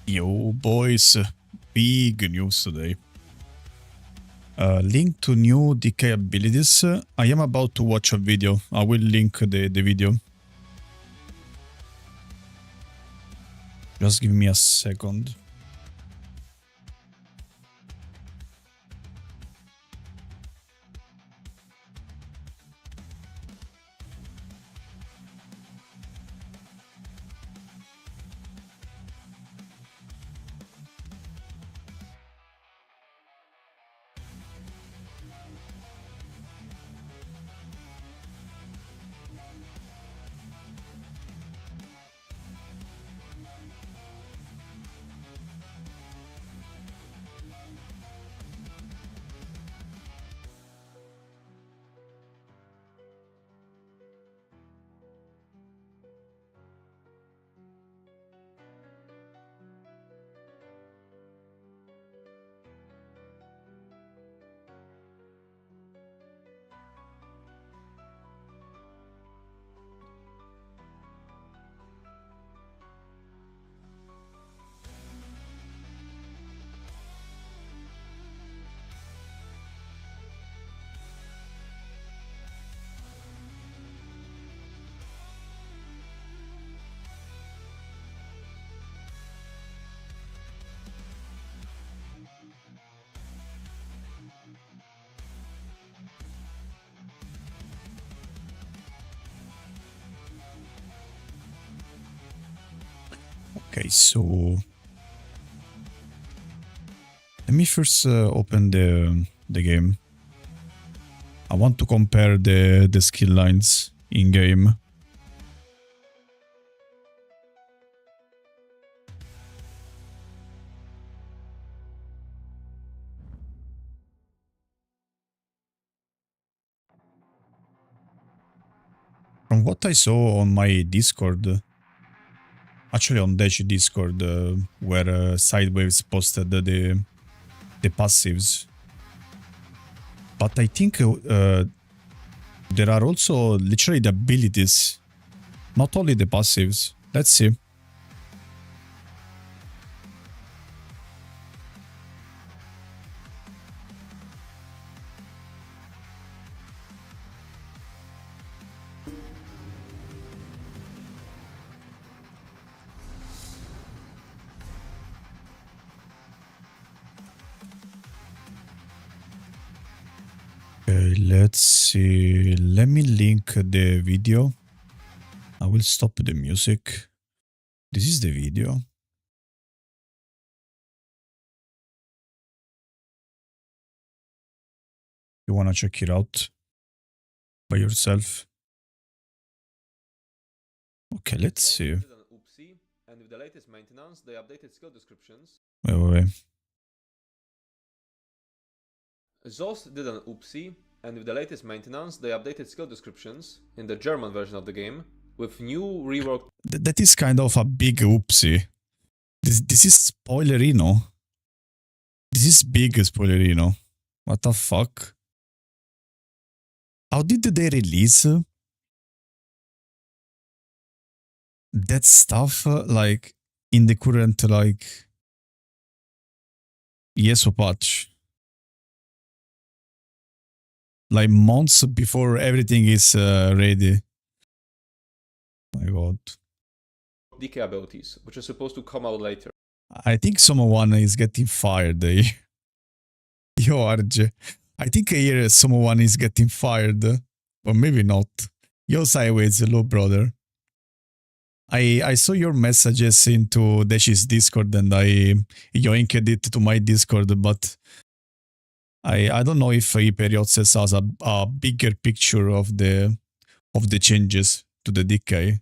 Yo boys, big news today. Link to new decay abilities. I am about to watch a video. I will link the video. Just give me a second. Okay, so let me first open the game. I want to compare the skill lines in game. From what I saw on my Discord, actually on Dash Discord, where Sidewaves posted the passives. But I think there are also literally the abilities, not only the passives. Let's see. Okay, let's see. Let me link the video. I will stop the music. This is the video. You wanna check it out by yourself? Okay, let's see. And with the latest maintenance, they updated skill descriptions. Wait. Zos did an oopsie, and with the latest maintenance, they updated skill descriptions in the German version of the game with new reworked. That is kind of a big oopsie. This is spoilerino. This is big spoilerino. What the fuck? How did they release that stuff like in the current like ESO patch? Like months before everything is ready. My god. DK abilities, which are supposed to come out later. I think someone is getting fired. Yo, RJ. I think I hear someone is getting fired. Or maybe not. Yo, Sideways, hello, brother. I saw your messages into Dash's Discord and I yoinked it to my Discord, but I don't know if Hyperiotes has a bigger picture of the changes to the decay.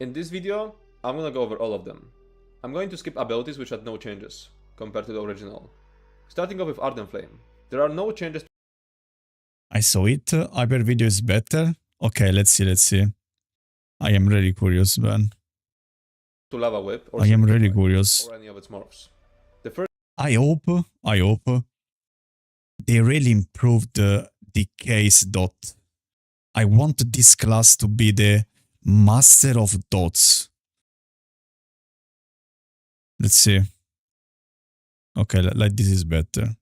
In this video, I'm gonna go over all of them. I'm going to skip abilities which had no changes compared to the original. Starting off with Ardent Flame. There are no changes. I saw it. Hyper video is better. Okay, let's see. I am really curious, man. To Lava Whip or I am really curious. Or any of its morphs. The first. I hope they really improved the case dot. I want this class to be the Master of Dots. Let's see. Okay, like this is better.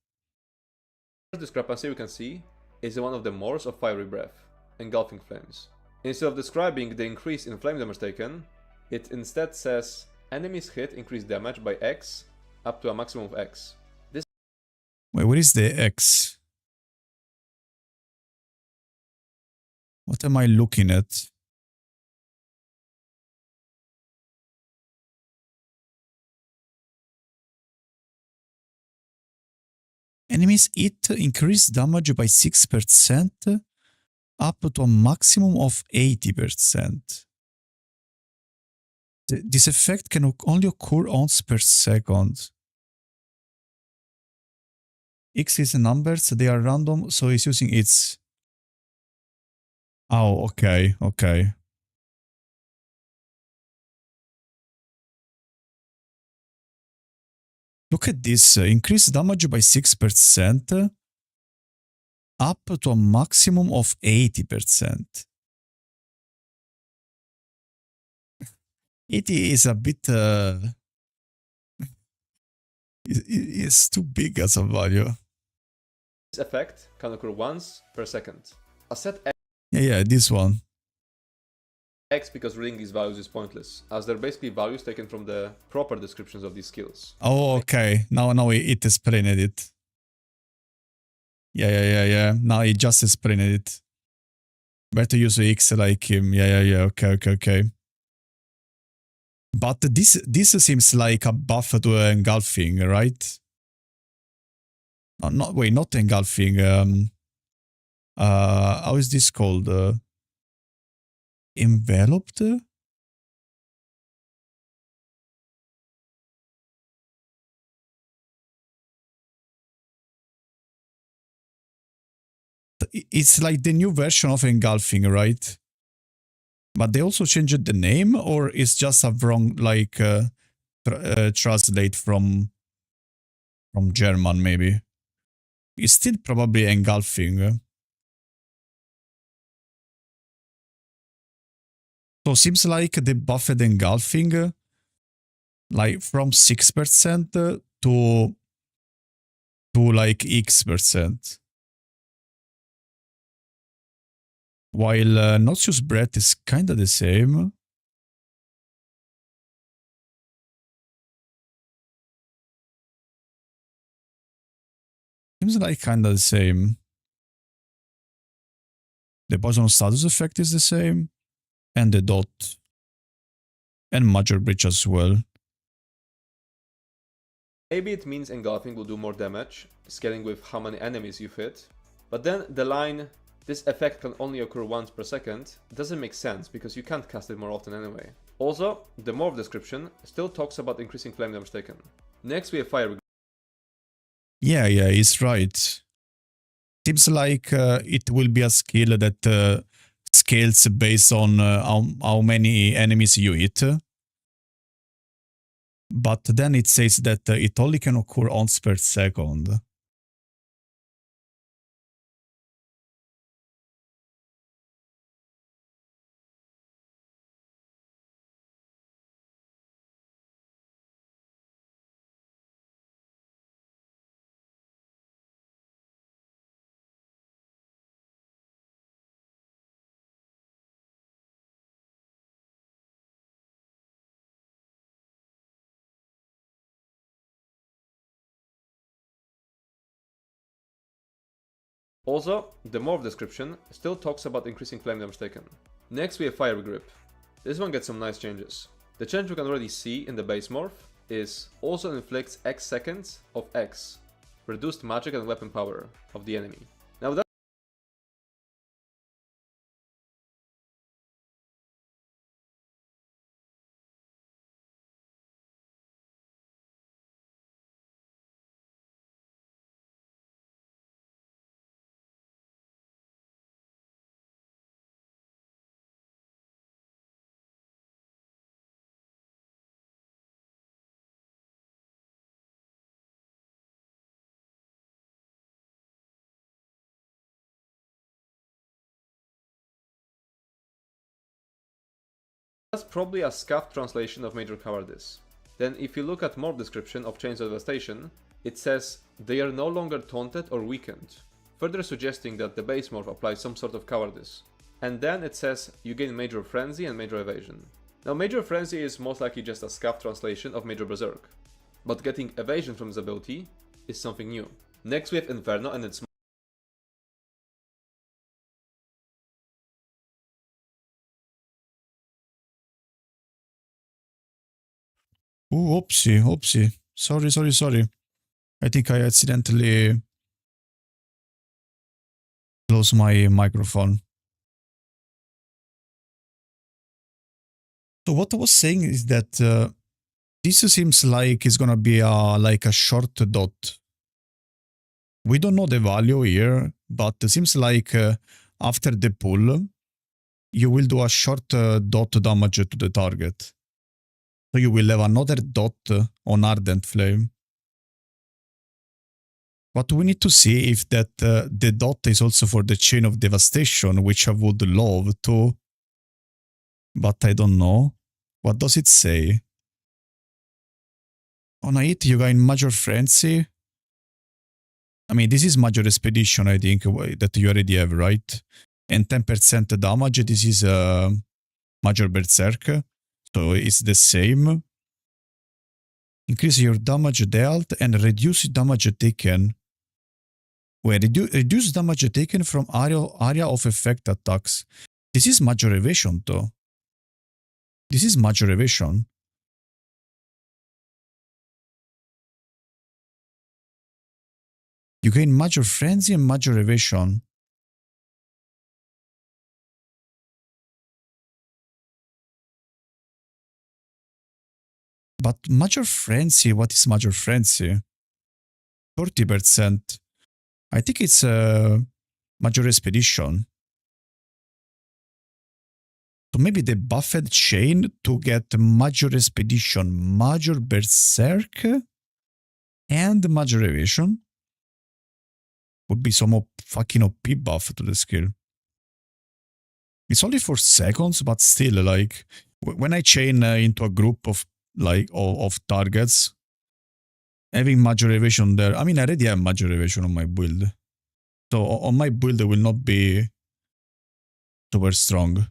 First discrepancy we can see is in one of the mores of Fiery Breath, Engulfing Flames. Instead of describing the increase in flame damage taken, it instead says enemies hit increase damage by X up to a maximum of X. Wait, where is the X? What am I looking at? Enemies hit increase damage by 6% up to a maximum of 80%. This effect can only occur once per second. X is numbers, they are random, so it's using its... Oh, okay, okay. Look at this, increase damage by 6% up to a maximum of 80%. 80 is a bit... it's too big as a value. This effect can occur once per second. A set Yeah, this one. X because reading these values is pointless, as they're basically values taken from the proper descriptions of these skills. Oh, okay. Now it explained it. Yeah. Now it just explained it. Better use X like him. Yeah. Okay. But this seems like a buff to engulfing, right? Not engulfing. How is this called? Enveloped? It's like the new version of engulfing, right? But they also changed the name, or it's just a wrong like translate from German maybe. It's still probably engulfing. So seems like they buffed engulfing like from 6% to like X%. While Noxious Breath is kinda the same. Seems like kinda the same. The Poison Status effect is the same. And the dot. And Major Bridge as well. Maybe it means engulfing will do more damage, scaling with how many enemies you've hit. But then the line, this effect can only occur once per second, doesn't make sense because you can't cast it more often anyway. Also, the Morph description still talks about increasing flame damage taken. Next we have Fire. Yeah, he's right. Seems like it will be a skill that scales based on how many enemies you hit. But then it says that it only can occur once per second. Also, the Morph description still talks about increasing flame damage taken. Next we have Fire Grip. This one gets some nice changes. The change we can already see in the base Morph is also inflicts X seconds of X, reduced magic and weapon power of the enemy. Now that That's probably a scuffed translation of Major Cowardice. Then if you look at Morph description of Chains of Devastation, it says they are no longer taunted or weakened, further suggesting that the base morph applies some sort of cowardice. And then it says you gain Major Frenzy and Major Evasion. Now Major Frenzy is most likely just a scuffed translation of Major Berserk, but getting Evasion from this ability is something new. Next we have Inferno and its Ooh, oopsie, oopsie. Sorry. I think I accidentally closed my microphone. So what I was saying is that this seems like it's gonna be like a short dot. We don't know the value here, but it seems like after the pull, you will do a short dot damage to the target. So you will have another dot on Ardent Flame. But we need to see if that the dot is also for the Chain of Devastation, which I would love to. But I don't know. What does it say? On a hit, you gain Major Frenzy. I mean, this is Major Expedition, I think, that you already have, right? And 10% damage, this is Major Berserk. So it's the same. Increase your damage dealt and reduce damage taken. Wait, reduce damage taken from area of effect attacks. This is Major Evasion, though. This is Major Evasion. You gain Major Frenzy and Major Evasion. But Major Frenzy, what is Major Frenzy? 30%. I think it's Major Expedition. So maybe the buffed chain to get Major Expedition, Major Berserk, and Major Evasion would be some fucking OP buff to the skill. It's only for seconds, but still, like, when I chain into a group of of targets, having Major Evasion there, I mean, I already have Major Evasion on my build. So on my build, it will not be super strong,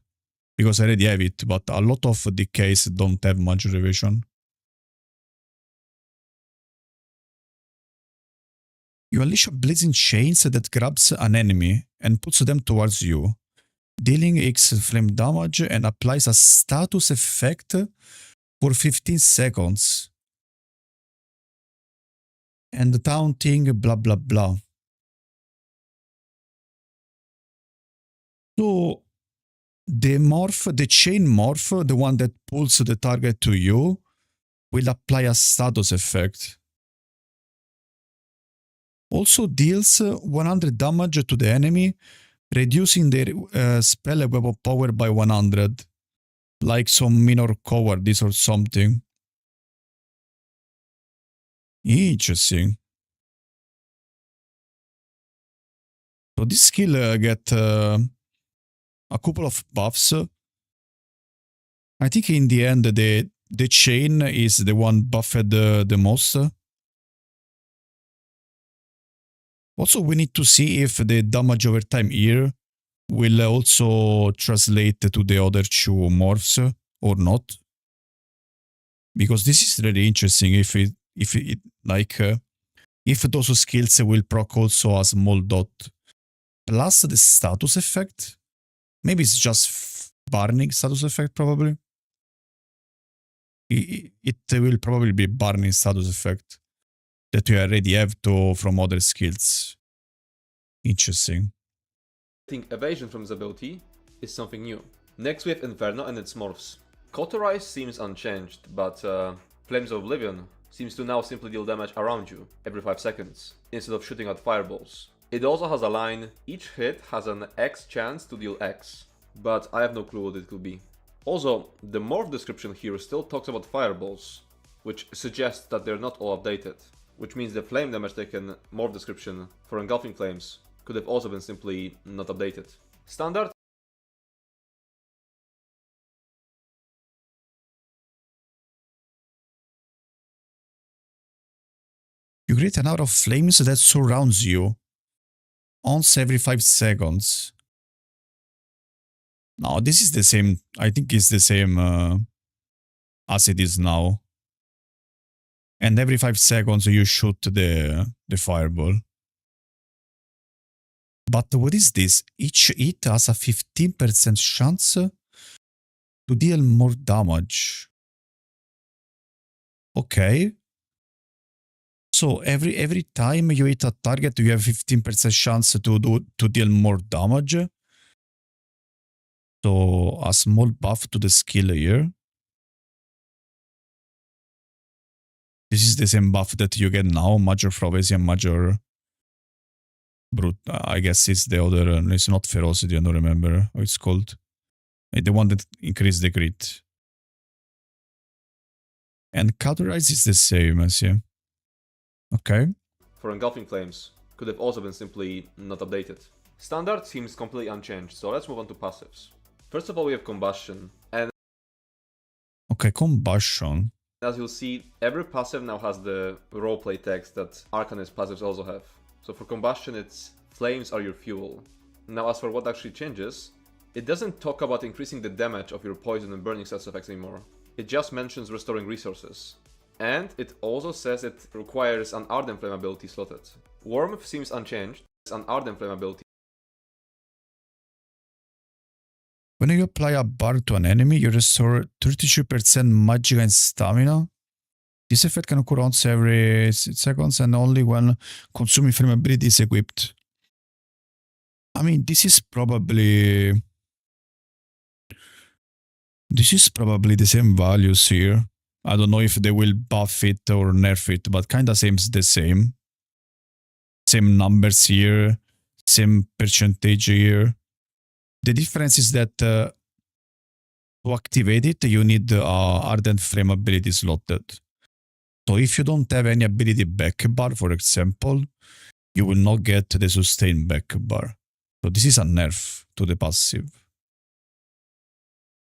because I already have it, but a lot of decays don't have Major Evasion. You unleash a blazing chains that grabs an enemy and puts them towards you, dealing X flame damage and applies a status effect for 15 seconds. And taunting, blah blah blah. So the morph, the chain morph, the one that pulls the target to you, will apply a status effect. Also deals 100 damage to the enemy, reducing their spell and weapon power by 100. Like some minor cowardice or something. Interesting. So this skill get a couple of buffs. I think in the end the chain is the one buffed the most. Also, we need to see if the damage over time here will also translate to the other two morphs or not. Because this is really interesting if those skills will proc also a small dot plus the status effect. Maybe it's just burning status effect probably. It will probably be burning status effect that you already have from other skills. Interesting. Evasion from this ability is something new. Next we have Inferno and its morphs. Cauterize seems unchanged, but Flames of Oblivion seems to now simply deal damage around you every 5 seconds, instead of shooting out fireballs. It also has a line, each hit has an X chance to deal X, but I have no clue what it could be. Also, the morph description here still talks about fireballs, which suggests that they're not all updated, which means the flame damage taken morph description for engulfing flames could have also been simply not updated. Standard create an aura of flames that surrounds you once every 5 seconds. No, this is the same. I think it's the same as it is now. And every 5 seconds you shoot the fireball. But what is this? Each hit has a 15% chance to deal more damage. Okay. So every time you hit a target, you have 15% chance to deal more damage. So a small buff to the skill here. This is the same buff that you get now, Major Prophecy and Major Brute. I guess it's the other, it's not Ferocity, I don't remember how it's called. The one that increases the crit. And Cauterize is the same, I see. Okay. For Engulfing Flames, could have also been simply not updated. Standard seems completely unchanged, so let's move on to passives. First of all, we have Combustion, and Okay, Combustion. as you'll see, every passive now has the roleplay text that Arcanist passives also have. So for Combustion, it's flames are your fuel. Now as for what actually changes, it doesn't talk about increasing the damage of your poison and burning stats effects anymore. It just mentions restoring resources. And it also says it requires an Ardent Flame ability slotted. Warmth seems unchanged, it's an Ardent Flame ability. When you apply a bar to an enemy, you restore 32% magic and stamina. This effect can occur once every 6 seconds and only when consuming flame ability is equipped. I mean, this is probably the same values here. I don't know if they will buff it or nerf it, but kinda seems the same. Same numbers here, same percentage here. The difference is that to activate it, you need Ardent Flame ability slotted. So if you don't have any ability back bar, for example, you will not get the sustain back bar. So this is a nerf to the passive.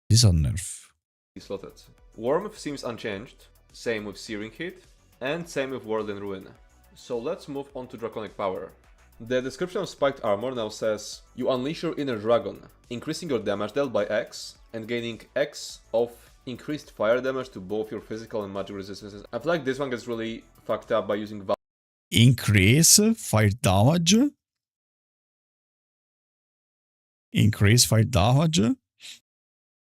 This is a nerf. Slotted. Warmth seems unchanged, same with Searing Heat, and same with World in Ruin. So let's move on to Draconic Power. The description of Spiked Armor now says, you unleash your inner dragon, increasing your damage dealt by X, and gaining X of increased fire damage to both your physical and magic resistances. I feel like this one gets really fucked up by using Increase fire damage? Increase fire damage?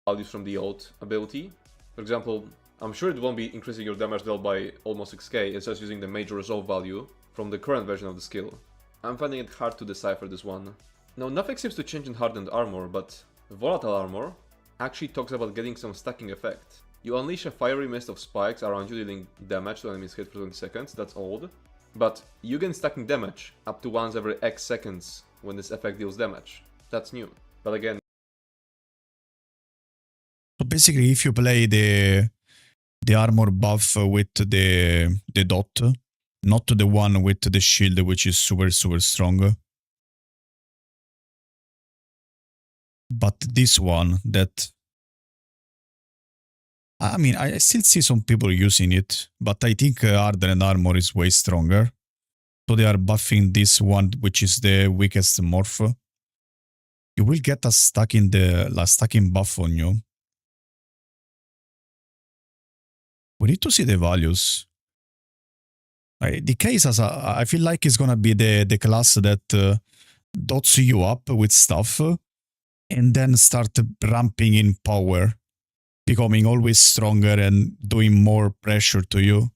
values from the old ability. For example, I'm sure it won't be increasing your damage dealt by almost 6k, it's just using the major resolve value from the current version of the skill. I'm finding it hard to decipher this one. Now, nothing seems to change in Hardened Armor, but Volatile Armor actually talks about getting some stacking effect. You unleash a fiery mist of spikes around you, dealing damage to enemies hit for 20 seconds, that's old. But you gain stacking damage up to once every X seconds when this effect deals damage. That's new. But again, So basically, if you play the armor buff with the dot, not the one with the shield, which is super strong, but this one that, I mean, I still see some people using it, but I think Hardened Armor is way stronger. So they are buffing this one, which is the weakest morph. You will get a stacking buff on you. We need to see the values. The case as I feel like it's gonna be the class that dots you up with stuff and then start ramping in power, becoming always stronger and doing more pressure to you.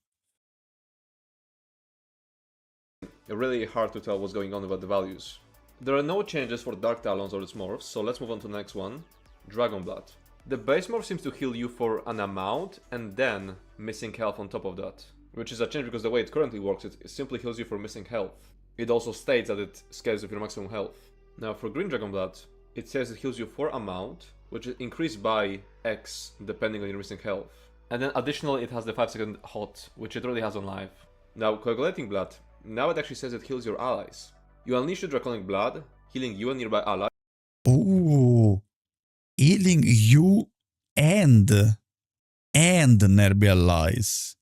really hard to tell what's going on about the values. There are no changes for Dark Talons or its morphs, so let's move on to the next one, Dragon Blood. The base morph seems to heal you for an amount and then missing health on top of that, which is a change because the way it currently works, it simply heals you for missing health. It also states that it scales with your maximum health. Now for Green Dragon Blood, it says it heals you for amount, which is increased by X depending on your missing health. And then additionally it has the 5-second hot, which it already has on life. Now Coagulating Blood, now it actually says it heals your allies. You unleash your Draconic Blood, healing you and nearby allies. Oh, healing you and nearby allies.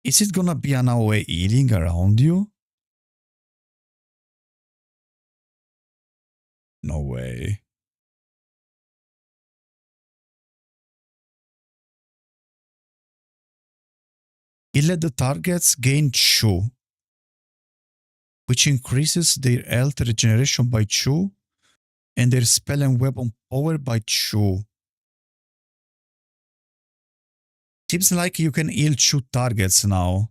Is it gonna be an AoE healing around you? No way. It let the targets gain 2, which increases their health regeneration by 2 and their spell and weapon power by 2. Seems like you can heal 2 targets now.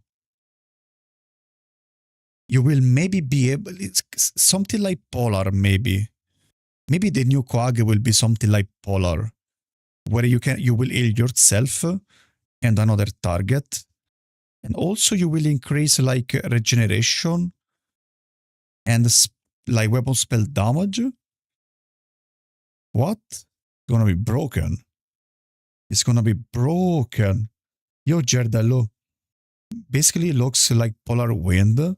You will maybe be able, it's something like Polar maybe. Maybe the new Koage will be something like Polar, where you will heal yourself and another target. And also you will increase like regeneration and like weapon spell damage. What? It's gonna be broken. It's gonna be broken. Yo, Giardello. Basically looks like Polar Wind.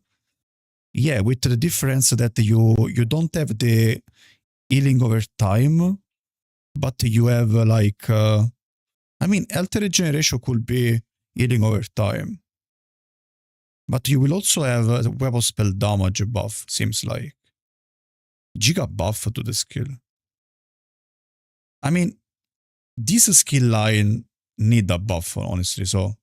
Yeah, with the difference that you don't have the healing over time, but you have like I mean, health regeneration could be healing over time. But you will also have a weapon spell damage buff, seems like. Giga buff to the skill. I mean, this skill line need a buff, honestly, so.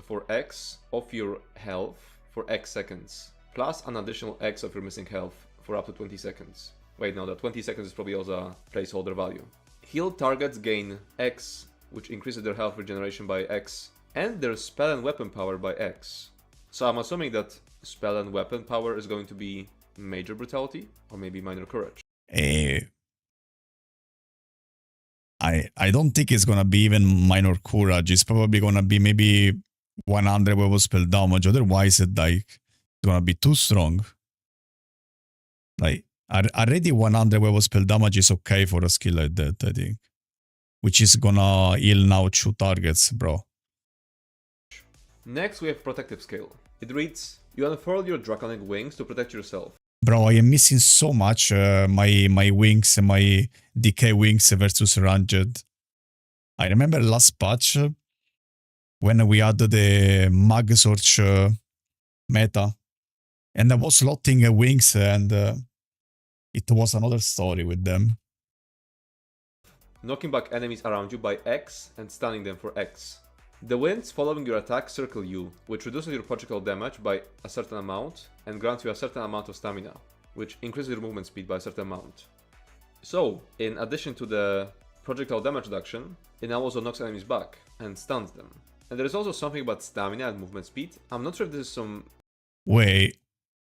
For X of your health for X seconds, plus an additional X of your missing health for up to 20 seconds. Wait, no, the 20 seconds is probably also a placeholder value. Healed targets gain X, which increases their health regeneration by X, and their spell and weapon power by X. So I'm assuming that spell and weapon power is going to be major brutality, or maybe minor courage. I don't think it's gonna be even minor courage. It's probably gonna be maybe 100 weapon spell damage. Otherwise, it's gonna be too strong. Like already 100 weapon spell damage is okay for a skill like that, I think. Which is gonna heal now 2 targets, bro. Next we have protective skill. It reads, you unfurl your draconic wings to protect yourself. Bro, I am missing so much my wings, my decay wings versus ranged. I remember last patch when we had the mag search meta, and I was slotting wings, and it was another story with them. Knocking back enemies around you by X and stunning them for X. The winds following your attack circle you, which reduces your projectile damage by a certain amount and grants you a certain amount of stamina, which increases your movement speed by a certain amount. So, in addition to the projectile damage reduction, it now also knocks enemies back and stuns them. And there is also something about stamina and movement speed. I'm not sure if this is some... Wait,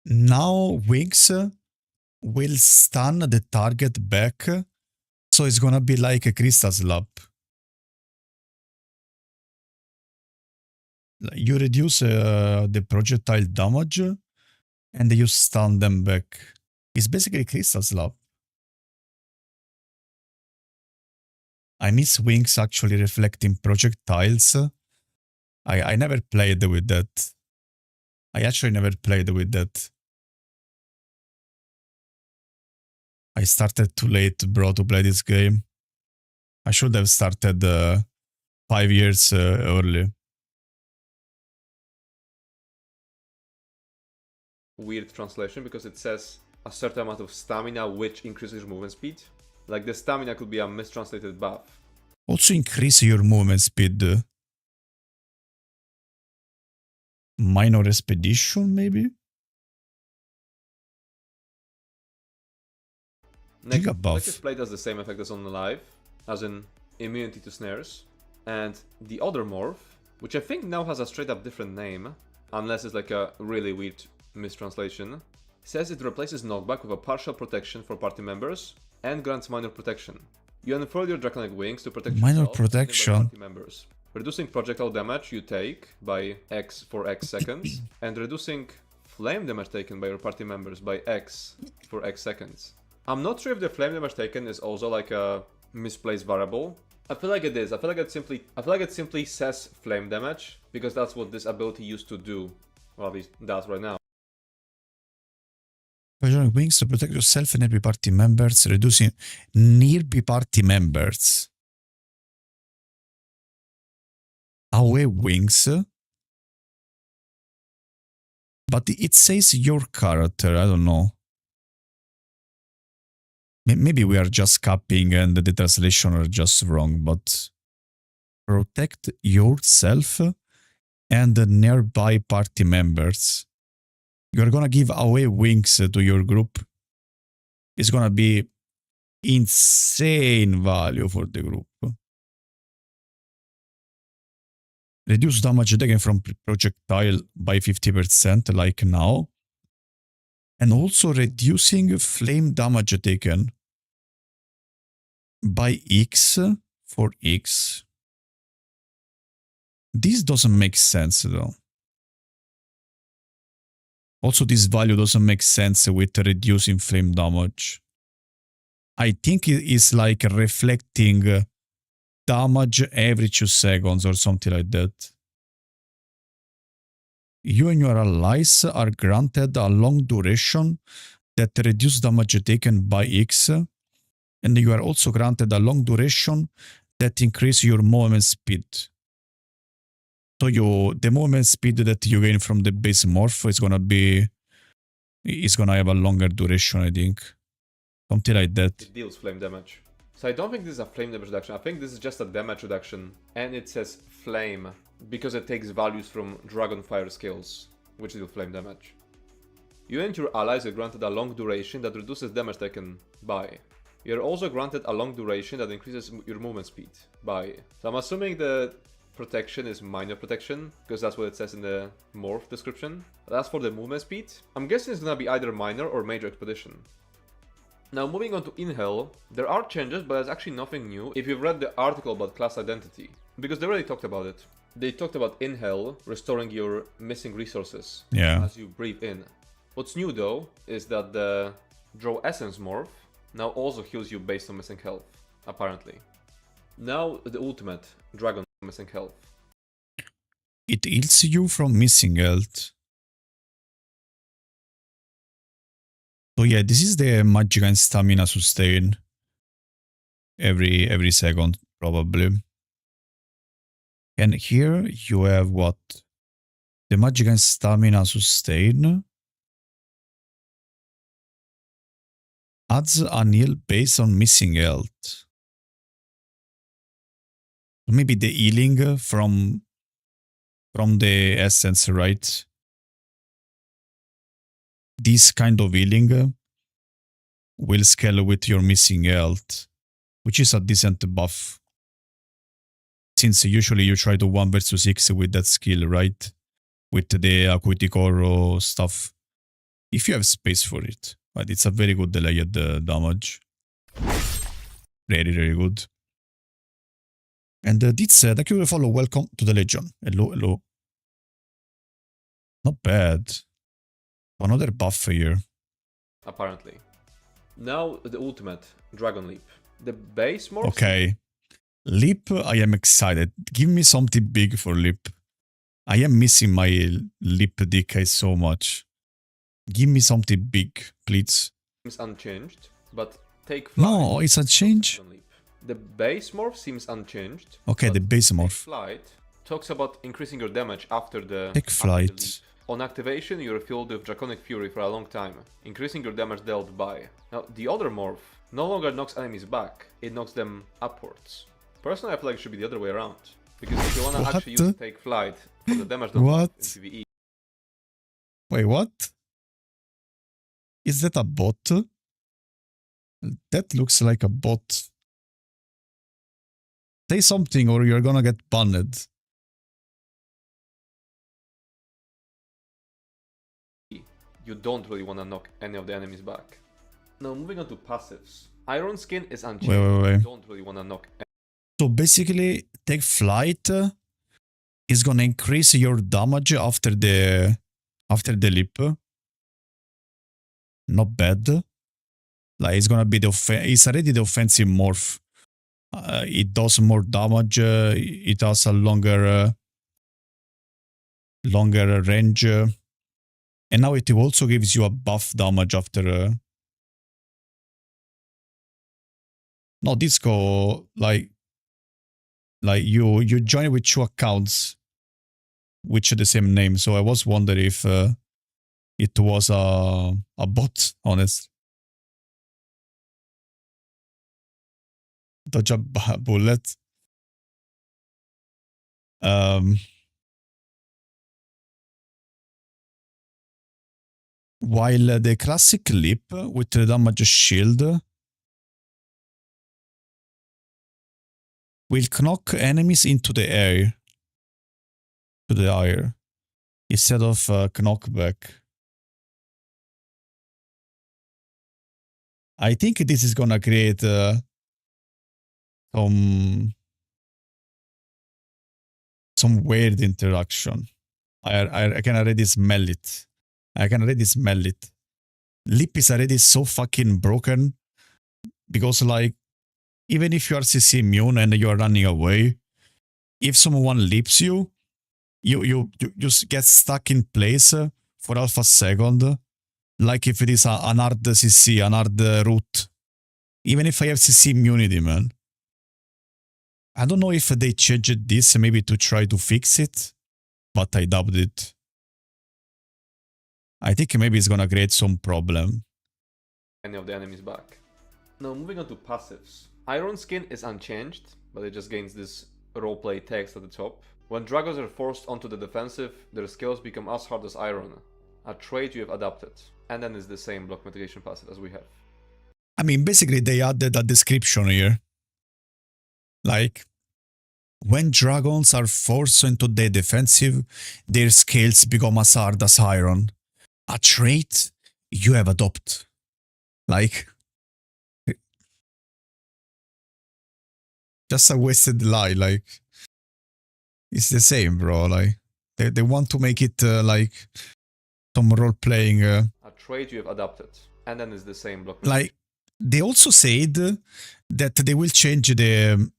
now wings will stun the target back, so it's gonna be like a crystal slap. You reduce the projectile damage and you stun them back. It's basically crystal slap. I miss wings actually reflecting projectiles. I never played with that. I actually never played with that. I started too late, bro, to play this game. I should have started 5 years early. Weird translation because it says a certain amount of stamina which increases your movement speed. Like the stamina could be a mistranslated buff. Also increase your movement speed. Minor expedition, maybe? Next, Giga buff. Collective Plate does the same effect as on Alive, as in immunity to snares. And the other morph, which I think now has a straight up different name, unless it's like a really weird mistranslation, says it replaces knockback with a partial protection for party members and grants minor protection. You unfurl your draconic wings to protect Minor yourself protection. and party members, reducing projectile damage you take by X for X seconds, and reducing flame damage taken by your party members by X for X seconds. I'm not sure if the flame damage taken is also like a misplaced variable. I feel like it is. I feel like it simply says flame damage because that's what this ability used to do. Well, at least that's right now. Draconic wings to protect yourself and nearby party members, reducing nearby party members. AoE wings But it says your character, I don't know. Maybe we are just copying and the translation are just wrong, but protect yourself and the nearby party members. You're gonna give away wings to your group. It's gonna be insane value for the group. Reduce damage taken from projectile by 50% like now. And also reducing flame damage taken by X for X. This doesn't make sense though. Also, this value doesn't make sense with reducing flame damage. I think it is like reflecting damage every 2 seconds or something like that. You and your allies are granted a long duration that reduces damage taken by X, and you are also granted a long duration that increases your movement speed. So the movement speed that you gain from the base morph is gonna have a longer duration, I think. Something like that. It deals flame damage. So I don't think this is a flame damage reduction, I think this is just a damage reduction. And it says flame, because it takes values from Dragonfire skills, which deal flame damage. You and your allies are granted a long duration that reduces damage taken by. You're also granted a long duration that increases your movement speed by. So I'm assuming the protection is minor protection, because that's what it says in the morph description. But as for the movement speed, I'm guessing it's gonna be either minor or major expedition. Now moving on to Inhale, there are changes, but it's actually nothing new if you've read the article about class identity, because they already talked about it. They talked about Inhale restoring your missing resources as you breathe in. What's new though is that the Draw Essence morph now also heals you based on missing health, apparently. Now the ultimate, Dragon missing health. It heals you from missing health. So yeah, this is the magic and stamina sustain every second probably. And here you have what? The magic and stamina sustain adds a heal based on missing health. Maybe the healing from the essence, right? This kind of healing will scale with your missing health, which is a decent buff. Since usually you try to 1 versus 6 with that skill, right? With the Acuity Core stuff. If you have space for it. But it's a very good delayed damage. Very, very good. And this thank you for the follow. Welcome to the Legion. Hello, hello. Not bad. Another buff here. Apparently. Now the ultimate, Dragon Leap. The base morph. Okay. Leap, I am excited. Give me something big for Leap. I am missing my Leap DK so much. Give me something big, please. Seems unchanged, but take flight. No, it's unchanged. The base morph seems unchanged. Okay, the base morph. Take flight talks about increasing your damage after the Take flight. On activation, you're filled with Draconic Fury for a long time, increasing your damage dealt by. Now, the other morph no longer knocks enemies back, it knocks them upwards. Personally, I feel like it should be the other way around. Because if you wanna actually use Take Flight for the damage done in PvE. Wait, what? Is that a bot? That looks like a bot. Say something or you're gonna get banned. You don't really want to knock any of the enemies back. Now moving on to passives. Iron Skin is unchanged. Wait. You don't really want to knock. So basically, Take Flight is gonna increase your damage after the leap. Not bad. Like it's gonna be it's already the offensive morph. It does more damage. It has a longer range. And now it also gives you a buff damage after... No, this go like you join with 2 accounts which are the same name. So I was wondering if it was a bot, honest. Dodge a bullet. While the classic leap with the damage shield will knock enemies into the air, instead of knockback. I think this is gonna create some weird interaction. I can already smell it. Leap is already so fucking broken because, like, even if you are CC immune and you are running away, if someone leaps you, you just get stuck in place for half a second. Like if it is an hard CC, an hard route. Even if I have CC immunity, man. I don't know if they changed this maybe to try to fix it, but I doubt it. I think maybe it's gonna create some problem. Any of the enemies back. Now moving on to passives. Iron Skin is unchanged, but it just gains this roleplay text at the top. When dragons are forced onto the defensive, their skills become as hard as iron, a trait you have adapted. And then it's the same block mitigation passive as we have. I mean, basically they added a description here. Like, when dragons are forced into the defensive, their skills become as hard as iron. A trait you have adopted. Like, just a wasted lie. Like, it's the same, bro. Like, they want to make it like some role playing. A trait you have adapted, and then it's the same block. Like, they also said that they will change the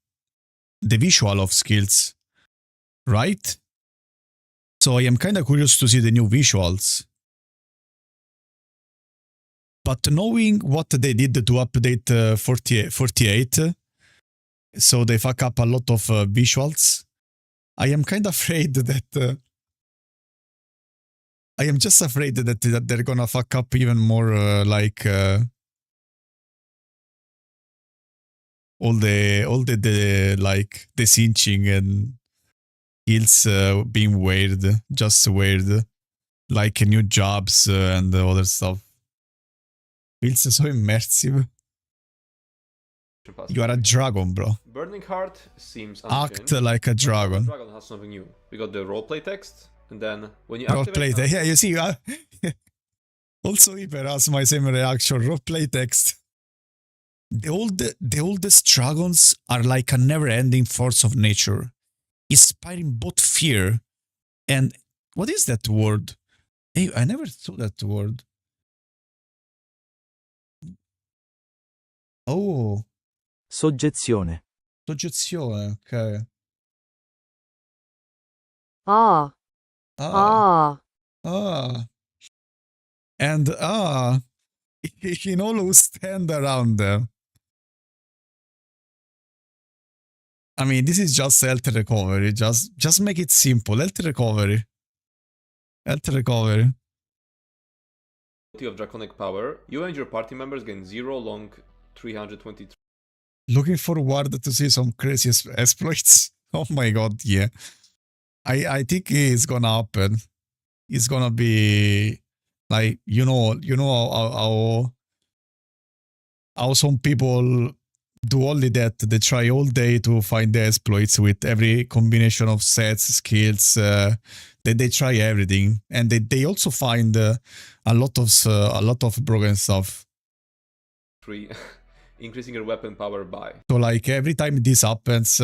visual of skills, right? So I am kind of curious to see the new visuals. But knowing what they did to update 48, so they fuck up a lot of visuals, I am kind of afraid that... I am just afraid that they're gonna fuck up even more, like... all the like the cinching and kills being weird, just weird, like new jobs and other stuff. Feels so immersive. You are a dragon, bro. Burning Heart seems unchanged. Act like a dragon. The dragon has something new. We got the roleplay text, and then when you roleplay text, yeah, you see. Also, Hyper has my same reaction. Roleplay text. The oldest dragons are like a never-ending force of nature, inspiring both fear and... What is that word? Hey, I never saw that word. Oh. Soggezione. Soggezione, ok. Ah. And in all who stand around them. I mean, this is just health recovery. Just make it simple. Health recovery. Health recovery. Of draconic power, you and your party members gain 0 long 323. Looking forward to see some crazy exploits. Oh my god, yeah. I think it's gonna happen. It's gonna be like, you know how some people do only that. They try all day to find the exploits with every combination of sets, skills. They try everything, and they also find a lot of broken stuff. 3. Increasing your weapon power by. So like every time this happens,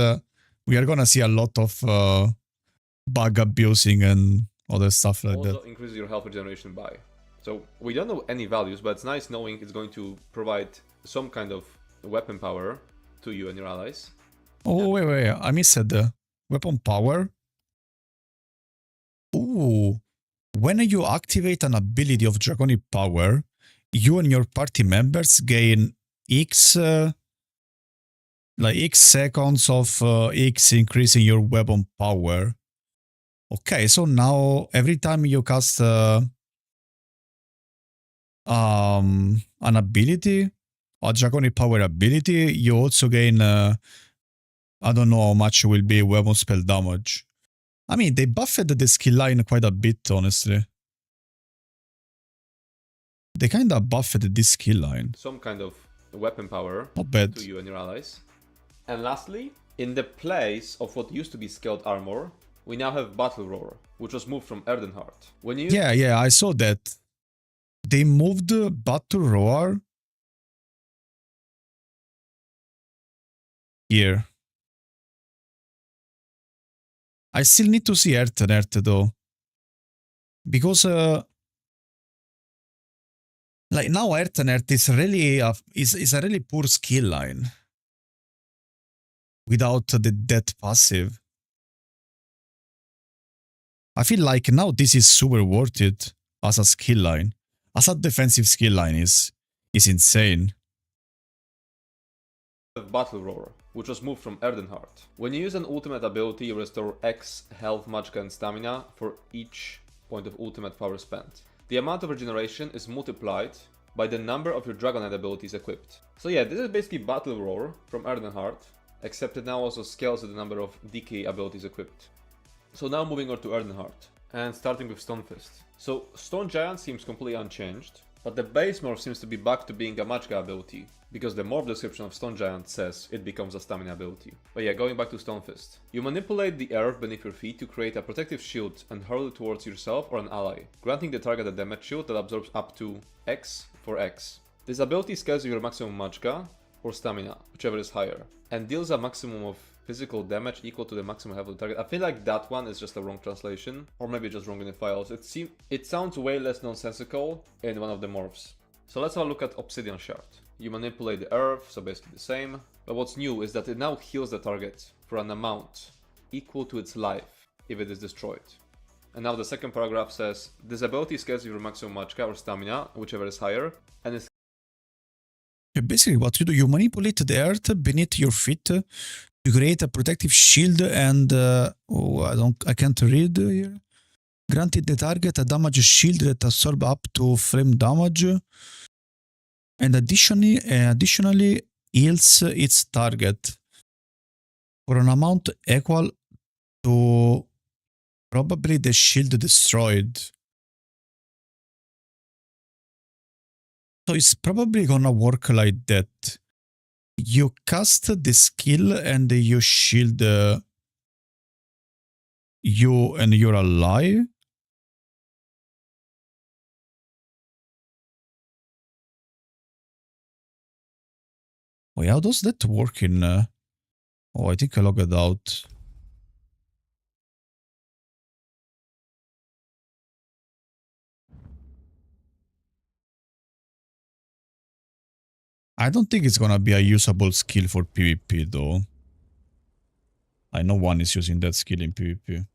we are gonna see a lot of bug abusing and other stuff like also that. Increases your health regeneration by. So we don't know any values, but it's nice knowing it's going to provide some kind of weapon power to you and your allies. Oh, wait, I missed the weapon power. Ooh, when you activate an ability of draconic power, you and your party members gain X, like X seconds of X increasing your weapon power. Okay, so now every time you cast an ability, a draconic power ability, you also gain, I don't know how much will be weapon spell damage. I mean, they buffed the skill line quite a bit, honestly. They kinda buffed this skill line. Some kind of weapon power Not bad. to you and your allies. And lastly, in the place of what used to be scaled armor, we now have Battle Roar, which was moved from Erdenheart. When you Yeah, I saw that. They moved Battle Roar here. I still need to see Erdenheart though. Because like now Erdenheart is really is a really poor skill line. Without the death passive. I feel like now this is super worth it as a skill line. As a defensive skill line is insane. have Battle Roar, which was moved from Erdenheart. When you use an ultimate ability, you restore X health, magicka, and stamina for each point of ultimate power spent. The amount of regeneration is multiplied by the number of your Dragonite abilities equipped. So yeah, this is basically Battle Roar from Erdenheart, except it now also scales with the number of DK abilities equipped. So now moving on to Erdenheart, and starting with Stonefist. So Stone Giant seems completely unchanged, but the base morph seems to be back to being a magicka ability, because the morph description of Stone Giant says it becomes a stamina ability. But yeah, going back to Stonefist. You manipulate the earth beneath your feet to create a protective shield and hurl it towards yourself or an ally, granting the target a damage shield that absorbs up to X for X. This ability scales with your maximum magicka or stamina, whichever is higher, and deals a maximum of physical damage equal to the maximum health of the target. I feel like that one is just a wrong translation, or maybe just wrong in the files. It sounds way less nonsensical in one of the morphs. So let's have a look at Obsidian Shard. You manipulate the earth, so basically the same, but what's new is that it now heals the target for an amount equal to its life if it is destroyed. And now the second paragraph says, this ability scales with your maximum magicka or stamina, whichever is higher, and is Basically what you do, you manipulate the earth beneath your feet to create a protective shield and I can't read here. Granted the target a damage shield that absorbs up to flame damage and additionally heals its target for an amount equal to probably the shield destroyed. So it's probably gonna work like that. You cast the skill and you shield you and your ally. Wait, how does that work in... oh, I think I logged out. I don't think it's gonna be a usable skill for PvP though. I know one is using that skill in PvP.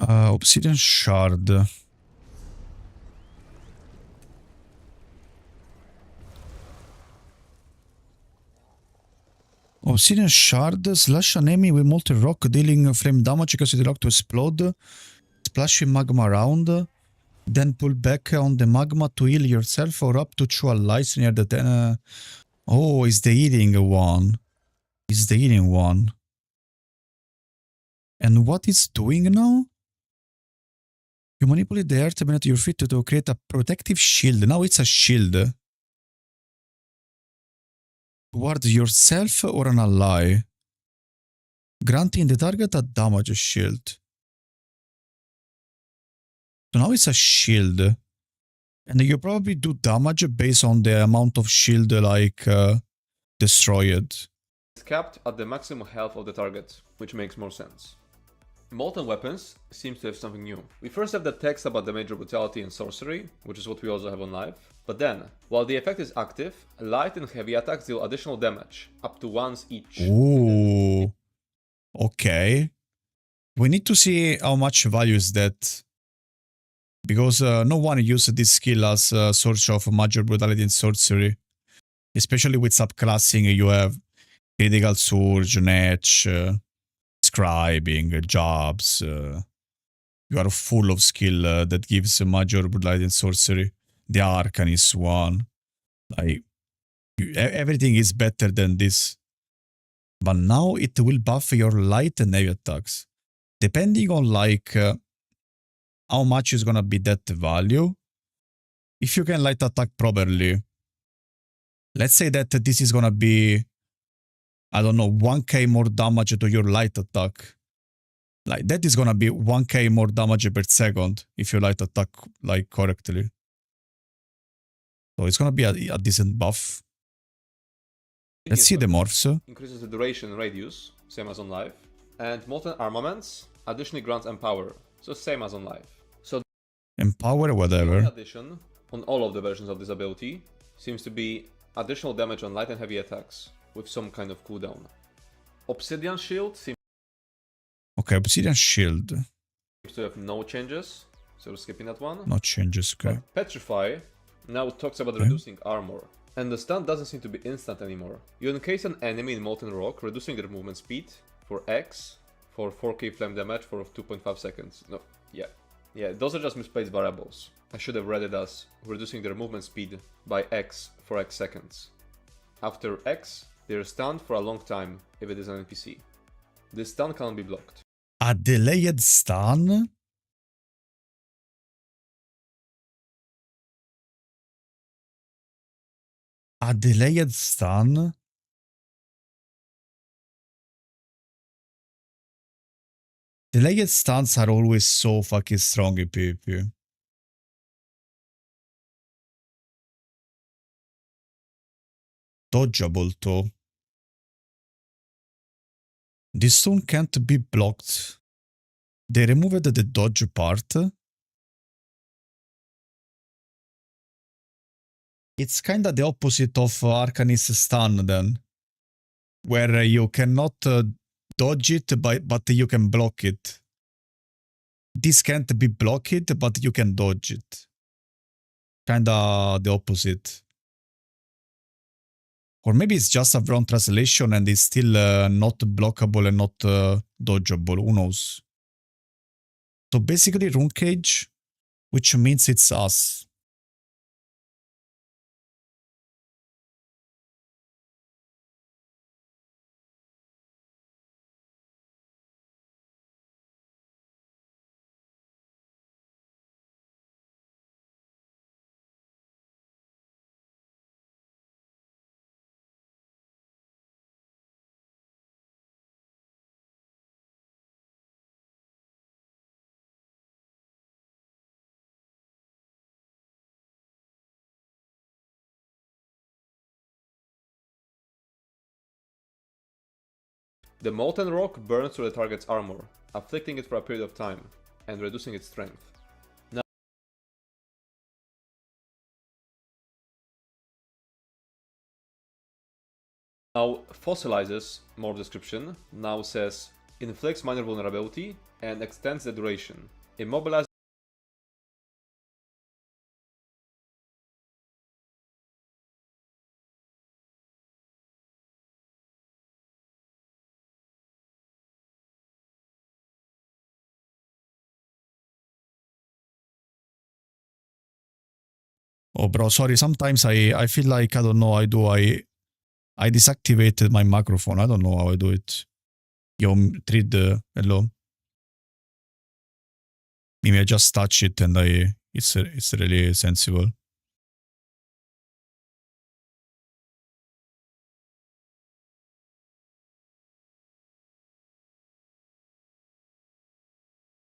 Obsidian Shard. Obsidian Shard slash an enemy with molten rock dealing flame damage because the rock to explode. Splash in magma around. Then pull back on the magma to heal yourself or up to 2 allies near the... oh, it's the healing one. It's the healing one. And what it's doing now? You manipulate the earth beneath your feet to create a protective shield. Now it's a shield. Towards yourself or an ally. Granting the target a damage shield. So now it's a shield. And you probably do damage based on the amount of shield like destroyed. capped at the maximum health of the target, which makes more sense. Molten Weapons seems to have something new. We first have the text about the major brutality and sorcery, which is what we also have on live. But then, while the effect is active, light and heavy attacks deal additional damage, up to once each. Ooh. Okay. We need to see how much value is that. Because no one uses this skill as a source of major brutality and sorcery. Especially with subclassing, you have critical surge, netch, scribing, jobs. You are full of skill that gives major brutality and sorcery. The Arcanist one. Like, everything is better than this. But now it will buff your light and heavy attacks. Depending on like how much is gonna be that value. If you can light attack properly, let's say that this is gonna be, I don't know, 1k more damage to your light attack. Like that is gonna be 1k more damage per second if you light attack like correctly. So it's gonna be a decent buff. Let's see the morphs. Increases the duration and radius, same as on live. And Molten Armaments additionally grants Empower, so same as on live. So Empower, whatever. the addition on all of the versions of this ability seems to be additional damage on light and heavy attacks, with some kind of cooldown. Obsidian Shield seems Okay, Obsidian Shield. to have no changes, so we're skipping that one. No changes, okay. But Petrify now talks about Okay. reducing armor. And the stun doesn't seem to be instant anymore. You encase an enemy in Molten Rock, reducing their movement speed for X, for 4k flame damage for 2.5 seconds. No, yeah, those are just misplaced variables. I should have read it as reducing their movement speed by X for X seconds. After X, they're stunned for a long time if it is an NPC. This stun cannot be blocked. A delayed stun? A delayed stun? Delayed stuns are always so fucking strong in PvP. Dodgeable though. This stun can't be blocked. They removed the dodge part. It's kinda the opposite of Arcanist stun then. Where you cannot dodge it, but you can block it. This can't be blocked, but you can dodge it. Kinda the opposite. Or maybe it's just a wrong translation and it's still not blockable and not dodgeable, who knows. So basically Rune Cage, which means it's us. The Molten Rock burns through the target's armor, afflicting it for a period of time, and reducing its strength. Now, Fossilizes, more description, now says, inflicts minor vulnerability and extends the duration. Immobilize Oh bro, sorry, sometimes I feel like, I don't know, I deactivated my microphone, I don't know how I do it. Yo, treat the, hello. Maybe I just touch it and it's really sensible.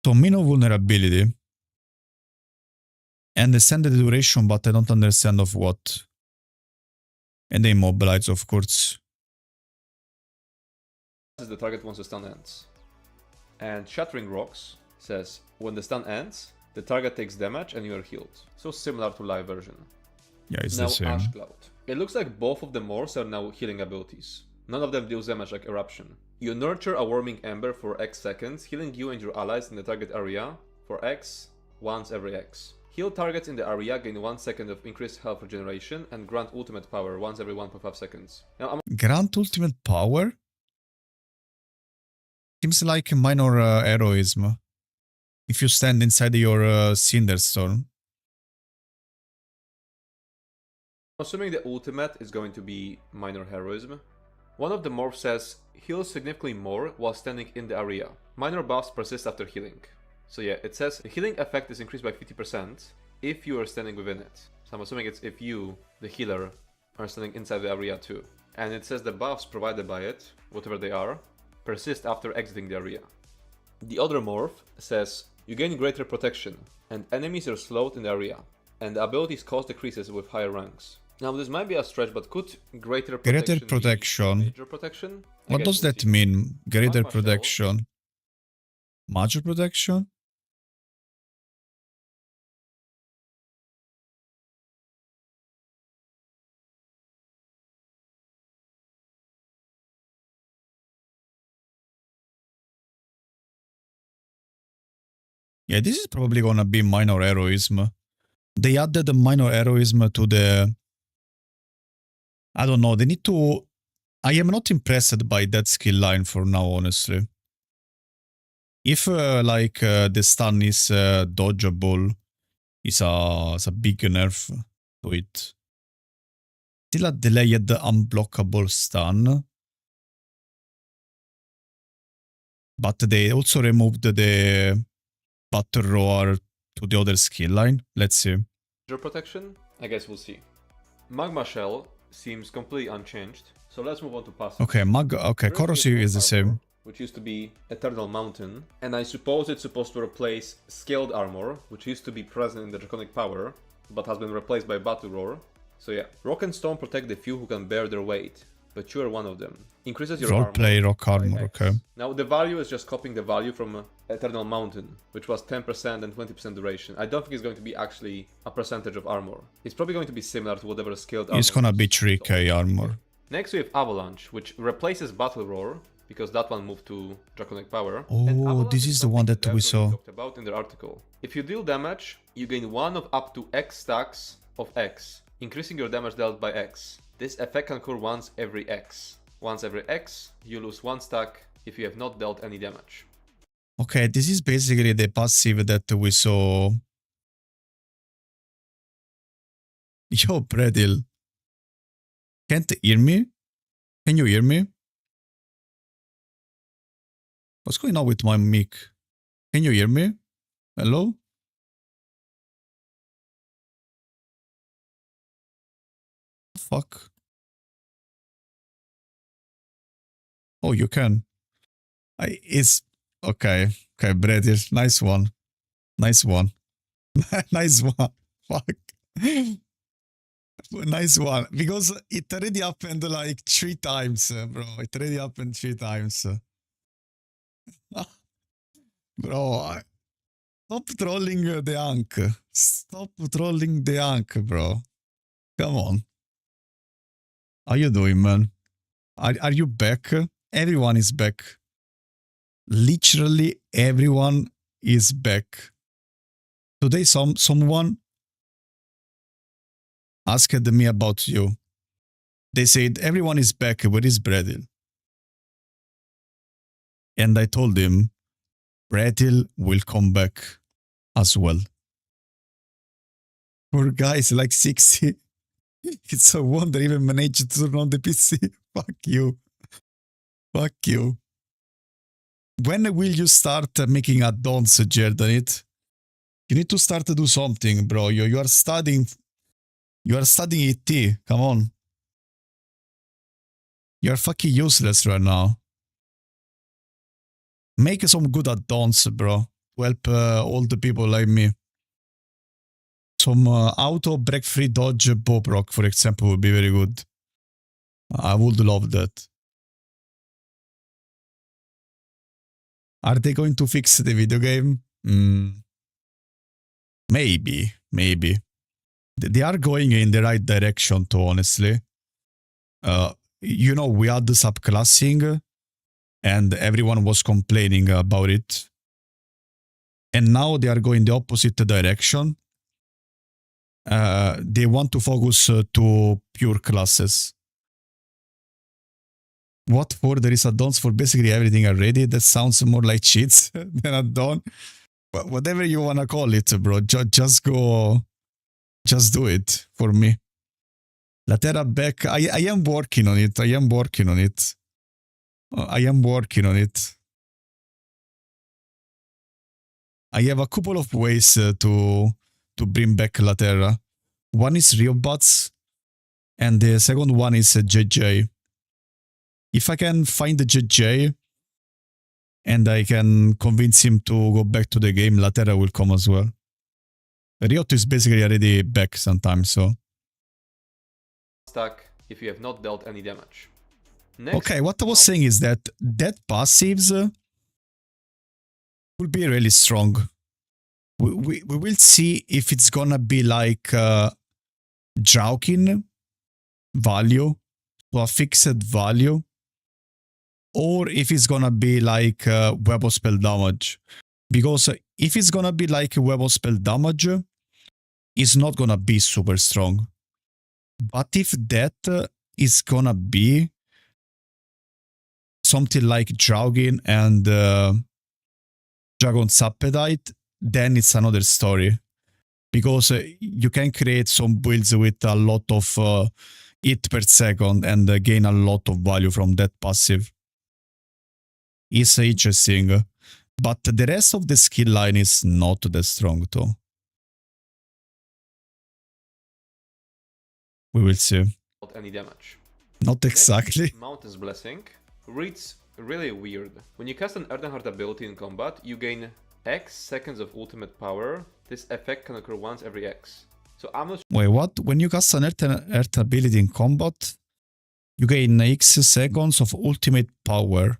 So minor vulnerability. I understand the duration, but I don't understand of what. And they immobilize, of course. the target once the stun ends. And Shattering Rocks says, when the stun ends, the target takes damage and you are healed. So similar to live version. Yeah, it's Now the same. Ash Cloud. It looks like both of the morphs are now healing abilities. None of them deals damage like Eruption. You nurture a Warming Ember for X seconds, healing you and your allies in the target area for X once every X. Heal targets in the area gain 1 second of increased health regeneration and grant ultimate power once every 1.5 seconds. Now, Grant ultimate power? Seems like a minor heroism. If you stand inside your Cinderstorm. assuming the ultimate is going to be minor heroism. One of the morphs says, heal significantly more while standing in the area. Minor buffs persist after healing. So yeah, it says the healing effect is increased by 50% if you are standing within it. So I'm assuming it's if you, the healer, are standing inside the area too. And it says the buffs provided by it, whatever they are, persist after exiting the area. The other morph says you gain greater protection and enemies are slowed in the area, and the ability's cost decreases with higher ranks. Now this might be a stretch, but could greater protection be major protection? What does that mean? Greater protection? Major protection? Yeah, this is probably gonna be minor heroism. They added the minor heroism to the... I don't know, they need to... I am not impressed by that skill line for now, honestly. If, the stun is dodgeable, it's a big nerf to it. Still a delayed unblockable stun. But they also removed the Battle Roar to the other skill line. Let's see. Major protection? I guess we'll see. Magma Shell seems completely unchanged, so let's move on to passive. Okay, corrosive is the same. Which used to be Eternal Mountain, and I suppose it's supposed to replace Scaled Armor, which used to be present in the Draconic Power, but has been replaced by Battle Roar. So yeah, Rock and Stone protect the few who can bear their weight, but you are one of them. Increases your armor. Roleplay rock armor, okay. Now the value is just copying the value from Eternal Mountain, which was 10% and 20% duration. I don't think it's going to be actually a percentage of armor. It's probably going to be similar to whatever Scaled Armor. It's gonna be 3k armor. Next we have Avalanche, which replaces Battle Roar, because that one moved to Draconic Power. Oh, this is the one that we saw. Talked about in their article. If you deal damage, you gain 1 of up to X stacks of X, increasing your damage dealt by X. This effect can occur once every X. Once every X, you lose 1 stack if you have not dealt any damage. Okay, this is basically the passive that we saw. Yo, Predil. Can't hear me? Can you hear me? What's going on with my mic? Can you hear me? Hello? Fuck. Oh, you can. It's okay. Okay, Bredish. Nice one. Nice one. Nice one. Fuck. Nice one. Because it already happened like 3 times, bro. It already happened 3 times. Bro, stop trolling the Ankh. Stop trolling the Ankh, bro. Come on. How you doing, man? Are you back? Everyone is back. Literally everyone is back. Today someone asked me about you. They said everyone is back. Where is Bradil? And I told him Bradil will come back as well. Poor guy is like 60. It's a wonder he even managed to turn on the PC. Fuck you. Fuck you. When will you start making add-ons, Jordanit? You need to start to do something, bro. You are studying. You are studying ET. Come on. You are fucking useless right now. Make some good add-ons, bro. To help all the people like me. Some auto break-free dodge Bob Rock, for example, would be very good. I would love that. Are they going to fix the video game? Maybe. They are going in the right direction too, honestly. We had the subclassing and everyone was complaining about it. And now they are going the opposite direction. They want to focus to pure classes. What for? There is add-ons for basically everything already. That sounds more like cheats than add-on. Whatever you wanna call it, bro. Just go. Just do it for me. Latera back. I am working on it. I am working on it. I have a couple of ways to bring back Latera. One is Riobots, and the second one is JJ. If I can find the JJ and I can convince him to go back to the game, Latera will come as well. Riot is basically already back sometimes, so. Stack if you have not dealt any damage. Next, okay, what I was saying is that passives will be really strong. We will see if it's gonna be like Draukin value to a fixed value, or if it's gonna be like weapon spell damage. Because if it's gonna be like weapon spell damage, it's not gonna be super strong. But if that is gonna be something like Draugin and Dragon's Appetite, then it's another story. Because you can create some builds with a lot of hit per second and gain a lot of value from that passive. It's interesting. But the rest of the skill line is not that strong though. We will see. Not any damage. Not exactly. Next, Mountain's Blessing reads really weird. When you cast an Erdenheart ability in combat, you gain X seconds of ultimate power. This effect can occur once every X. So I'm not Wait, what? When you cast an Earth ability in combat, you gain X seconds of ultimate power.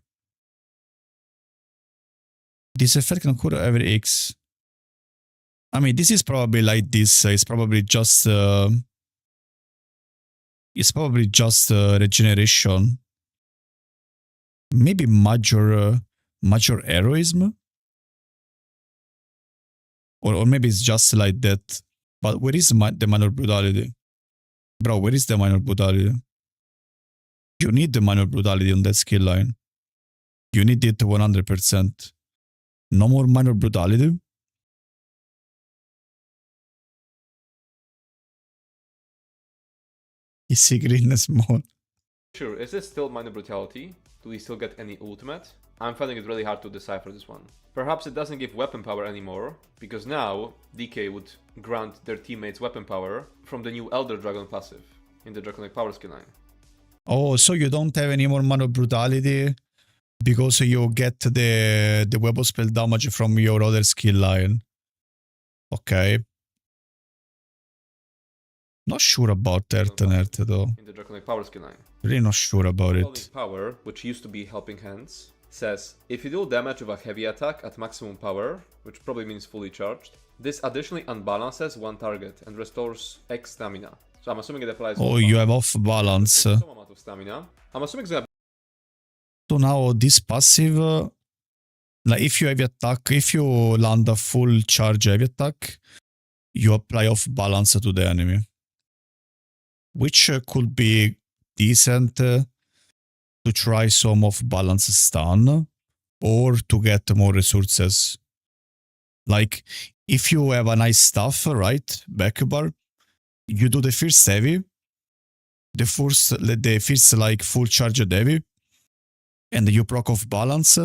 This effect can occur every X. I mean, this is probably like this. It's probably just regeneration. Maybe major heroism. Or maybe it's just like that. But where is the minor brutality? Bro, where is the minor brutality? You need the minor brutality on that skill line. You need it 100%. No more minor brutality. Is he green small? sure, is this still minor brutality? Do we still get any ultimate? I'm finding it really hard to decipher this one. Perhaps it doesn't give weapon power anymore, because now DK would grant their teammates weapon power from the new Elder Dragon passive in the Draconic Power skill line. Oh, so you don't have any more minor brutality because you get the weapon spell damage from your other skill line. Okay. Not sure about Earth though. In the Draconic Power skill line. Really not sure about it. Power, which used to be Helping Hands, says if you deal damage of a heavy attack at maximum power, which probably means fully charged, this additionally unbalances one target and restores X stamina. So I'm assuming it applies. Oh, you have off balance. Some amount of stamina. I'm assuming it's gonna. So now this passive, like if you heavy attack, if you land a full charge heavy attack, you apply off balance to the enemy, which could be decent to try some off balance stun or to get more resources. Like if you have a nice stuff, right, back bar, you do the first heavy, the first like full charge heavy, and you proc off balance,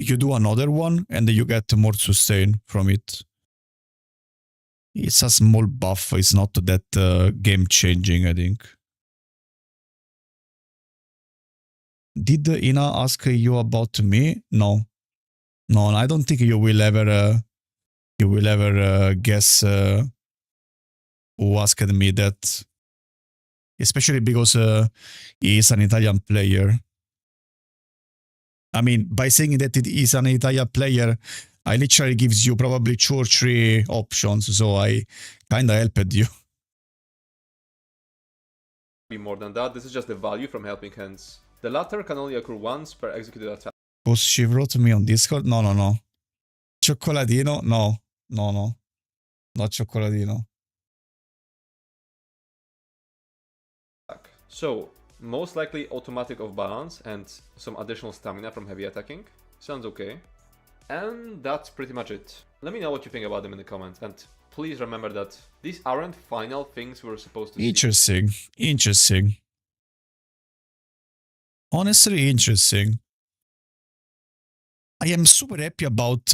you do another one, and you get more sustain from it. It's a small buff, it's not that game changing, I think. Did Ina ask you about me? No. No, I don't think you will ever guess who asked me that. Especially because he is an Italian player. I mean, by saying that it is an Italia player, I literally gives you probably 2 or 3 options, so I kinda helped you. Be more than that, this is just the value from helping hands. The latter can only occur once per executed attack. Because she wrote me on Discord? No, no, no. Cioccolatino? No, no, no. Not cioccolatino. So, most likely automatic off balance and some additional stamina from heavy attacking. Sounds okay. And that's pretty much it. Let me know what you think about them in the comments, and please remember that these aren't final things we're supposed to see. Interesting. Interesting. Honestly, interesting. I am super happy about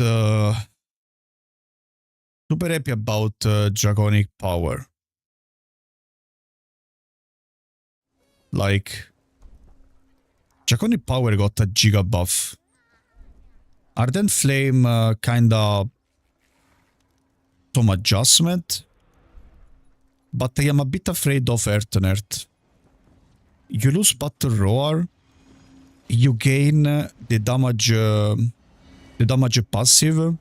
draconic power. Like, draconic power got a giga buff. Ardent Flame kinda some adjustment, but I am a bit afraid of Earth on Earth. You lose Battle Roar, you gain the damage passive.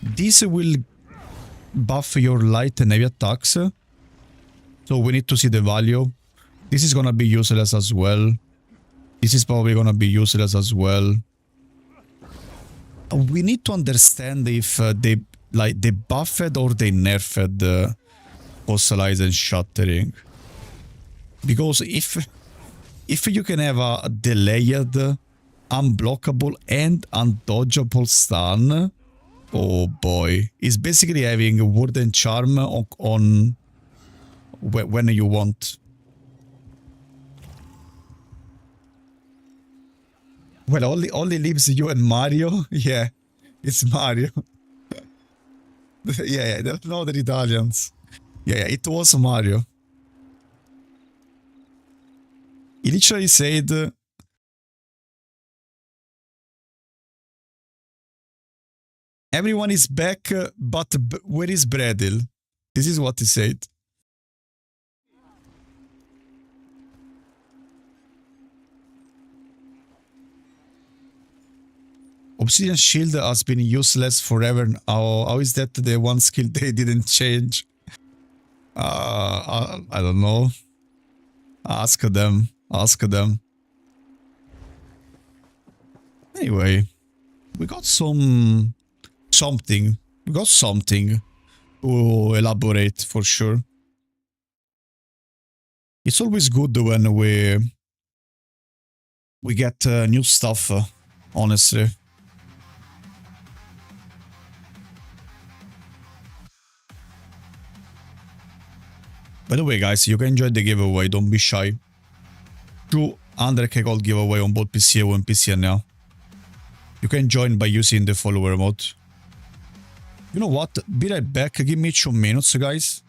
This will buff your light and heavy attacks, so we need to see the value. This is gonna be useless as well. This is probably gonna be useless as well. We need to understand if they buffed or they nerfed Fossilize and Shattering. Because if you can have a delayed, unblockable and undodgeable stun, oh boy, it's basically having Word and Charm on when you want. Well, only leaves you and Mario. Yeah, it's Mario. Yeah, they're not the Italians. Yeah, it was Mario. He literally said, everyone is back, but where is Bradil? This is what he said. Obsidian Shield has been useless forever. How is that the one skill they didn't change? I don't know. Ask them. Ask them. Anyway, we got something. We got something to elaborate for sure. It's always good when we get new stuff, honestly. By the way, guys, you can enjoy the giveaway, don't be shy. 200k gold giveaway on both PCO and PCNL. You can join by using the follower mode. You know what? Be right back. Give me 2 minutes, guys.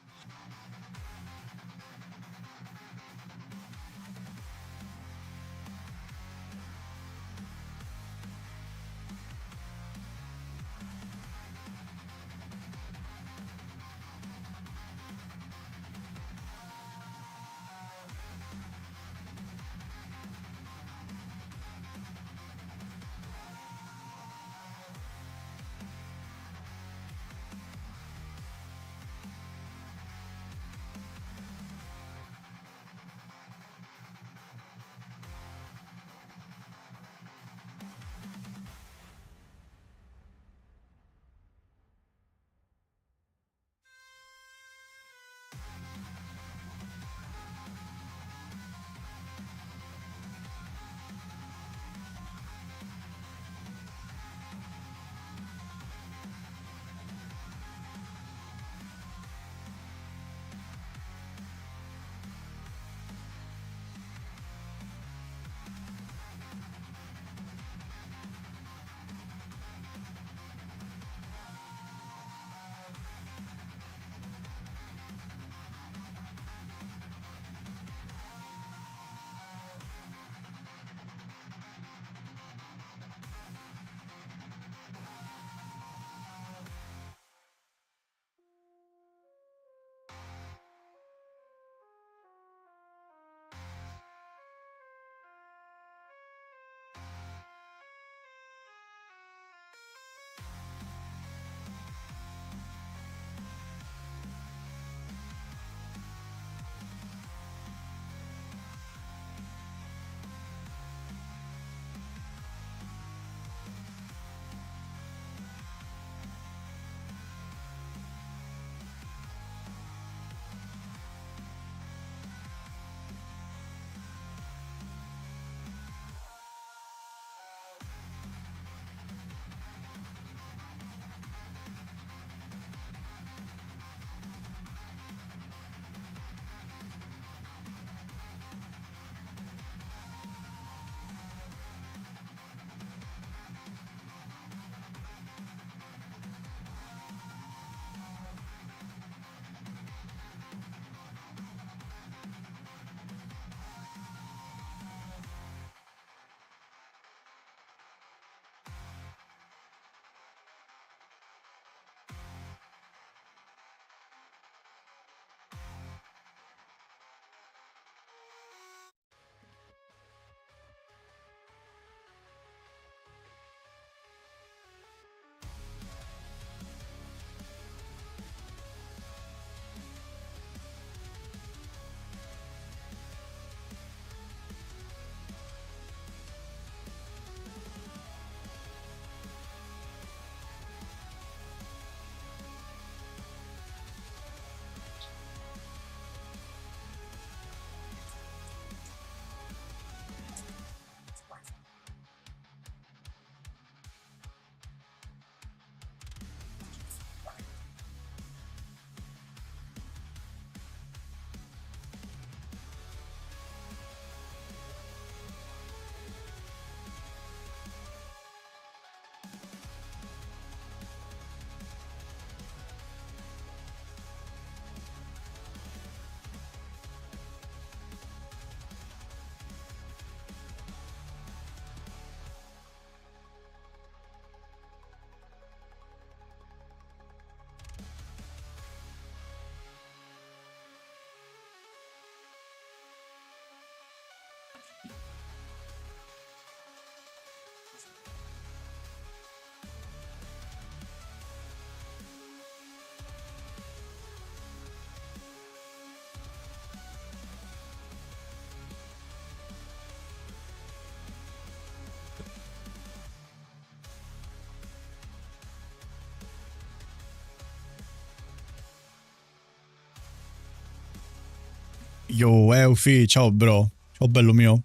Yo, Eufi, ciao bro. Ciao bello mio.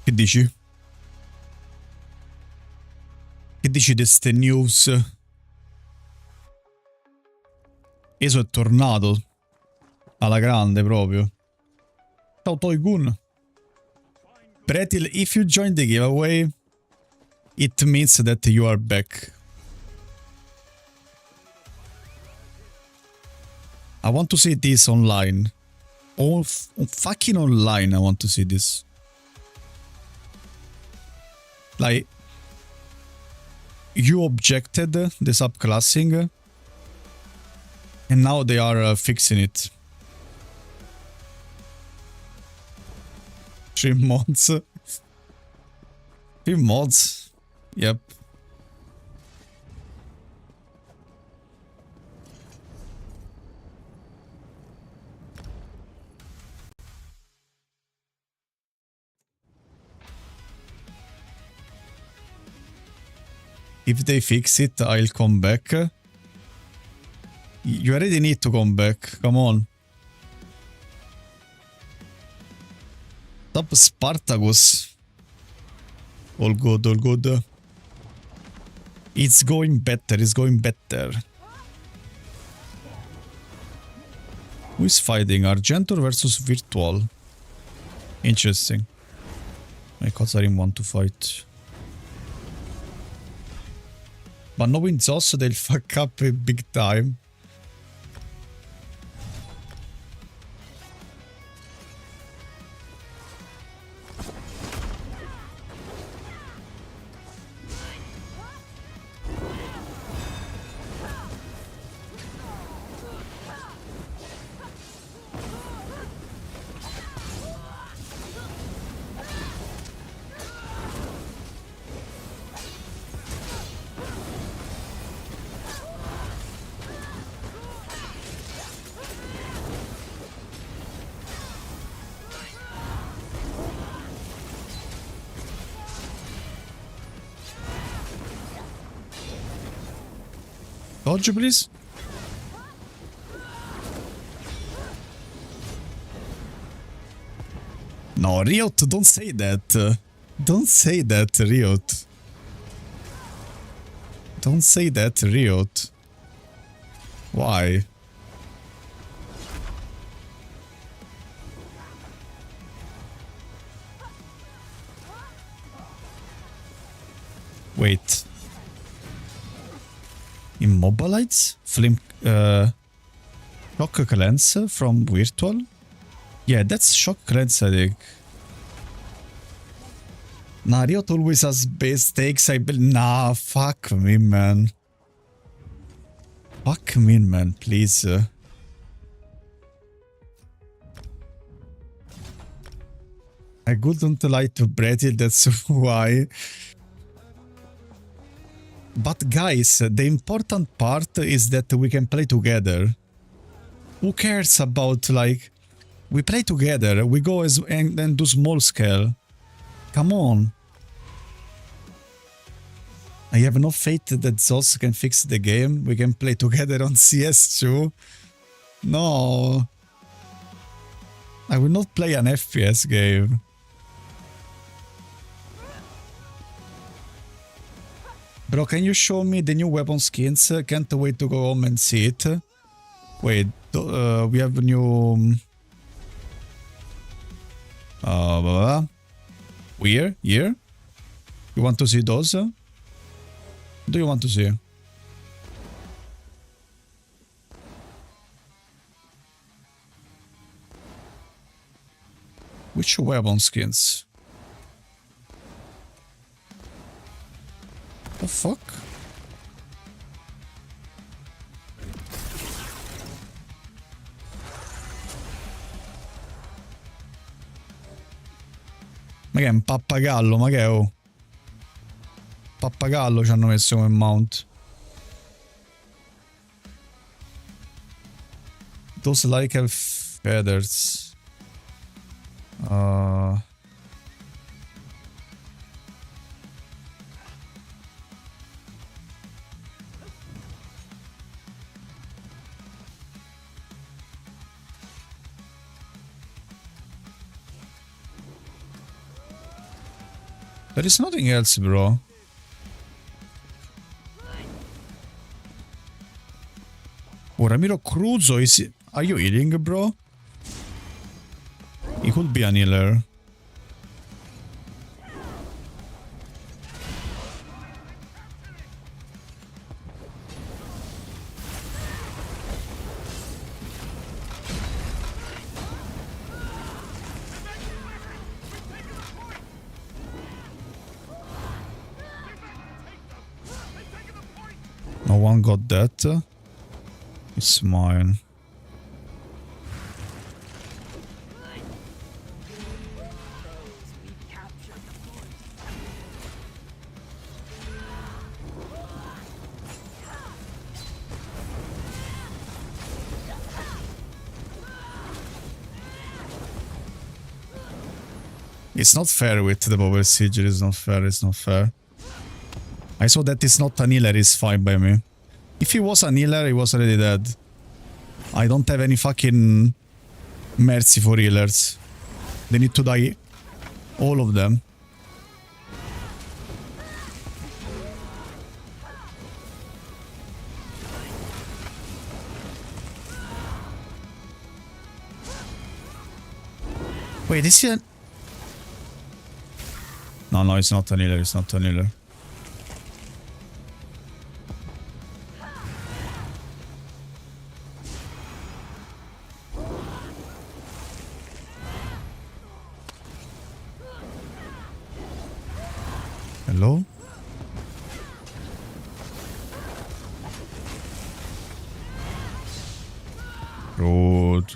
Che dici? Che dici di ste news? Eso è tornato. Alla grande proprio. Ciao Toygun. Pretil, if you join the giveaway, it means that you are back. I want to see this online. Fucking online I want to see this. Like, you objected the subclassing, and now they are fixing it. 3 mods. 3 mods. Yep. If they fix it, I'll come back. You already need to come back. Come on. Stop Spartacus. All good, all good. It's going better, it's going better. Who is fighting? Argentor versus Virtual. Interesting. My Kozarin want to fight. But knowing Zos, they'll fuck up big time. Dodge, please. No, Riot, don't say that. Don't say that, Riot. Don't say that, Riot. Why? Wait. Immobilites? Flame... Shock Cleanse from Virtual? Yeah, that's Shock Cleanse, I think. Nah, Riot always has base stakes, I believe. Nah, fuck me, man. Fuck me, man, please. I couldn't lie to Bretil, that's why. But guys, the important part is that we can play together. Who cares about, like... We play together, we go and do small scale. Come on. I have no faith that Zos can fix the game. We can play together on CS2. No. I will not play an FPS game. Bro, can you show me the new weapon skins? Can't wait to go home and see it. Wait, we have a new... blah, blah, blah. Where? Here? You want to see those? What do you want to see? Which weapon skins? The fuck? Ma che è un pappagallo? Ma che è? Oh? Pappagallo ci hanno messo come mount. Those like have feathers. There is nothing else, bro. Oh, Ramiro Cruzo, are you healing, bro? He could be an healer. No one got that. It's mine. It's not fair with the bubble siege. It's not fair. It's not fair. I saw that it's not an healer. It's fine by me. If he was an healer, he was already dead. I don't have any fucking mercy for healers. They need to die. All of them. Wait, is he an... No, it's not an healer. It's not an healer. Hello? Rude.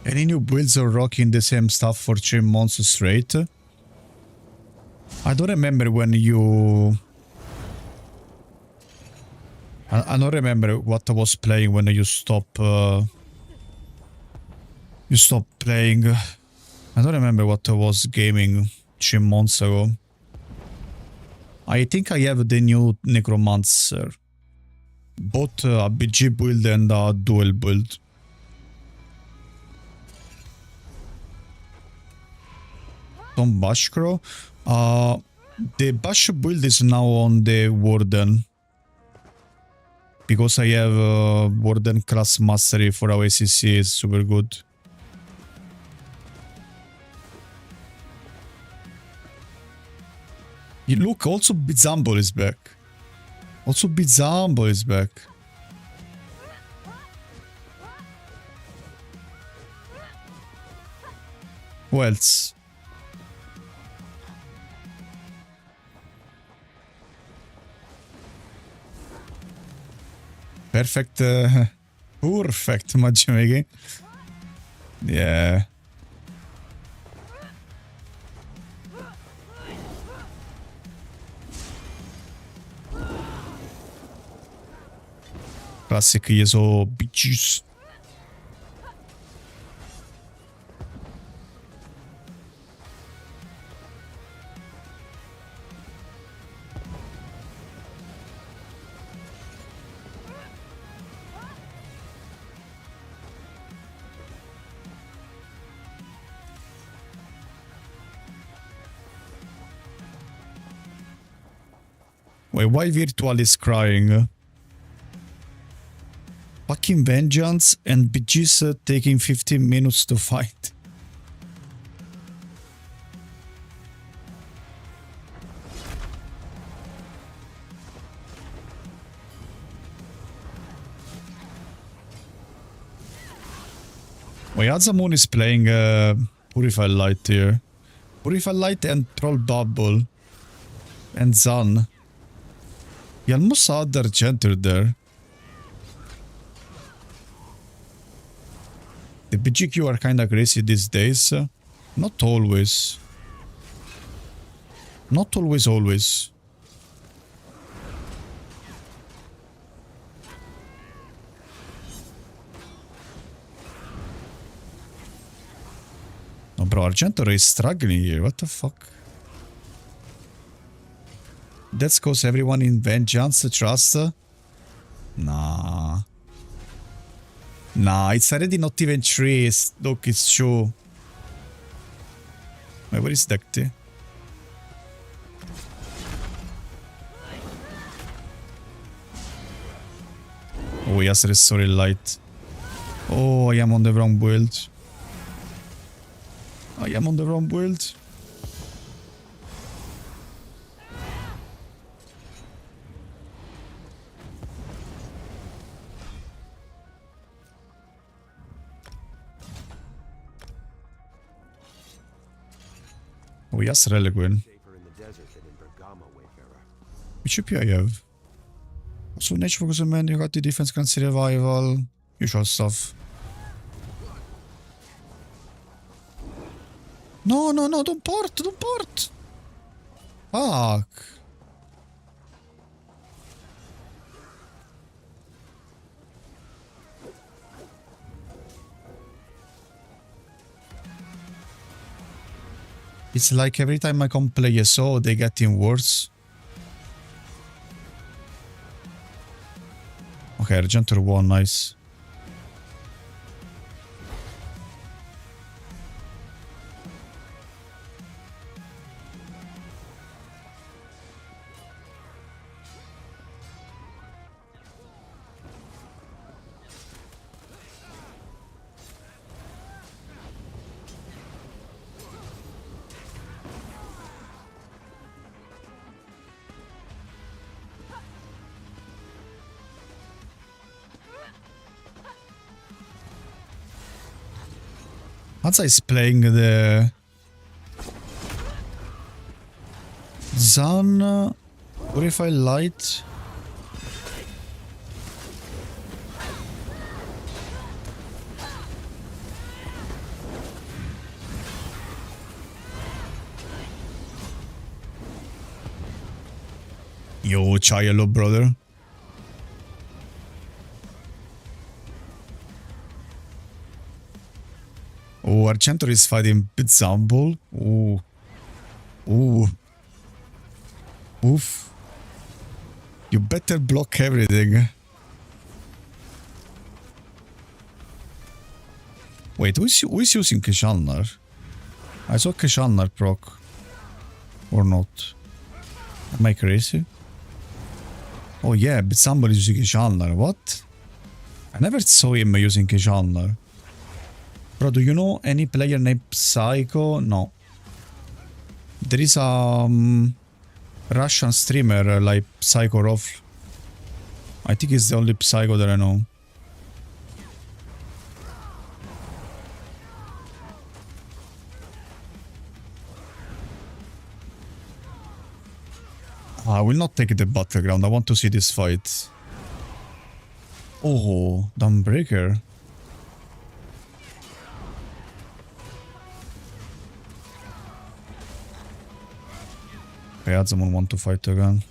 Any new builds are rocking the same stuff for 3 months straight? I don't remember when you... I don't remember what I was playing when you stop... You stopped playing. I don't remember what I was gaming 3 months ago. I think I have the new Necromancer. Both a BG build and a Duel build. Tom Bashcrow. The Bash build is now on the Warden. Because I have Warden class mastery for our ACC, it's super good. You look, also Bizambo is back. Also Bizambo is back. Who else? Perfect, perfect matchmaking. Yeah. Classic Yeso bitches. Wait, why Virtual is crying? Fucking Vengeance and BG's taking 15 minutes to fight. Wait, Azamoon is playing Purify Light here. Purify Light and Troll Bubble. And Zan. He almost had their Genter there. The BGQ are kinda crazy these days. Not always. Not always. No bro, Argento is struggling here, what the fuck? That's cause everyone in Vengeance trust? Nah. Nah, it's already not even 3. Look, it's 2. Wait, where is Dekti? Oh, yes, there is sorry light. Oh, I am on the wrong build. I am on the wrong build. Oh, yes, Reliquin. Which AP I have? So nature focus on man, you got the defense currency revival. Usual stuff. No, don't port! Fuck. It's like every time I come play SO, they getting worse. Okay, Argento won, nice. Hansa is playing the Zan Purify Light. Yo, Chayalo, brother. Oh, Argento is fighting Bizamble. Ooh. Ooh. Oof. You better block everything. Wait, who is using Kishalnar? I saw Kishalnar proc. Or not. Am I crazy? Oh yeah, Bizamble is using Kishalnar. What? I never saw him using Kishalnar. Bro, do you know any player named Psycho? No. There is a Russian streamer like Psycho Rofl. I think he's the only Psycho that I know. I will not take the battleground. I want to see this fight. Oh, Dawnbreaker. Okay, Adzamon want to fight again.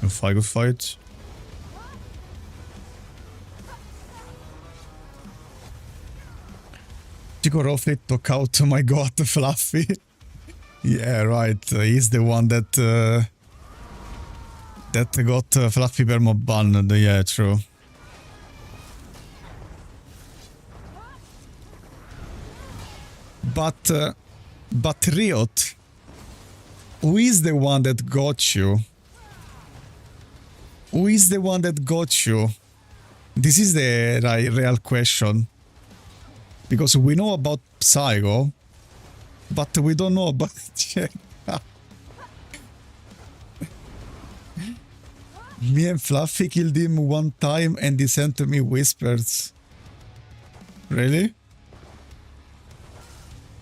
A Figo fight. Chico Rofli took out my god, Fluffy. Yeah, right. He's the one that got Fluffy Permo banned. Yeah, true. But Riot, who is the one that got you? Who is the one that got you? This is the real question. Because we know about Psycho, but we don't know about Me and Fluffy killed him one time and he sent to me whispers. Really?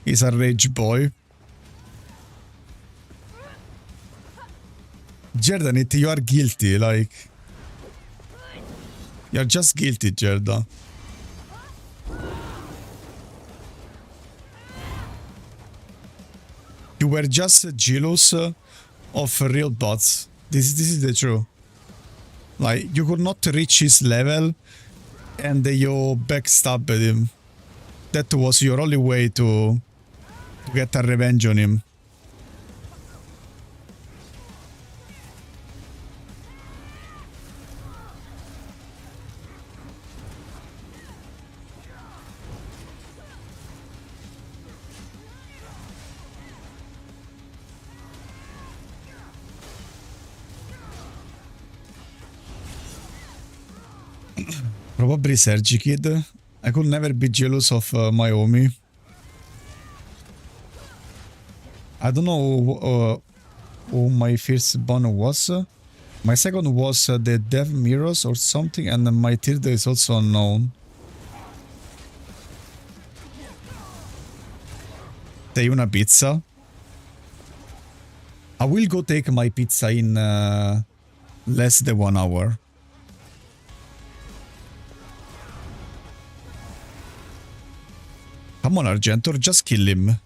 He's a rage boy. Jordan, you are guilty, like... You're just guilty, Jordan. You were just jealous of real bots. This is the truth. Like, you could not reach his level and you backstabbed him. That was your only way to get a revenge on him. Probably Sergi Kid. I could never be jealous of Mayumi. I don't know who my first bonus was. My second was the Dev Mirrors or something, and my third is also unknown. Take una pizza. I will go take my pizza in less than 1 hour. Come on, Argentor, just kill him.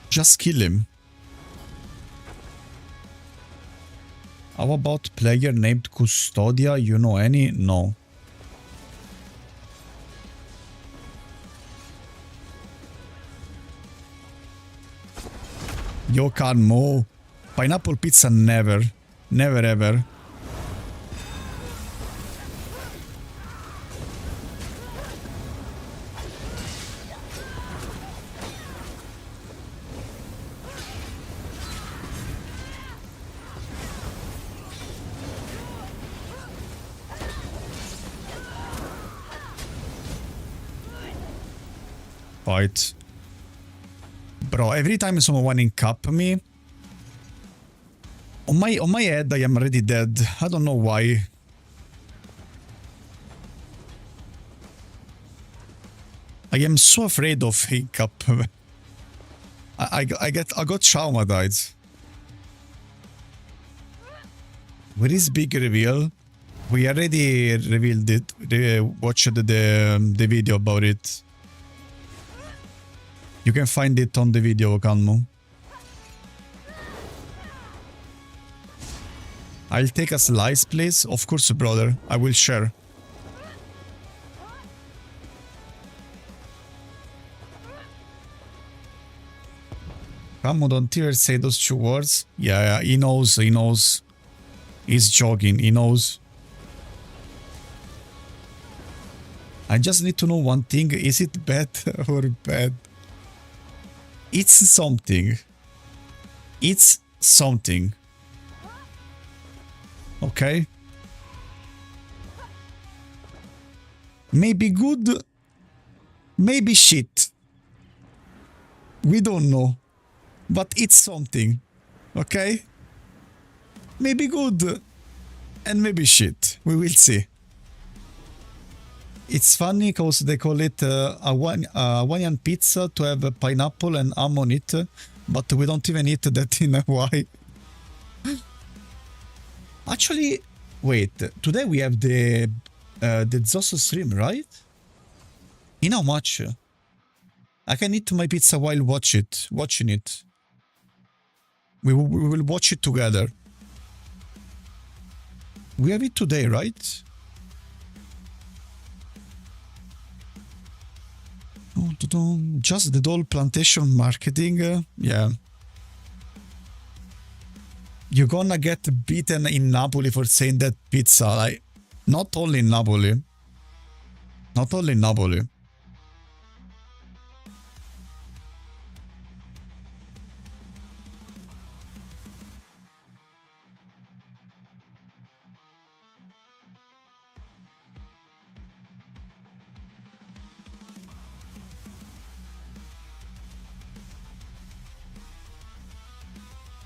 Just kill him. How about player named Custodia? You know any? No. Yo, Canmo. Pineapple pizza never. Never ever. Fight. Bro, every time someone incap me, on my head I am already dead. I don't know why. I am so afraid of hiccup. I got traumatized. Where is big reveal? We already revealed it. Watched the video about it. You can find it on the video, Kanmo. I'll take a slice, please. Of course, brother. I will share. Kanmo, don't ever say those 2 words. Yeah, he knows, he knows. He's joking, he knows. I just need to know one thing. Is it bad or bad? It's something. It's something. Okay? Maybe good. Maybe shit. We don't know. But it's something. Okay? Maybe good. And maybe shit. We will see. It's funny because they call it a Hawaiian pizza to have a pineapple and ham on it, but we don't even eat that in Hawaii. Actually, wait. Today we have the Zoso stream, right? In how much? I can eat my pizza while watching it. We will watch it together. We have it today, right? Just the Duel plantation marketing, yeah. You're gonna get beaten in Napoli for saying that pizza, like, not only in Napoli. Not only in Napoli.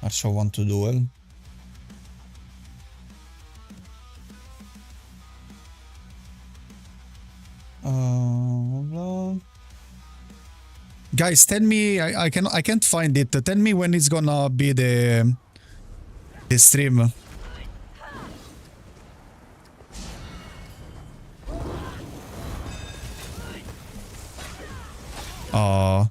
Archer want to duel. Guys, tell me, I can't find it. Tell me when it's gonna be the stream. Oh.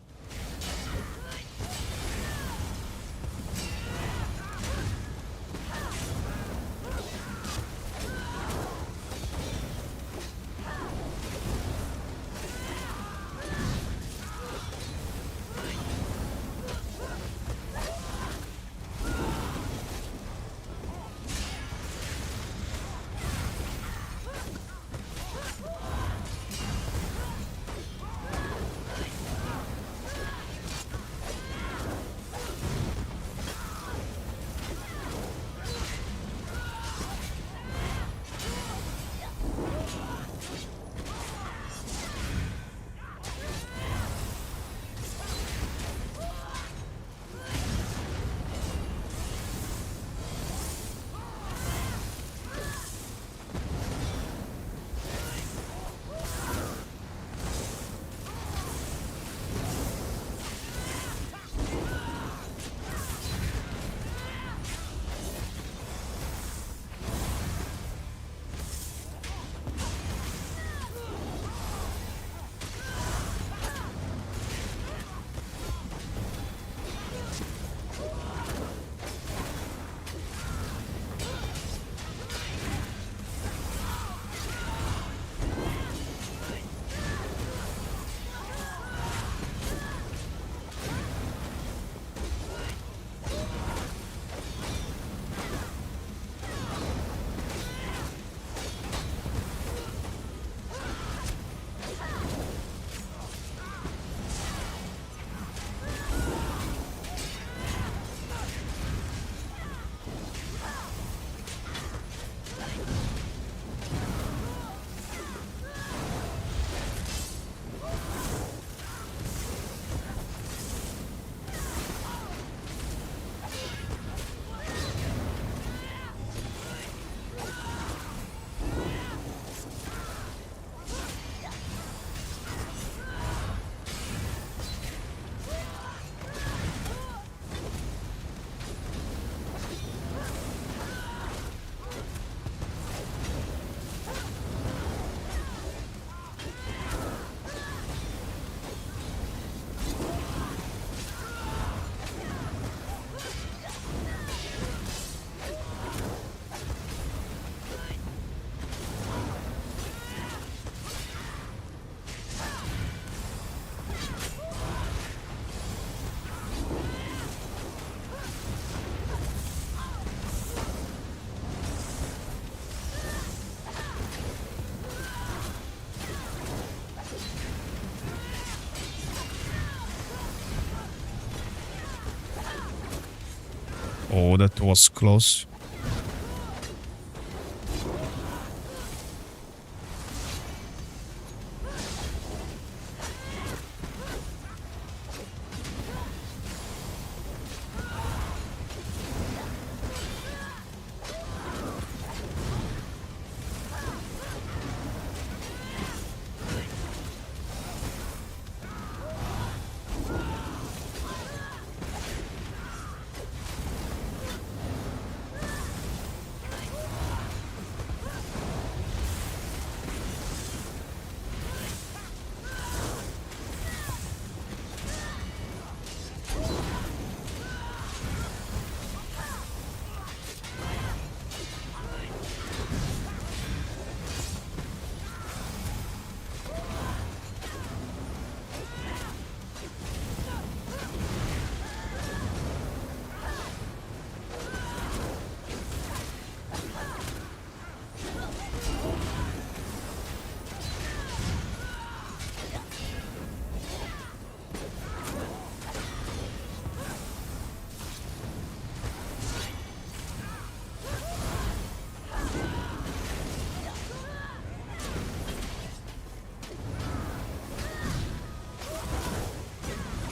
Oh, that was close.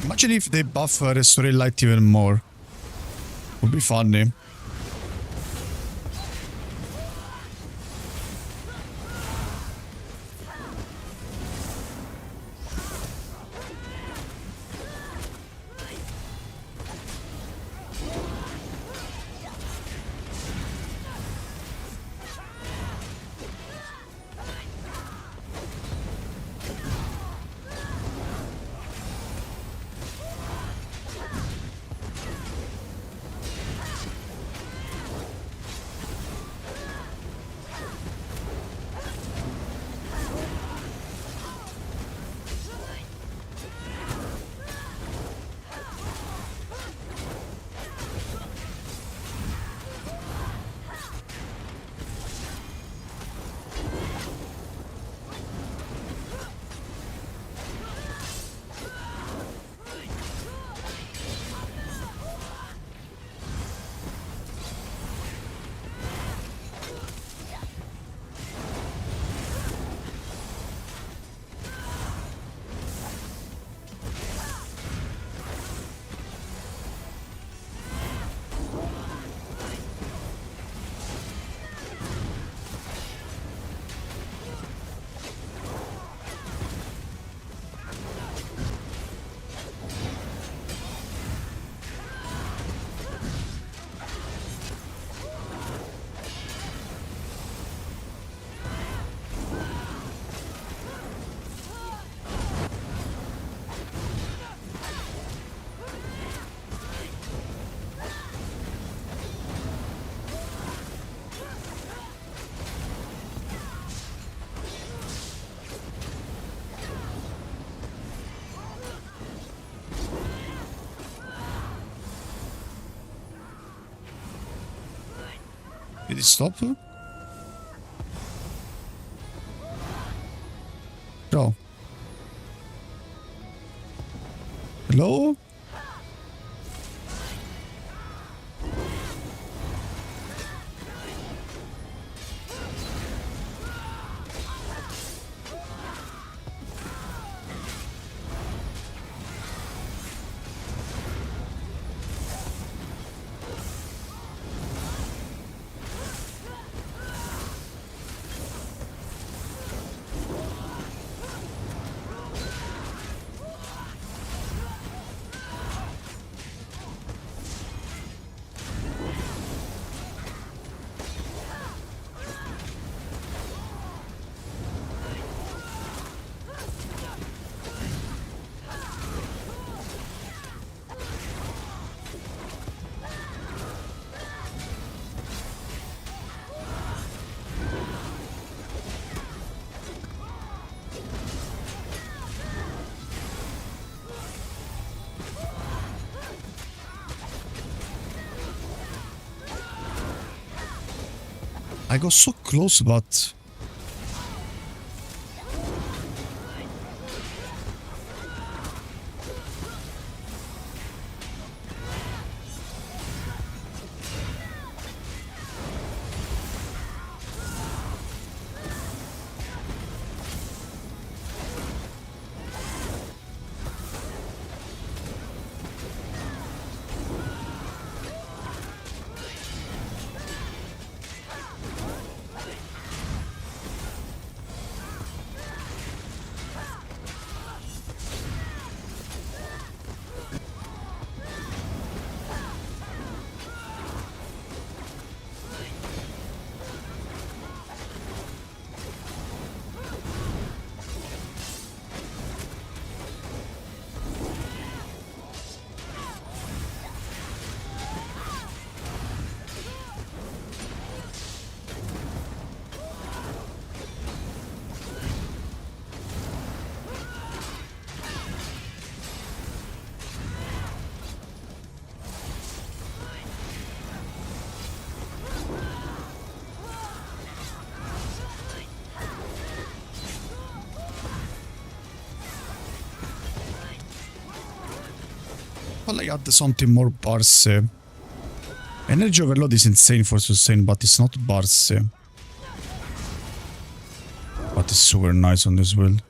Imagine if they buff Restore Light even more. Would be funny. Did it stop? Bro. Hello? I got so close, but... Well, I add something more bars. Energy overload is insane for sustain, but it's not bars. But it's super nice on this build.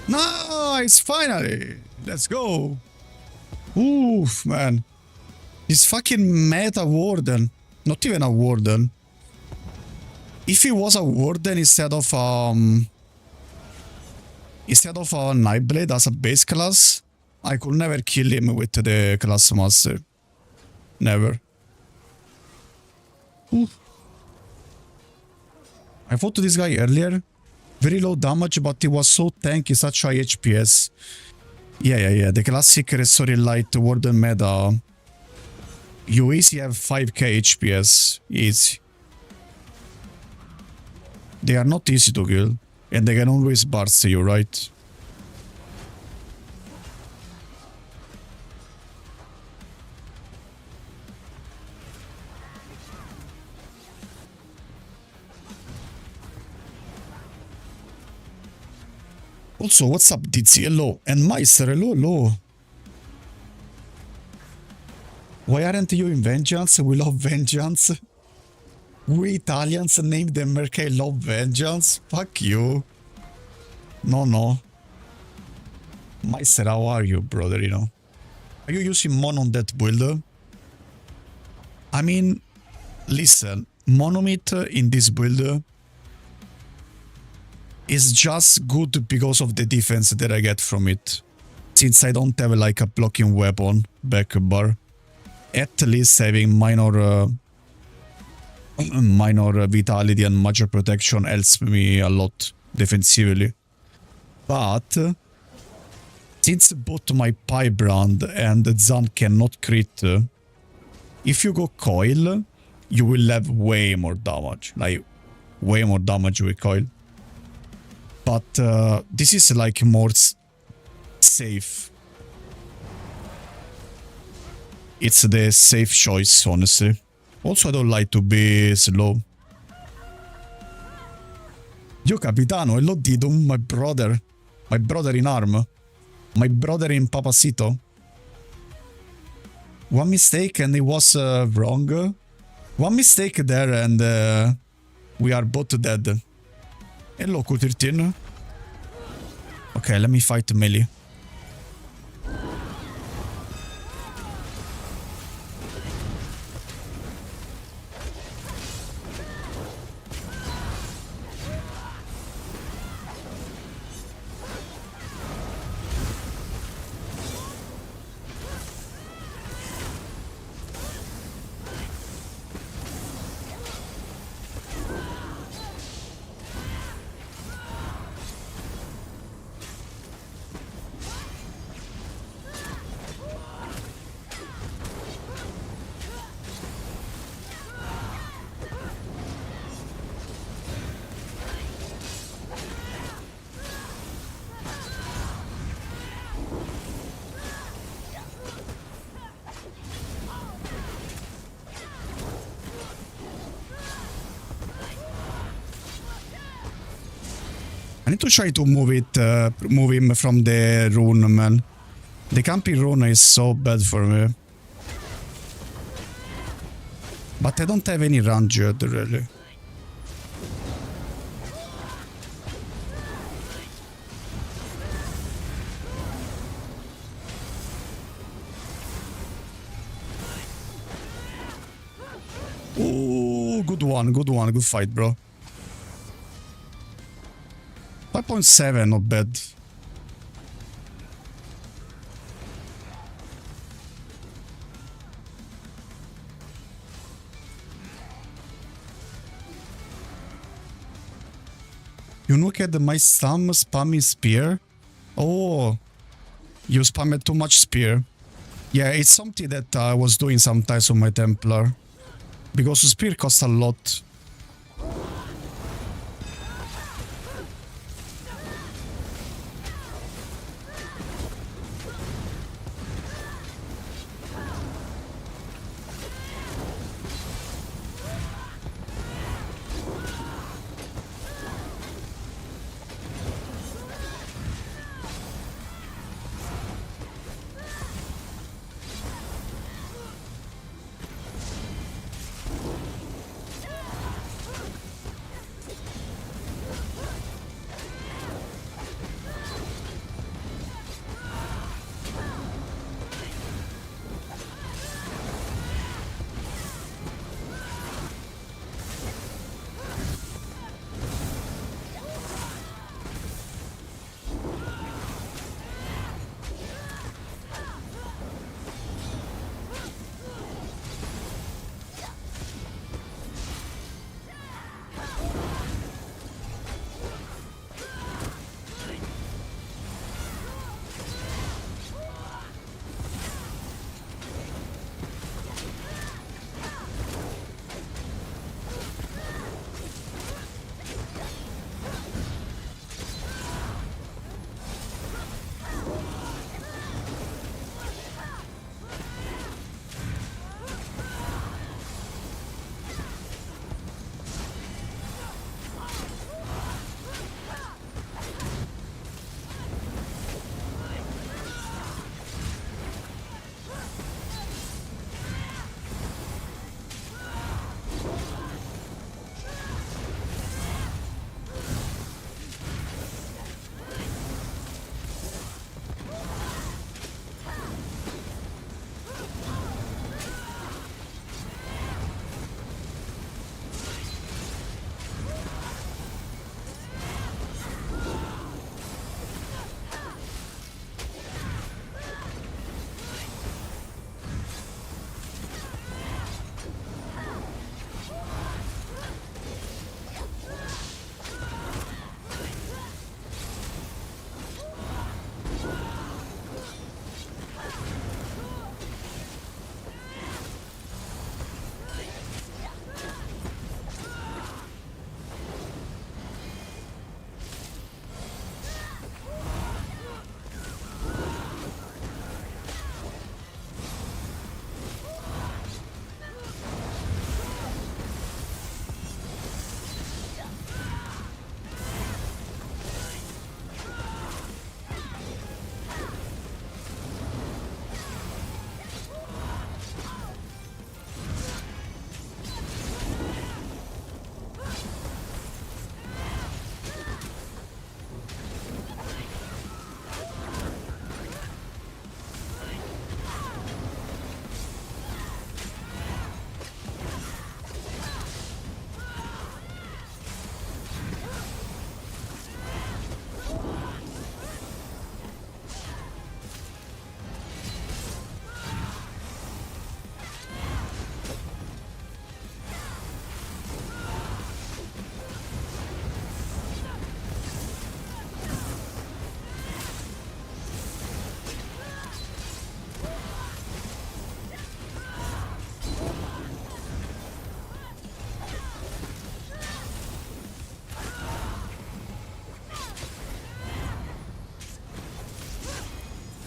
Nice, finally! Let's go! Oof, man. This fucking meta warden. Not even a warden. If he was a warden instead of a Nightblade as a base class, I could never kill him with the class master. Never. Oof. I fought this guy earlier. Very low damage, but he was so tanky, such high HPS. Yeah. The classic Restoring Light Warden meta. You easy have 5k HPS. Easy. They are not easy to kill. And they can always burst you, right? Also, what's up, Dizzy? Hello. And Meister, hello. Why aren't you in Vengeance? We love Vengeance. We Italians named the Mercay love Vengeance. Fuck you. No. Meister, how are you, brother, you know? Are you using Mon on that build? I mean, listen, Monomit in this build is just good because of the defense that I get from it. Since I don't have like a blocking weapon back bar, at least having minor vitality and major protection helps me a lot defensively. But since both my Pybrand and Zan cannot crit, if you go coil, you will have way more damage, like way more damage with coil. But this is like more safe. It's the safe choice, honestly. Also, I don't like to be slow. Yo, capitano, hello Didum, my brother. My brother in arm. My brother in Papacito. One mistake and it was wrong. One mistake there and we are both dead. Hello, Q13. Okay, let me fight melee. I need to try to move him from the rune, man. The camping rune is so bad for me. But I don't have any ranged, really. Oh, good one, good fight, bro. 5.7, not bad. You look at my spammy spear? Oh, you spammed too much spear. Yeah, it's something that I was doing sometimes on my Templar. Because spear costs a lot.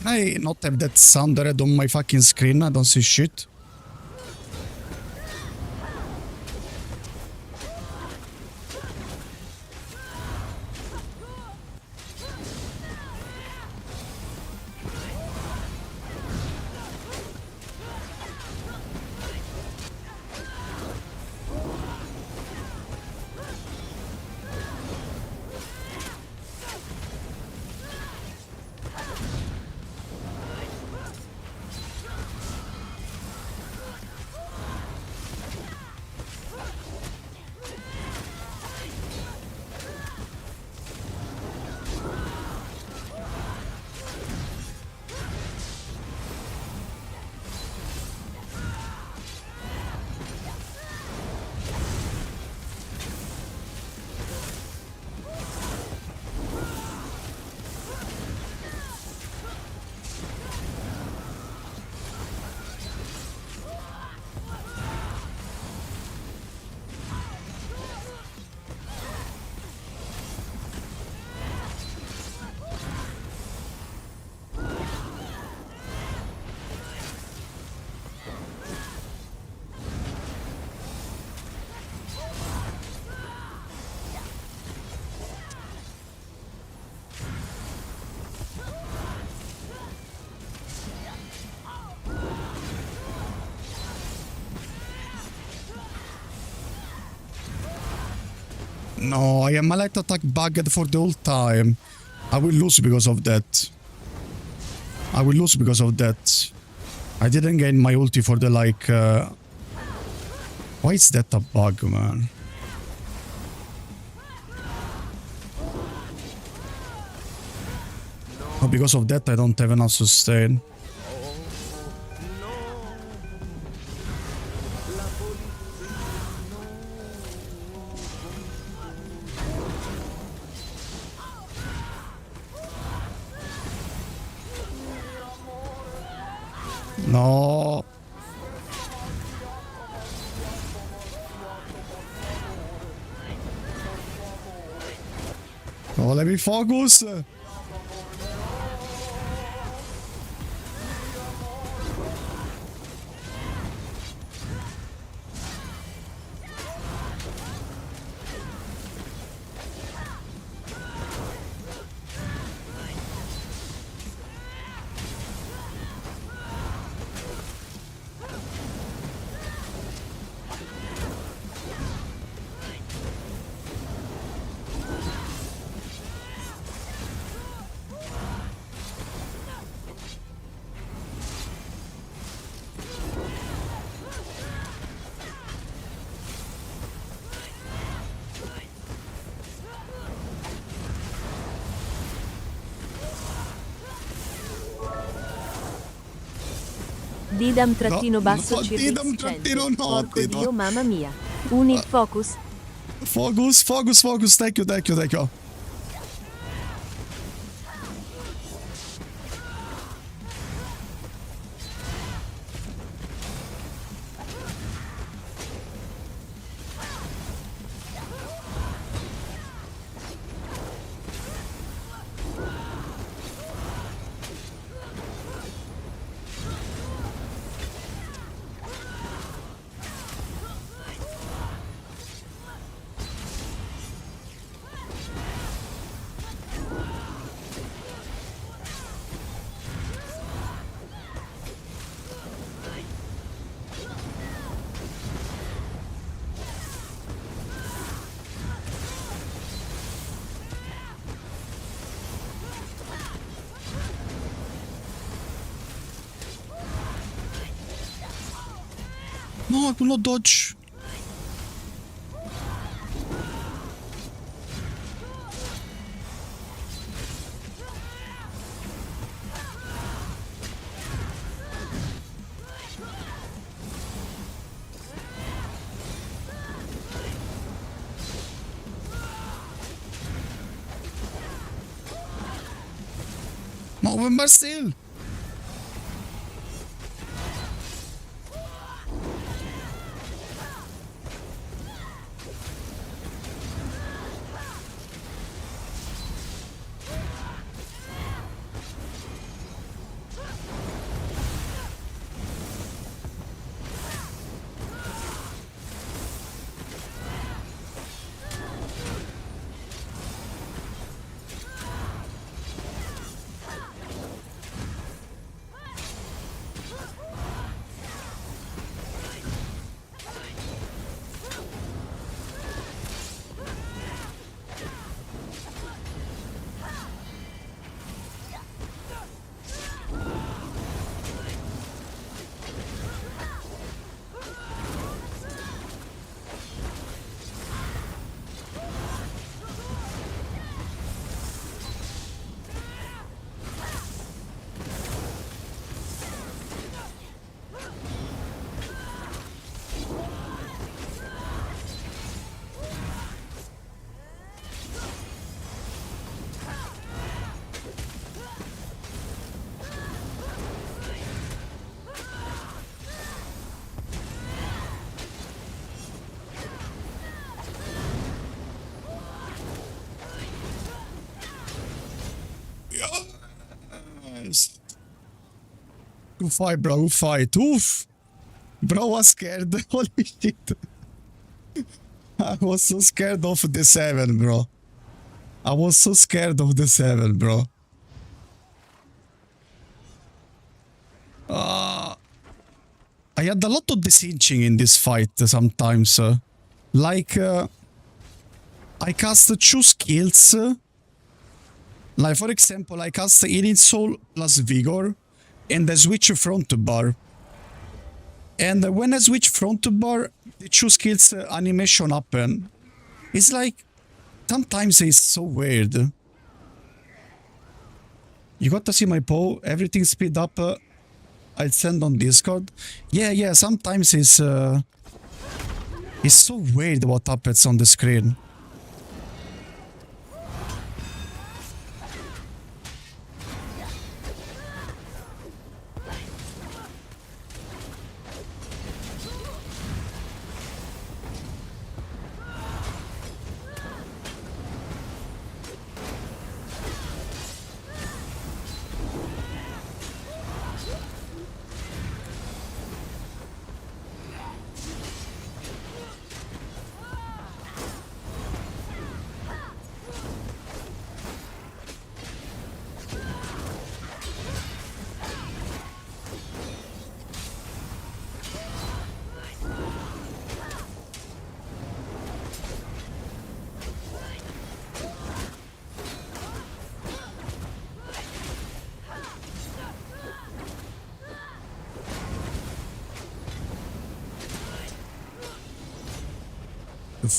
Can I not have that sound red on my fucking screen? I don't see shit. No, I am a light attack bugged for the whole time. I will lose because of that. I will lose because of that. I didn't gain my ulti for the like... Why is that a bug, man? Oh, because of that I don't have enough sustain. No. Oh, let me focus. Didam-basso No, Didam-no, Porco Didam. Dio, mamma mia. Unit focus. Focus, focus, focus. Thank you, thank you, thank you. No, I could not dodge. No, remember still. Good fight, bro. Good fight. Oof. Bro was scared. Holy shit. I was so scared of the 7, bro. I was so scared of the 7, bro. I had a lot of desynching in this fight sometimes. Like, I cast 2 skills. Like, for example, I cast Healing Soul plus Vigor, and I switch front bar. And when I switch front bar, the 2 skills animation happen. It's like, sometimes it's so weird. You got to see my poll, everything speed up. I'll send on Discord. Yeah, sometimes it's so weird what happens on the screen.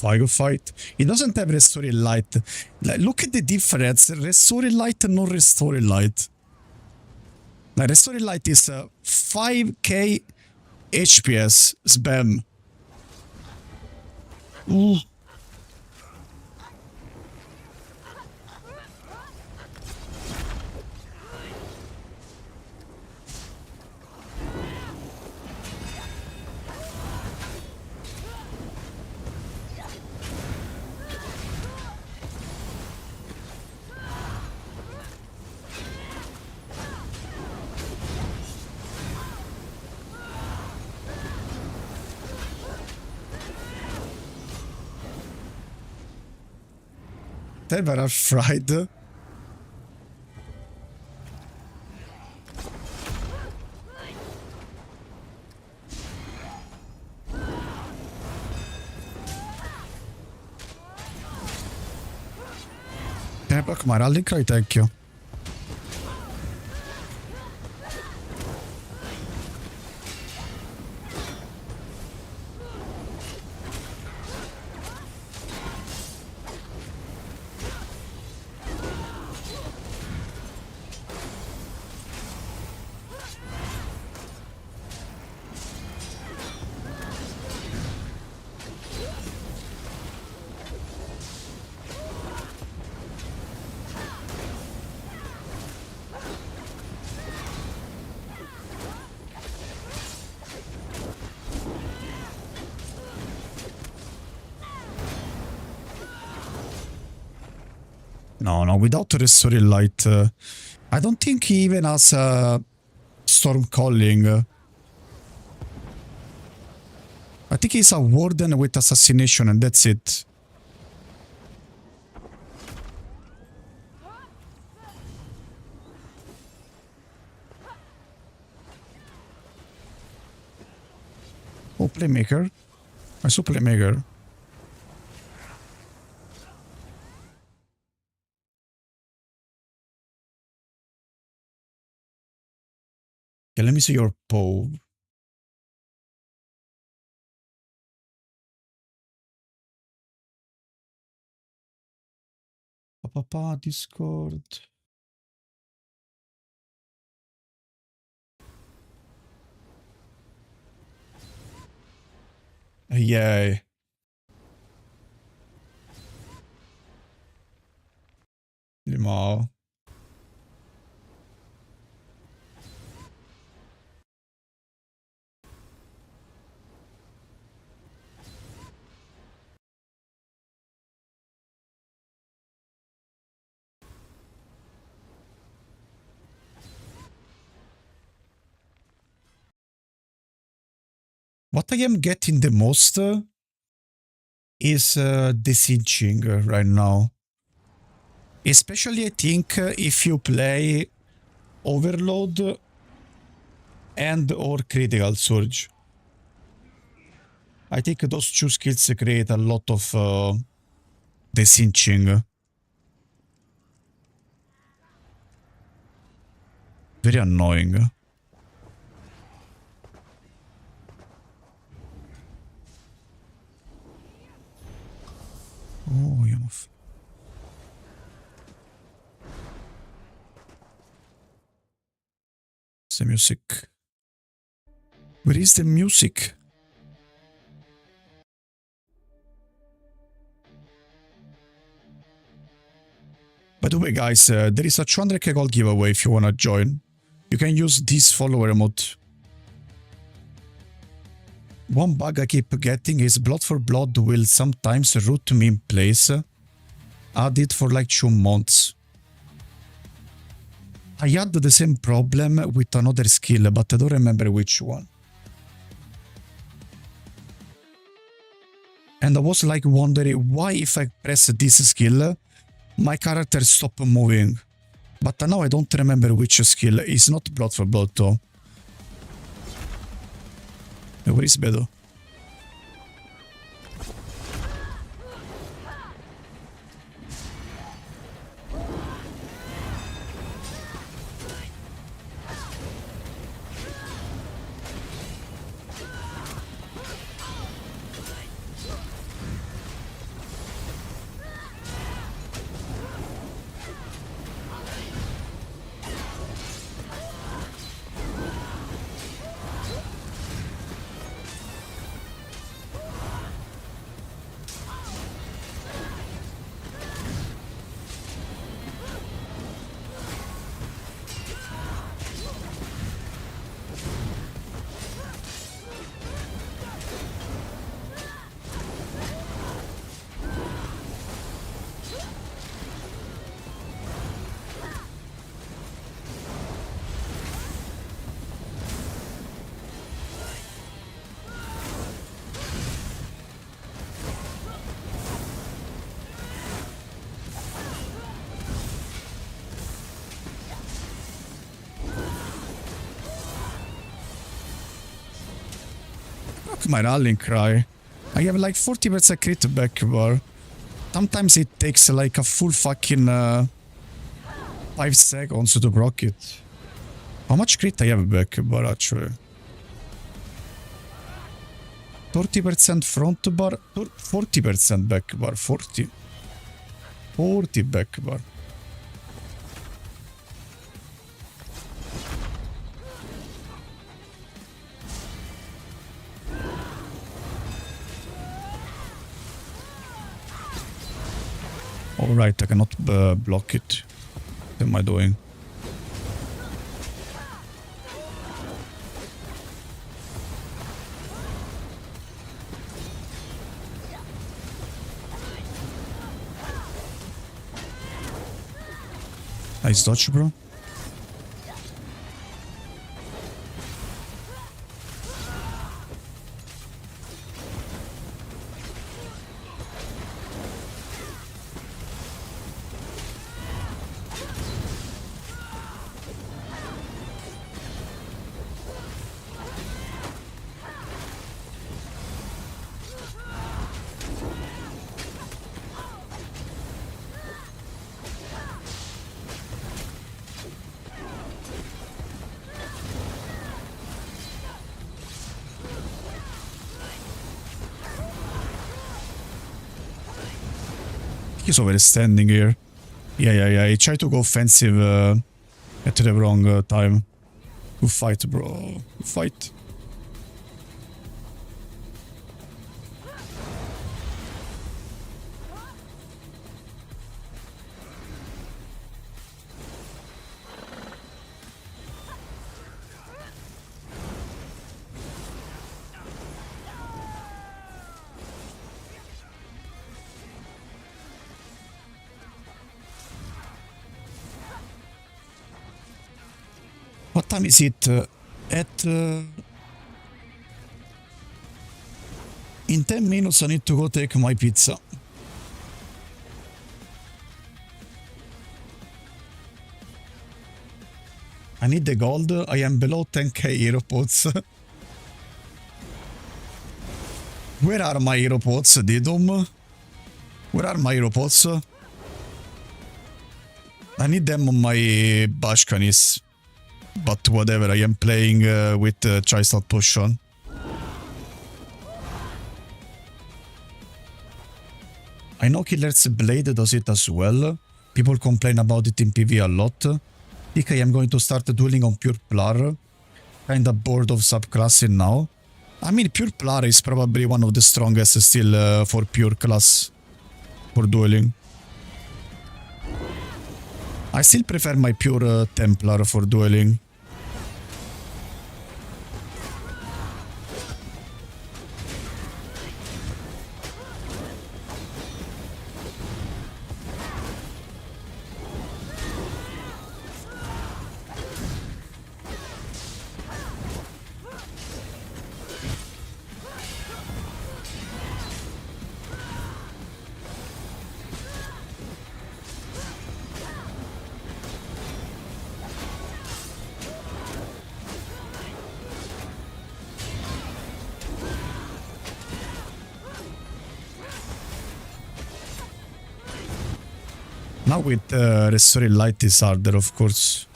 Good fight. It doesn't have restoring light. Like, look at the difference. Restoring light and non restoring light. Like, restoring light is 5k HPS spam. Ooh. They were fried. Can I block my rally cry? Thank you. No, without restoring light. I don't think he even has storm calling. I think he's a warden with assassination and that's it. Oh, playmaker. I saw playmaker. Okay, let me see your poll. Discord. Yay. Limao. What I am getting the most is desynching right now. Especially I think if you play Overload and or Critical Surge. I think those two skills create a lot of desynching. Very annoying. Oh, yeah. It's the music. Where is the music? By the way, guys, there is a 200k gold giveaway if you wanna join. You can use this follower mode. One bug I keep getting is Blood for Blood will sometimes root me in place. I did for like 2 months. I had the same problem with another skill, but I don't remember which one. And I was like wondering why if I press this skill, my character stop moving. But now I don't remember which skill. It's not Blood for Blood though. Where is Bedo? Fuck my rallying cry. I have like 40% crit back bar. Sometimes it takes like a full fucking 5 seconds to proc it. How much crit I have back bar actually? 30% front bar, 40% back bar, 40. 40 back bar. Alright, I cannot block it. What am I doing? Nice dodge, bro. He's overstanding here. Yeah. He tried to go offensive at the wrong time. Good fight, bro. Good fight. What time is it? At In 10 minutes I need to go take my pizza. I need the gold. I am below 10k hero pods. Where are my hero pods, Didum? Where are my hero pods? I need them on my Bashkanis. But whatever, I am playing with Chaistat Potion. I know Killer's Blade does it as well. People complain about it in PV a lot. I think I am going to start dueling on Pure Plar. Kinda bored of subclassing now. I mean, Pure Plar is probably one of the strongest still for pure class for dueling. I still prefer my Pure Templar for dueling. Now with Restoring Light is harder, of course.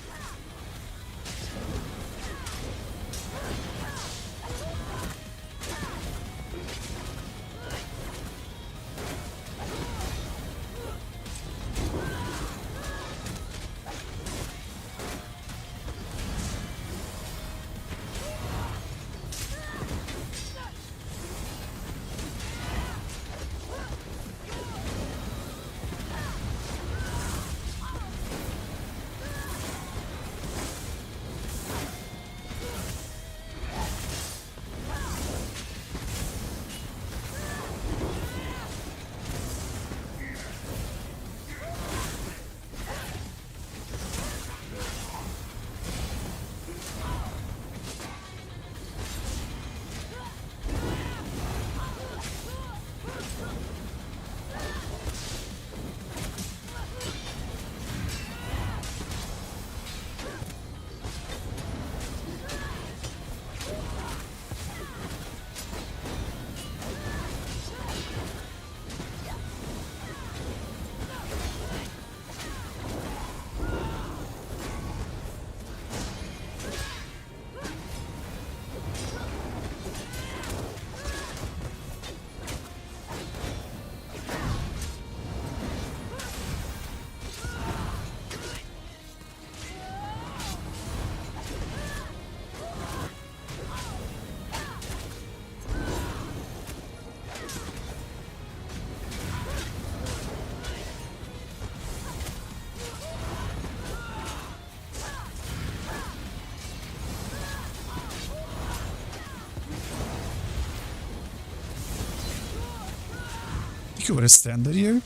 You were a standard here?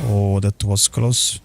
Oh, that was close.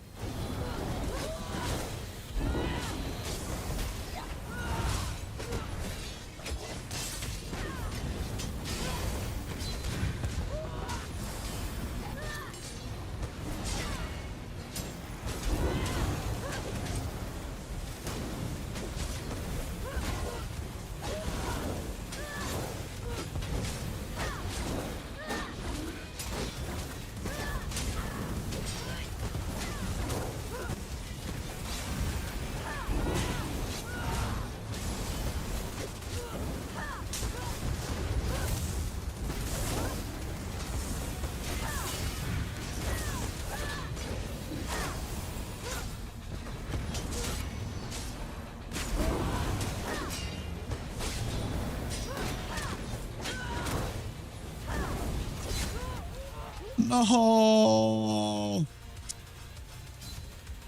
No!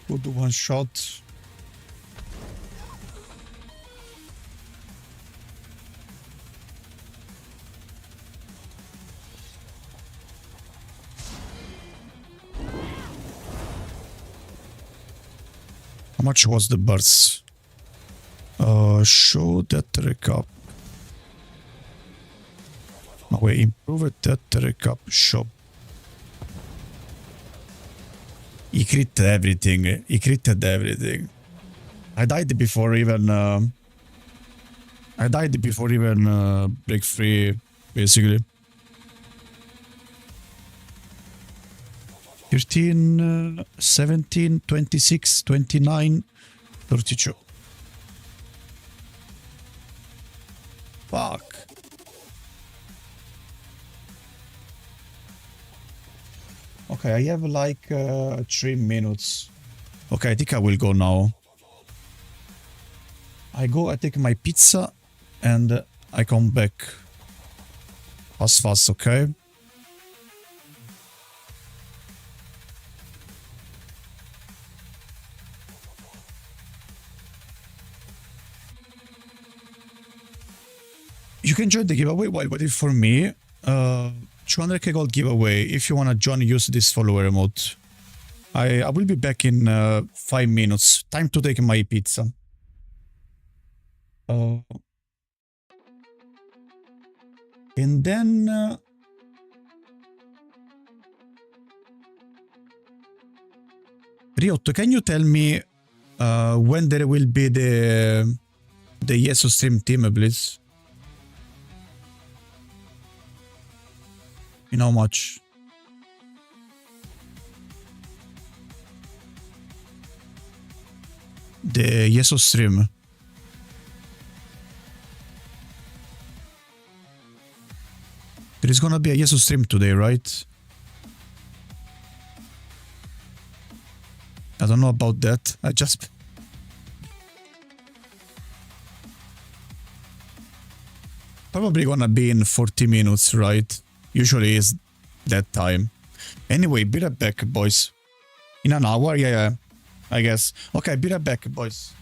Good one shot. How much was the burst? Show that recap. Oh wait, improve that recap shop. He crit everything. He critted everything. I died before even break free, basically. 13, 17, 26, 29, 32. Fuck. Okay, I have like 3 minutes. Okay, I think I will go now. I take my pizza, and I come back fast, okay? You can join the giveaway while waiting for me. 200k gold giveaway. If you wanna join, use this follower emote. I will be back in 5 minutes. Time to take my pizza. And then Riotto, can you tell me when there will be the Yeso stream team, please? In how much? The Yeso stream. There is gonna be a Yeso stream today, right? I don't know about that. I just... Probably gonna be in 40 minutes, right? Usually is that time. Anyway, be right back, boys. In an hour? Yeah, I guess. Okay, be right back, boys.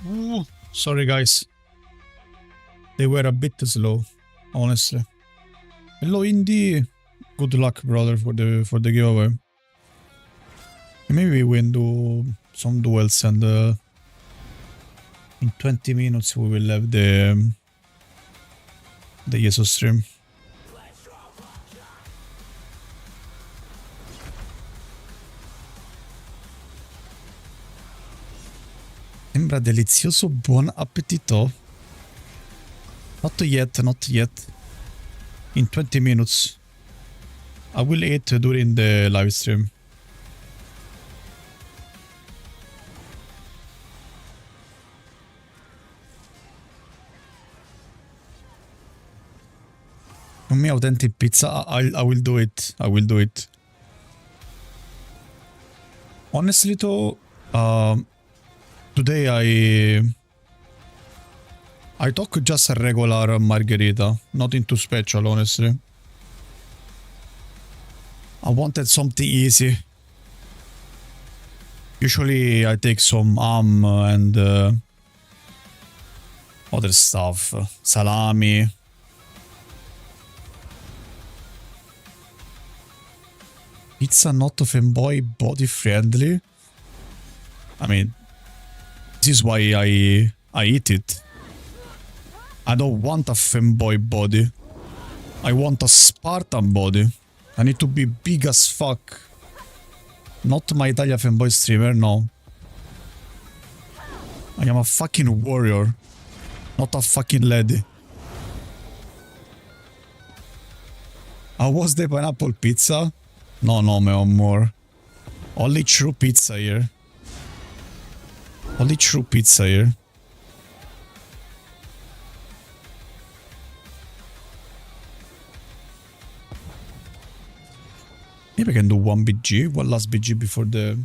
Ooh, sorry guys. They were a bit slow, honestly. Hello Indy. Good luck, brother, for the giveaway. Maybe we can do some duels and in 20 minutes we will have the Yeso stream. Sembra delizioso, buon appetito. Not yet, not yet. In 20 minutes. I will eat during the live stream. For me, authentic pizza, I will do it. I will do it. Honestly though, today I took just a regular margherita, nothing too special, honestly. I wanted something easy. Usually I take some ham and other stuff, salami. Pizza not fanboy body friendly. I mean, this is why I eat it. I don't want a fanboy body. I want a Spartan body. I need to be big as fuck. Not my Italia fanboy streamer, no. I am a fucking warrior. Not a fucking lady. How was the pineapple pizza? No, more. Only true pizza here. Only true pizza here. Maybe I can do one BG, one last BG before the...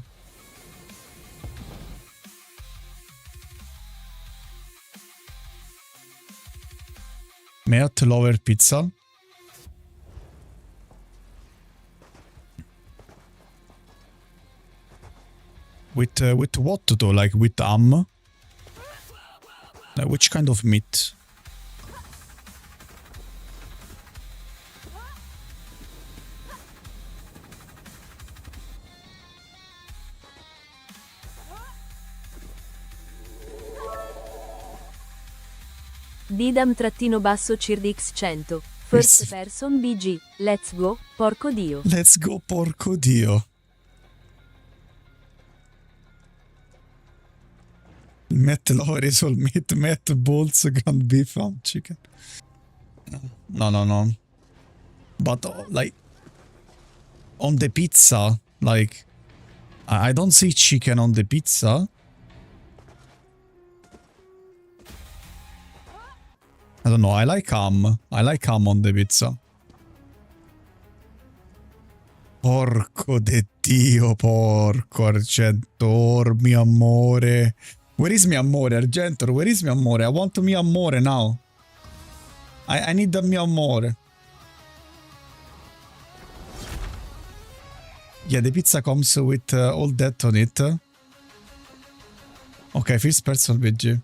Meat lover pizza. With what though? Like with ham? Like which kind of meat? Didam-Cirdix100. First person BG. Let's go, porco dio. Let's go, porco dio. Met lover is all meat, met balls, ground beef, and chicken. No. But like on the pizza, like I don't see chicken on the pizza. I don't know, I like ham. I like ham on the pizza. Porco de Dio, porco Argentor, mio amore. Where is mio amore, Argentor? Where is mio amore? I want mio amore now. I need the mio amore. Yeah, the pizza comes with all that on it. Okay, first person VG.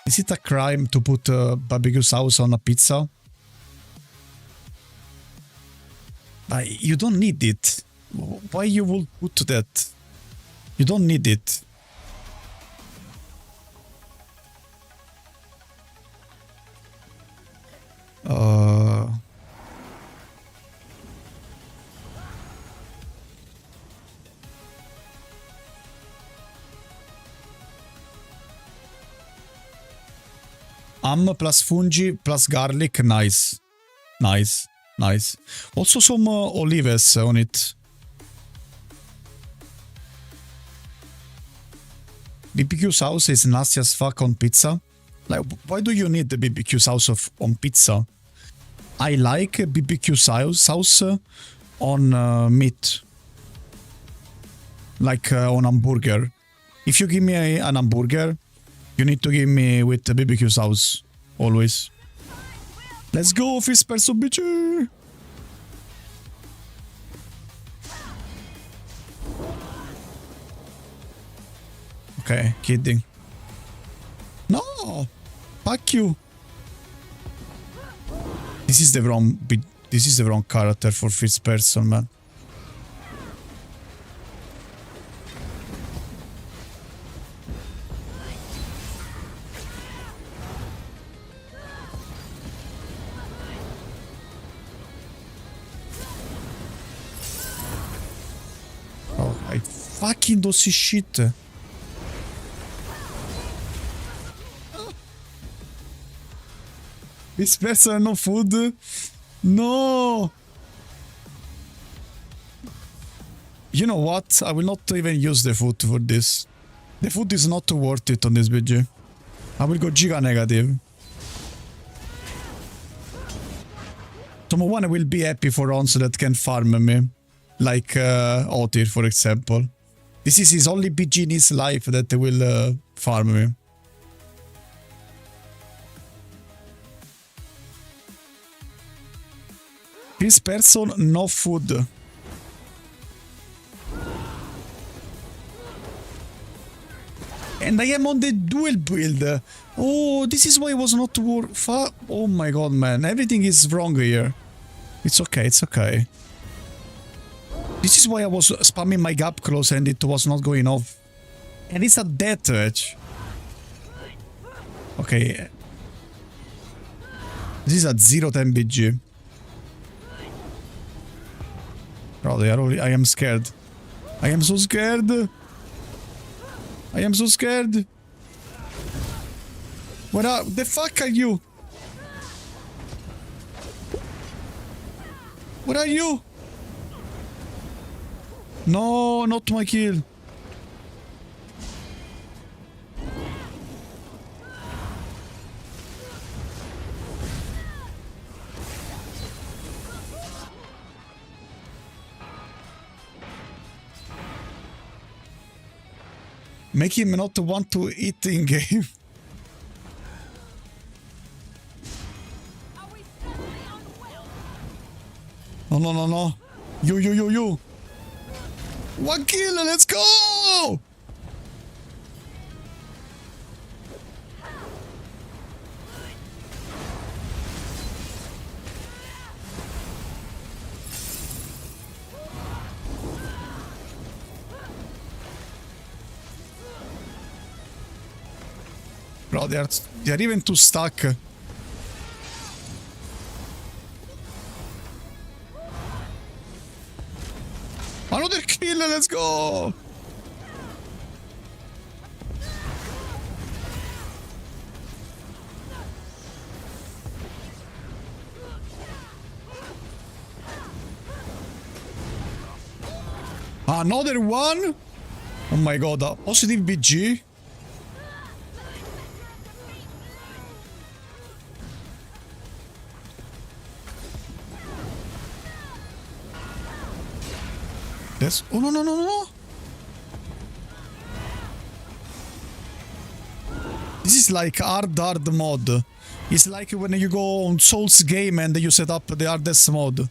Is it a crime to put barbecue sauce on a pizza? But you don't need it. Why you will put that? You don't need it. Ham plus fungi plus garlic, nice. Nice. Also some olives on it. BBQ sauce is nasty as fuck on pizza. Like, why do you need the BBQ sauce on pizza? I like BBQ sauce on meat. Like on hamburger. If you give me an hamburger, you need to give me with the BBQ sauce. Always. Let's go, first person bitch! Okay, kidding. No! Fuck you! This is the wrong character for first person, man. Oh, I fucking do this shit. This person no food. No! You know what? I will not even use the food for this. The food is not worth it on this BG. I will go giga negative. Someone will be happy for once that can farm me. Like Otir, for example. This is his only BG in his life that will farm me. This person, no food. And I am on the duel build. Oh, this is why it was not work. Oh my god, man. Everything is wrong here. It's okay, it's okay. This is why I was spamming my gap close and it was not going off. And it's a death match. Okay. This is a 0-10 BG. Bro, they are only. I am scared. I am so scared. I am so scared. What the fuck are you? What are you? No, not my kill. Make him not want to eat in game. No, no, no, no. You. One kill, let's go! Bro, they are even too stuck. Another kill, let's go! Another one? Oh my god, a positive BG? Yes. Oh, no. This is like hard mode. It's like when you go on Souls game and you set up the hardest mode.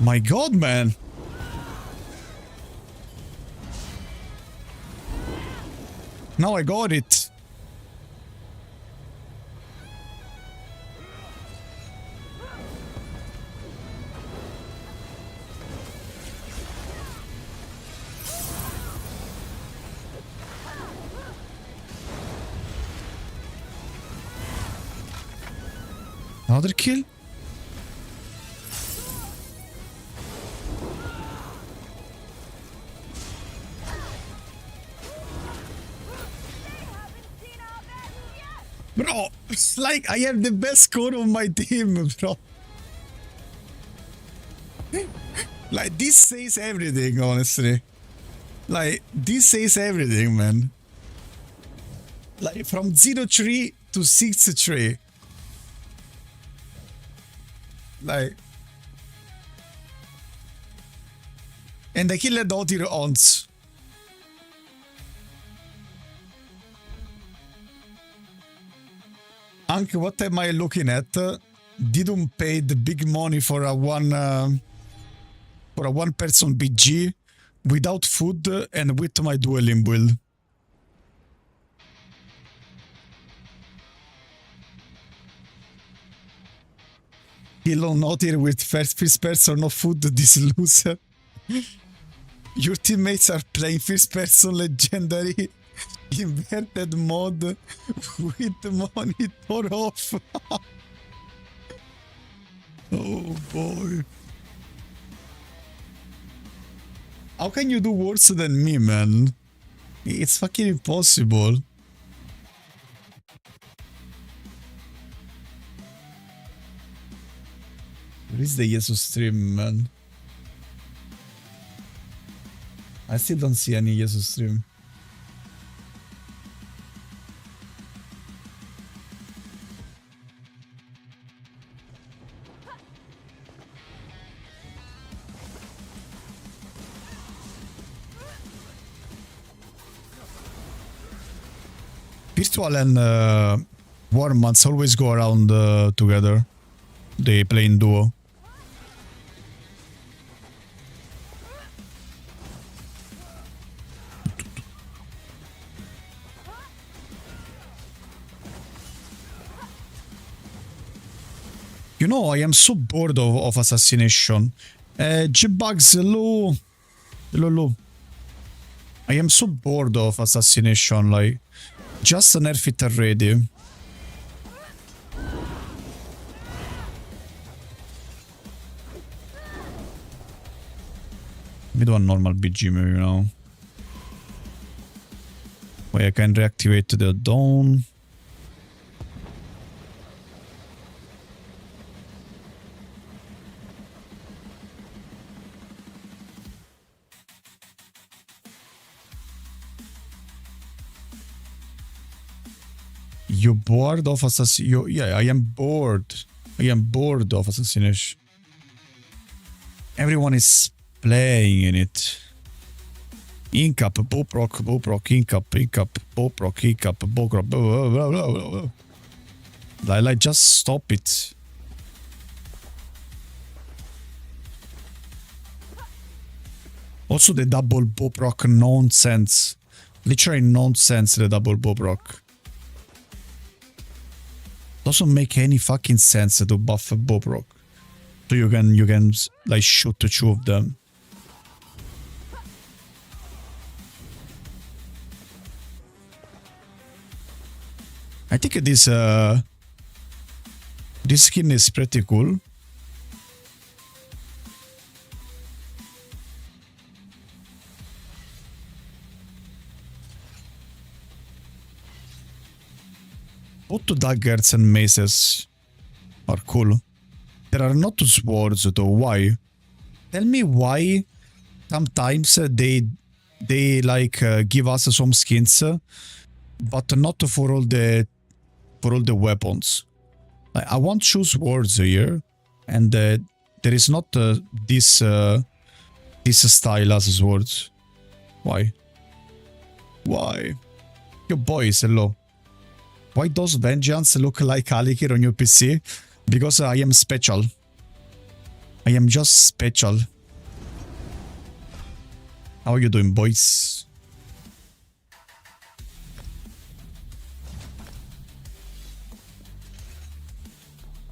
My god, man. Now I got it. Another kill? Bro, it's like I have the best score on my team, bro. Like, this says everything, honestly. Like, this says everything, man. Like, from 0-3 to 6-3. Like, and I killed Otir once. Anche, what am I looking at? didn't pay the big money for a one person BG without food and with my dueling build. Hello, not here with first person, no food, this loser. Your teammates are playing first person legendary inverted mode with monitor off. Oh boy. How can you do worse than me, man? It's fucking impossible. Where is the Jesus stream, man? I still don't see any Jesus stream. Virtual and Warmans always go around together. They play in duo. You know, I am so bored of assassination. G-Bugs, hello. Hello. I am so bored of assassination, like, just nerf it already. We do a normal BG maybe now. Wait, I can reactivate the dawn. You bored of assassination? Yeah, I am bored. I am bored of assassination. Everyone is playing in it. Incap, Boproc, Incap, Boproc, Incap, Boproc, blah, blah, blah, blah. Like, just stop it. Also the double Boproc nonsense. Literally nonsense, the double Boproc. Doesn't make any fucking sense to buff a Boproc. So you can like shoot the two of them. I think this skin is pretty cool. Both the daggers and maces are cool. There are not swords though. Why? Tell me why sometimes they like give us some skins, but not for all the weapons. Like, I want two swords here, and there is not this style as swords. Why? Why? Your boys, hello. Why does Vengeance look like Alikir on your PC? Because I am special. I am just special. How are you doing, boys?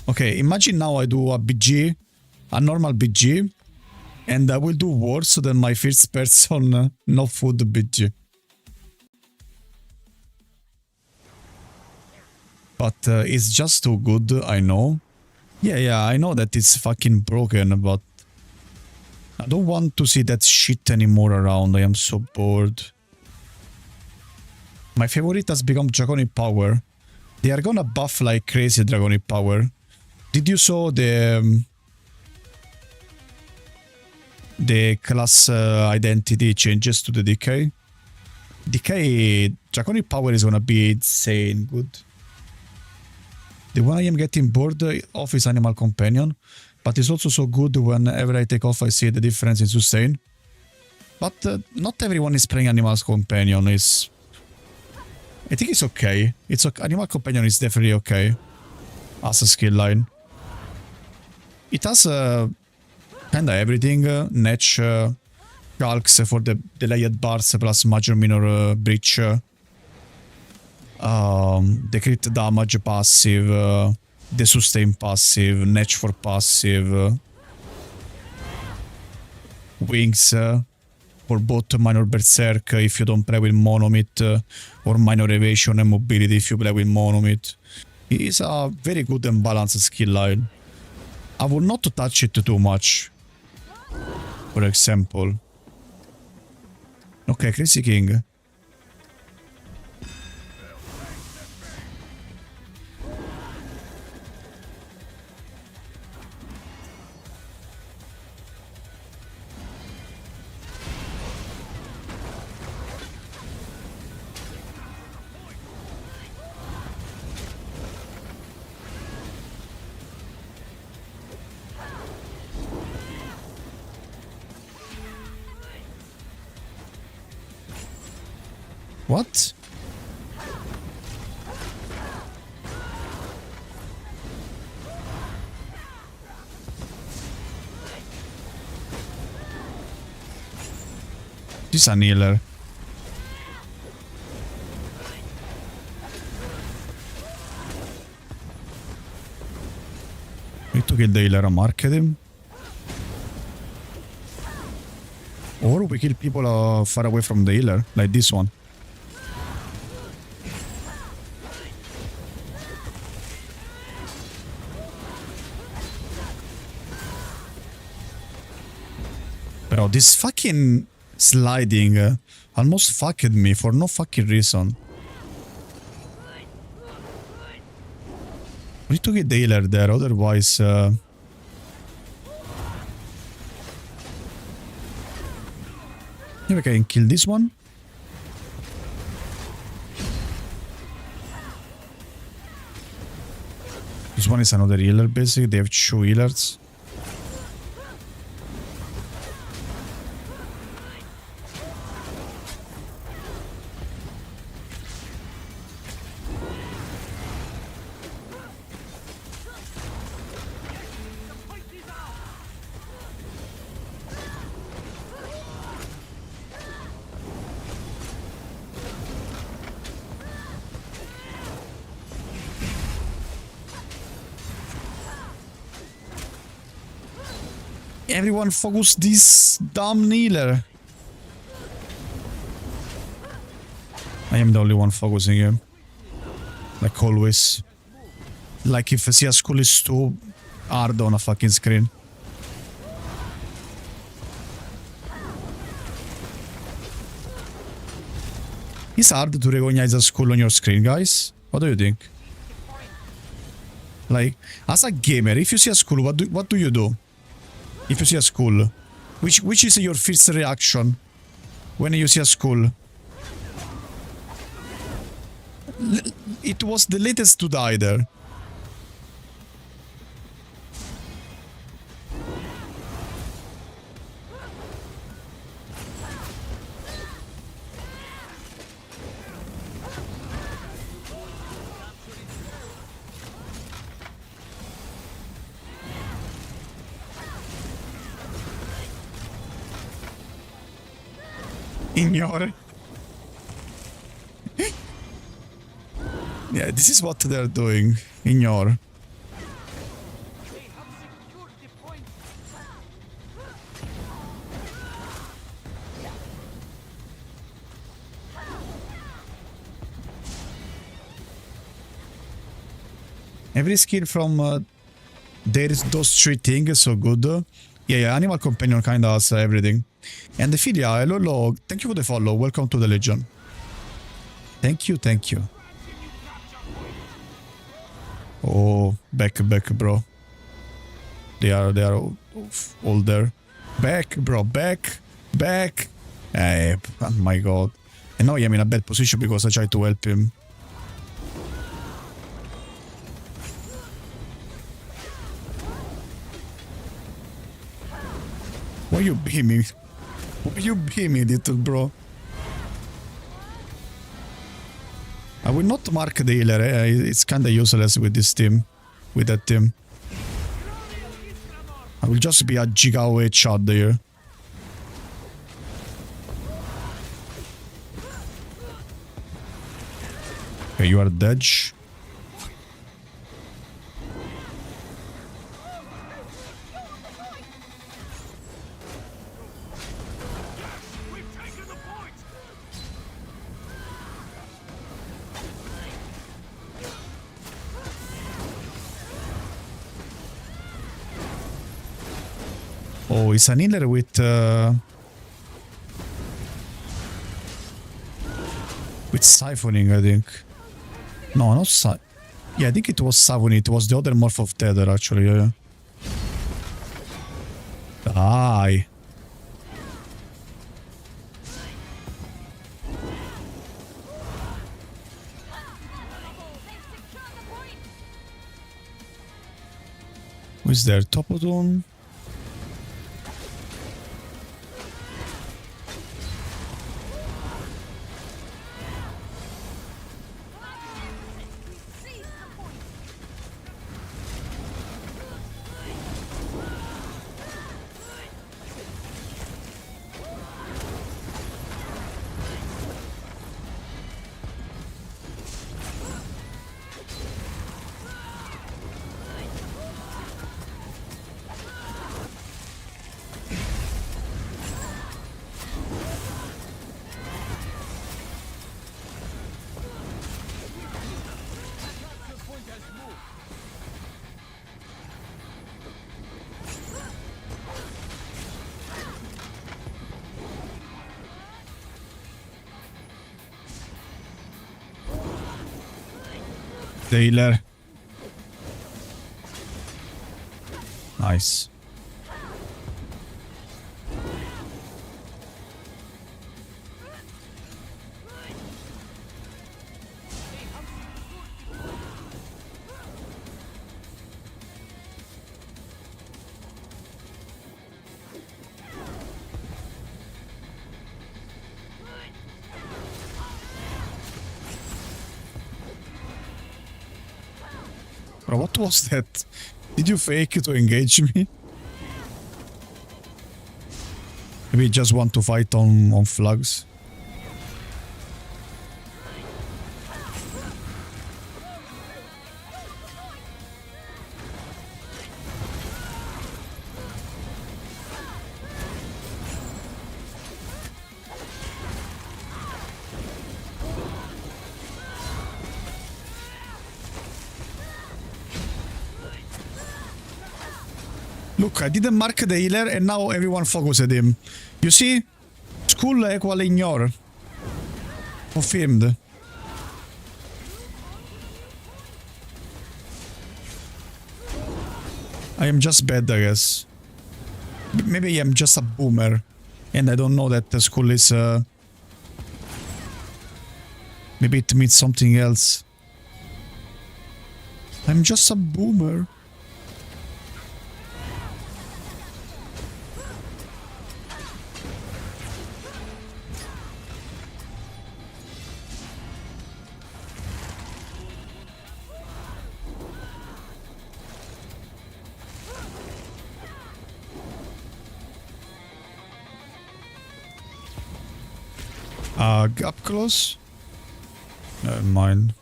Okay, imagine now I do a BG, a normal BG, and I will do worse than my first person no food BG. But it's just too good, I know. Yeah, I know that it's fucking broken, but I don't want to see that shit anymore around. I am so bored. My favorite has become Draconic Power. They are gonna buff like crazy Draconic Power. Did you saw the class identity changes to the decay? Decay, Draconic Power is gonna be insane good. The one I am getting bored of is Animal Companion, but it's also so good whenever I take off I see the difference is insane. But not everyone is playing Animal Companion. I think it's okay. Animal Companion is definitely okay as a skill line. It has kinda everything. Netch, calcs for the delayed bars plus major minor breach. The crit damage passive, the sustain passive, Netch for passive, wings for both minor berserk if you don't play with monomit, or minor evasion and mobility if you play with monomit. It is a very good and balanced skill line. I would not touch it too much. For example. Okay, Crazy King. What? This is an healer. Need to kill the healer and market him. Or we kill people far away from the healer, like this one. Bro, this fucking sliding almost fucked me for no fucking reason. We need to get the healer there, otherwise... Maybe I can kill this one. This one is another healer basically, they have 2 healers. Everyone focus this damn healer. I am the only one focusing him. Like always. Like if CS school is too hard on a fucking screen. It's hard to recognize a school on your screen, guys. What do you think? Like, as a gamer, if you see a school, what do you do? If you see a school, which is your first reaction when you see a school? It was the latest to die there. Ignore. Yeah, this is what they're doing. Ignore. Every skill from there is those 3 things so good. Yeah, Animal Companion kinda has everything. And Ophelia, hello, thank you for the follow. Welcome to the Legion. Thank you, thank you. Oh, back, bro. They are all there. Back, bro, back. Oh my god. And now I'm in a bad position because I tried to help him. Why you beaming? Why you beaming, little bro? I will not mark the healer, it's kinda useless with this team. With that team. I will just be a giga away shot there. Okay, you are dead. Oh, it's an healer with siphoning, I think. No, not si. Yeah, I think it was siphoning. It was the other morph of tether, actually. Yeah. Die. Who is there? Topodon? The healer. Nice. Bro, what was that? Did you fake to engage me? Maybe you just want to fight on flags. Look, I didn't mark the healer and now everyone focused at him. You see? Skull equal ignore. Confirmed. I am just bad, I guess. Maybe I'm just a boomer. And I don't know that the skull is... Maybe it means something else. I'm just a boomer. Up close? Never mind.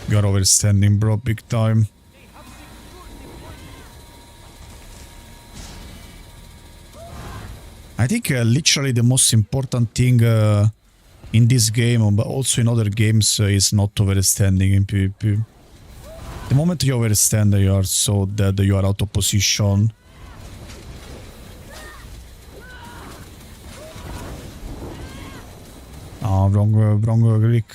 You're overstanding, bro, big time. I think literally the most important thing in this game, but also in other games, is not overstanding in PvP. The moment you overstand, you are so dead, you are out of position. Ah, wrong click.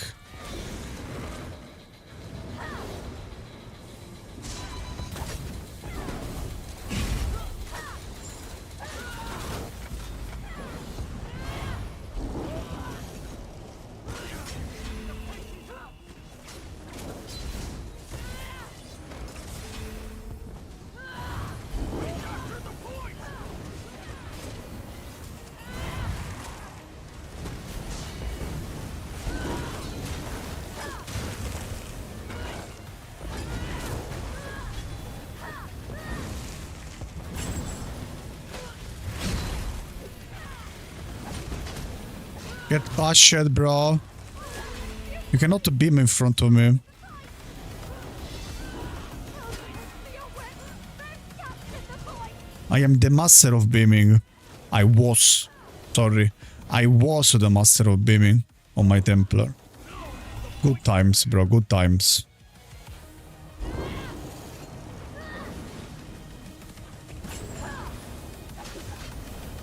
Get bashed, bro. You cannot beam in front of me. I am the master of beaming. I was. Sorry. I was the master of beaming on my Templar. Good times, bro. Good times.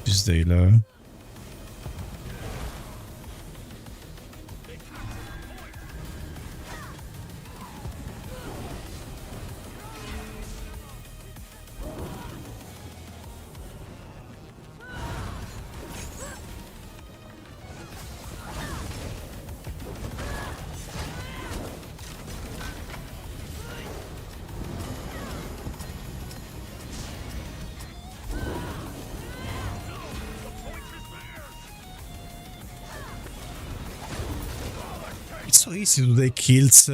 This dealer. It's so easy to take kills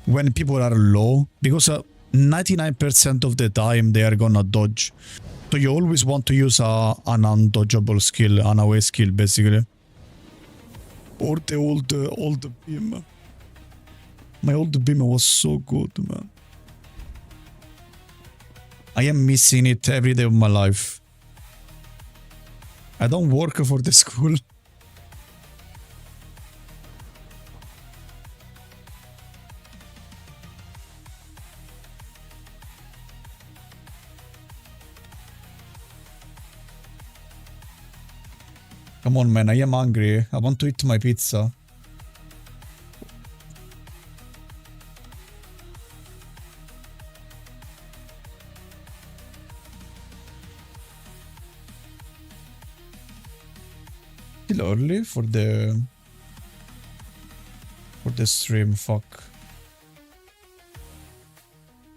when people are low, because 99% of the time they are gonna dodge. So you always want to use an undodgeable skill, an away skill basically. Or the old beam. My old beam was so good, man. I am missing it every day of my life. I don't work for the school. Come on, man, I am hungry. I want to eat my pizza. Still early for the stream, fuck.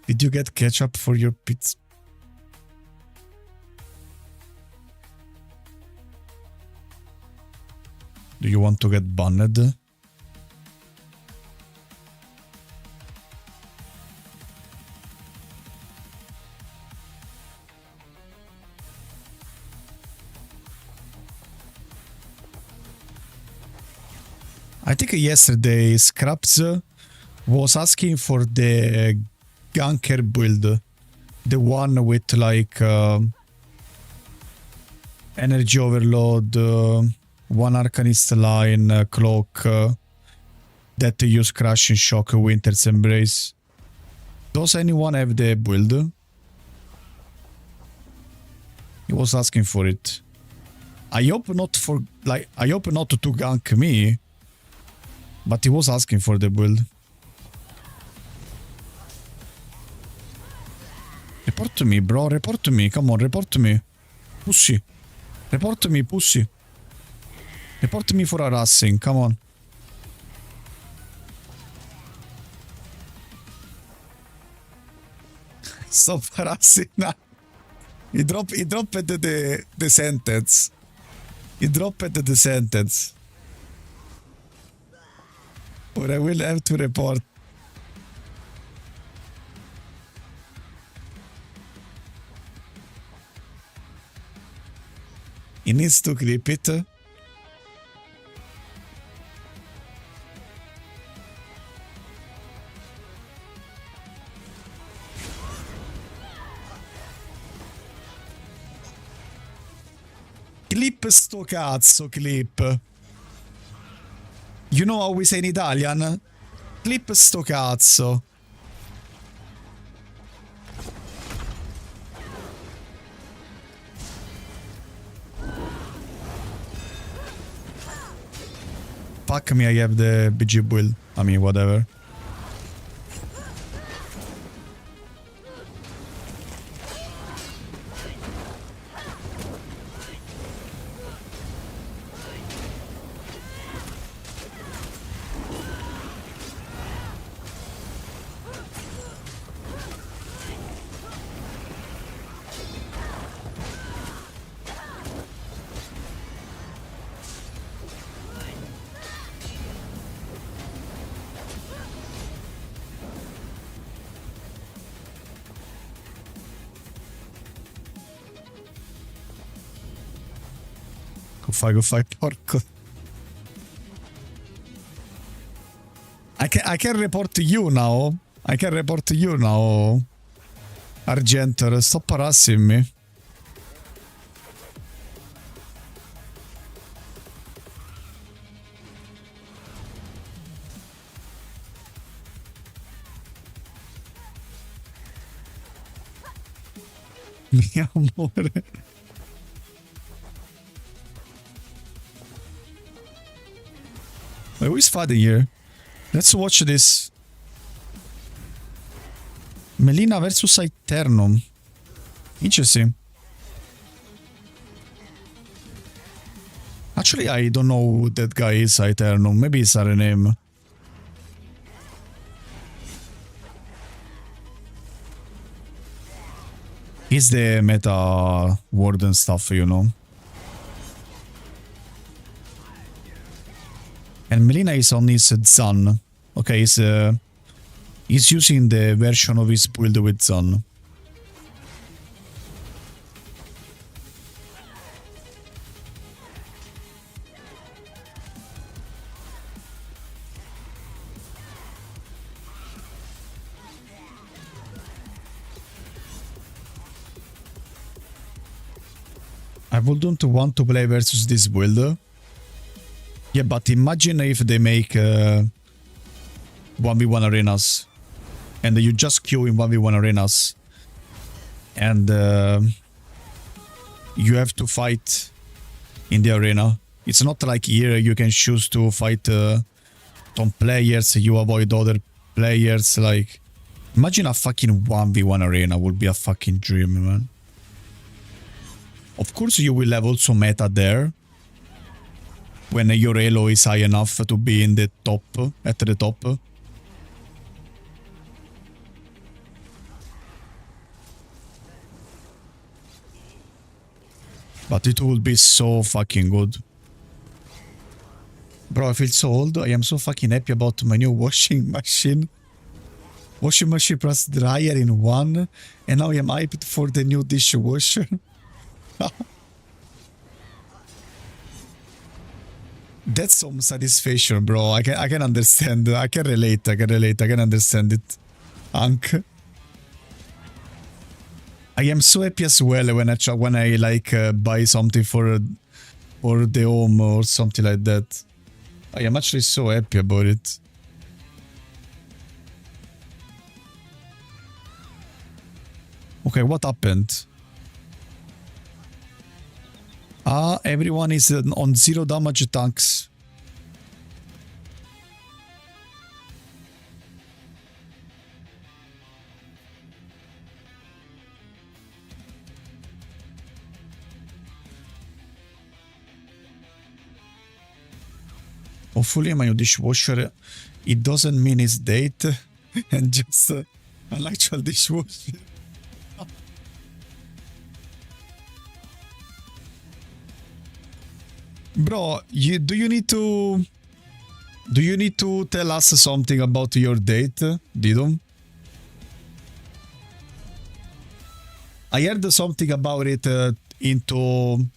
Did you get ketchup for your pizza? Do you want to get banned? I think yesterday Scraps was asking for the ganker build. The one with like energy overload, one Arcanist line, cloak, that use Crushing Shock, Winter's Embrace. Does anyone have the build? He was asking for it. I hope not for, like, I hope not to gank me, but he was asking for the build. Report to me, bro, report to me, come on, report to me. Pussy. Report to me, pussy. Report me for harassing, come on. Stop harassing now. He dropped the sentence. He dropped the sentence. Or I will have to report. He needs to clip it. Clip sto cazzo, clip. You know how we say in Italian? Clip sto cazzo. Fuck me, I have the BG build. I mean, whatever. Go fai, porco. I can report to you now. I can report to you now. Argenter, stop harassing me. Mio amore. Wait, who is fighting here? Let's watch this. Melina versus Aeternum. Interesting. Actually, I don't know who that guy is, Aeternum. Maybe it's a name. He's the meta warden stuff, you know. And Melina is on his Zan. Okay, he's using the version of his build with Zan. I wouldn't want to play versus this build. Yeah, but imagine if they make 1v1 arenas and you just queue in 1v1 arenas and you have to fight in the arena. It's not like here you can choose to fight some players, you avoid other players. Like, imagine a fucking 1v1 arena would be a fucking dream, man. Of course you will have also meta there when your elo is high enough to be in the top, at the top. But it will be so fucking good. Bro, I feel so old. I am so fucking happy about my new washing machine. Washing machine plus dryer in one. And now I am hyped for the new dishwasher. That's some satisfaction, bro. I can understand. I can relate. I can understand it. Ank. I am so happy as well when I like buy something for the home or something like that. I am actually so happy about it. Okay, what happened? Ah, everyone is on 0 damage tanks. Hopefully my new dishwasher, it doesn't mean its date and just an actual dishwasher. Bro, do you need to tell us something about your date, Didum? I heard something about it into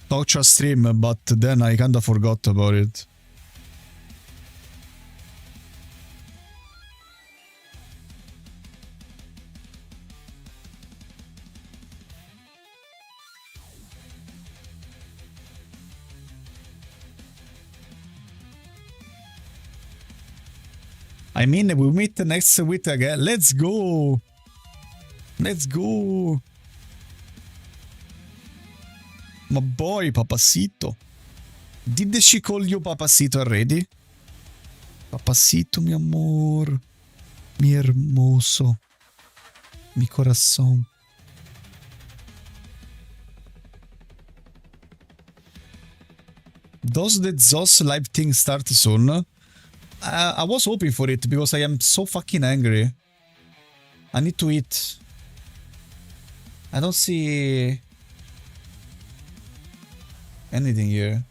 Toucha stream, but then I kinda forgot about it. I mean, we meet next week again. Let's go! Let's go! My boy, Papacito. Did she call you Papacito already? Papacito, mi amor. Mi hermoso. Mi corazón. Does the ZOS live thing start soon? I was hoping for it because I am so fucking angry. I need to eat. I don't see anything here.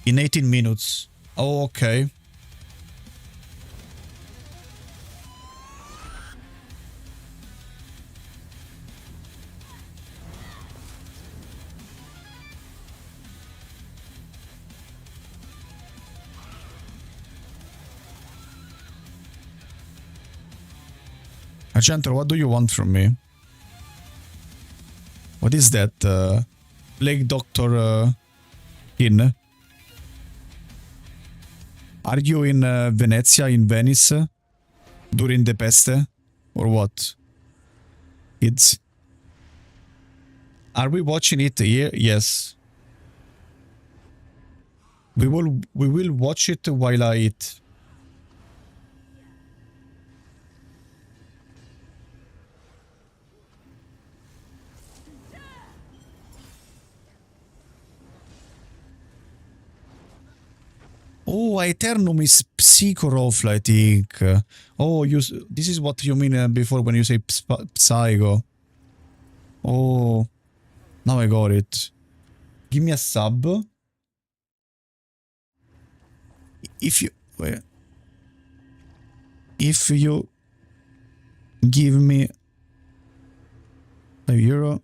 In 18 minutes. Oh, okay. Argento, what do you want from me? What is that? Plague Doctor in? Are you in Venezia, in Venice? During the peste? Or what? Kids? Are we watching it here? Yes. We will watch it while I eat. Oh, Aeternum is Psychorofl, I think. Oh, this is what you mean before when you say Psycho. Oh, now I got it. Give me a sub. If you... Wait. If you give me €5.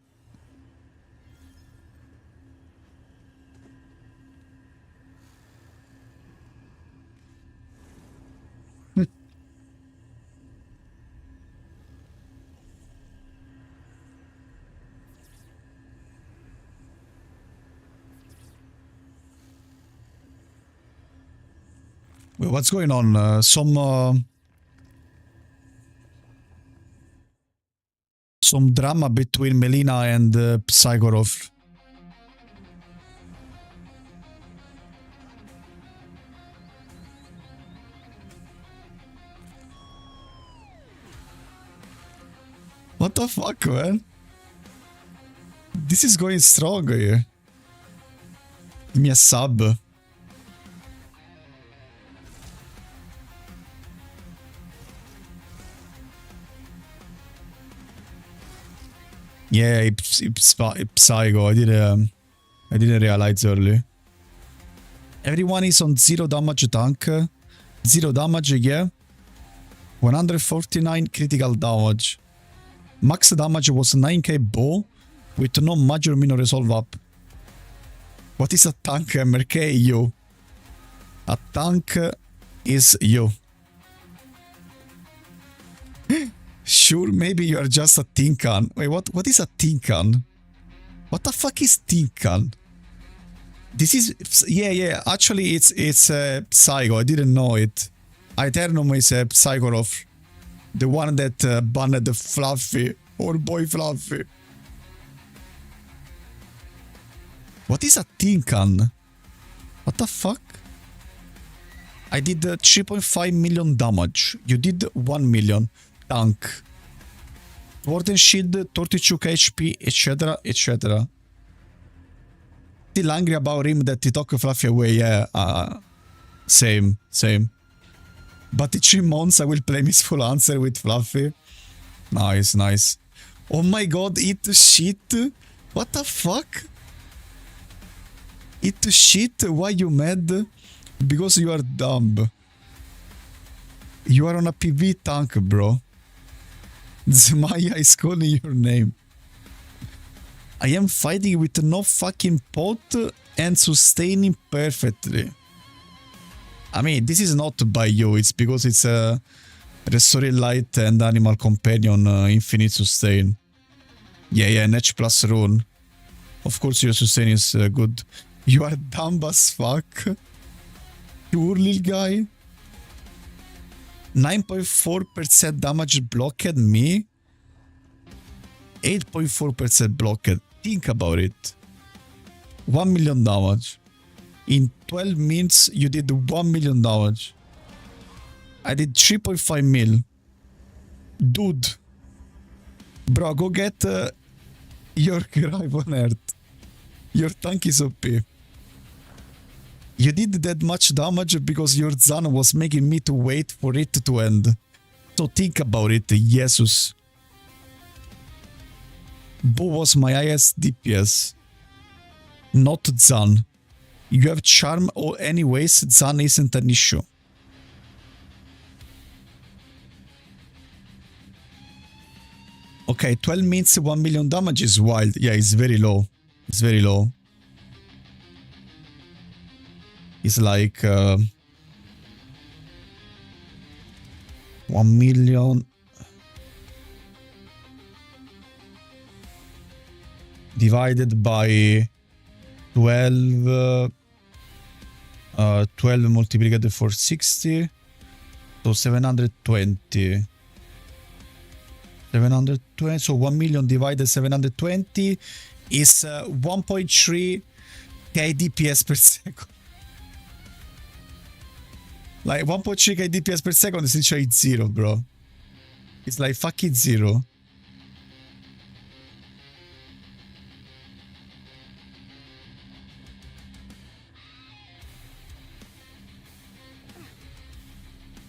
Wait, what's going on? Some drama between Melina and Psychorov. What the fuck, man? This is going strong here. Give me a sub. Yeah, it's Psycho. I didn't realize early. Everyone is on 0 damage tank. 0 damage, yeah. 149 critical damage. Max damage was 9k bow with no major minor resolve up. What is a tank, MRK? You. A tank is you. Sure, maybe you are just a Tinkan. Wait, what is a Tinkan? What the fuck is Tinkan? This is... Yeah, actually it's Psycho, I didn't know it. Aeternum is Psychorov. The one that banned the Fluffy, or boy Fluffy. What is a Tinkan? What the fuck? I did 3.5 million damage. You did 1 million. Tank. Sword and Shield, 32k HP, etc, etc. Still angry about him that he took Fluffy away, yeah. Same. But in 3 months I will play Miss Full Answer with Fluffy. Nice. Oh my god, eat shit. What the fuck? Eat shit? Why you mad? Because you are dumb. You are on a PV tank, bro. Zmaya is calling your name. I am fighting with no fucking pot and sustaining perfectly. I mean, this is not by you, it's because it's a Restoring Light and Animal Companion Infinite Sustain. Yeah, Netch plus Rune. Of course your sustain is good. You are dumb as fuck. Pure little guy. 9.4% damage blocked me. 8.4% blocked. Think about it. 1 million damage. In 12 minutes, you did 1 million damage. I did 3.5 mil. Dude. Bro, go get your Gripe on Earth. Your tank is OP. You did that much damage because your Zan was making me to wait for it to end. So think about it, Jesus. Bo was my highest DPS. Not Zan. You have charm or anyways, Zan isn't an issue. Okay, 12 minutes, 1 million damage is wild. Yeah, it's very low. It's very low. It's like 1 million. divided by 12. 12 multiplied for 60. So 720. 720. So 1 million divided 720 is 1.3 kDPS per second. Like 1.3 kDPS per second is literally zero, bro. It's like fucking zero.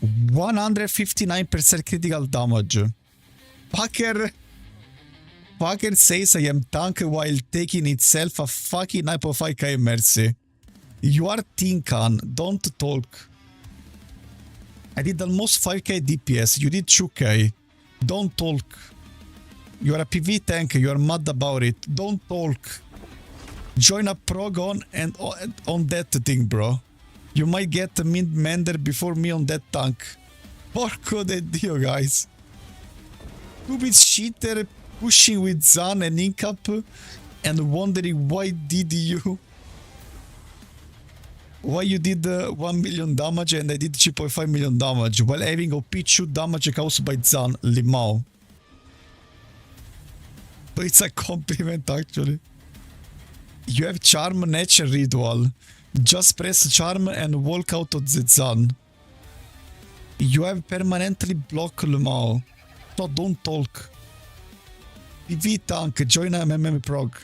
%159% critical damage. Fucker says I am tank while taking itself a fucking 9.5k mercy. You are Tinkan, don't talk. I did almost 5k DPS, you did 2k. Don't talk. You are a PV tank, you are mad about it. Don't talk. Join a progon and on that thing, bro. You might get a mid-mender before me on that tank. Porco de Dio, guys. Stupid cheater pushing with Zan and Incap and wondering why did you... Why you did 1 million damage and I did 3.5 million damage while having OP 2 damage caused by Zan, Limao. But it's a compliment actually. You have charm, nature, ritual. Just press charm and walk out of the Zan. You have permanently blocked Limao. So don't talk. PV tank, join MM prog.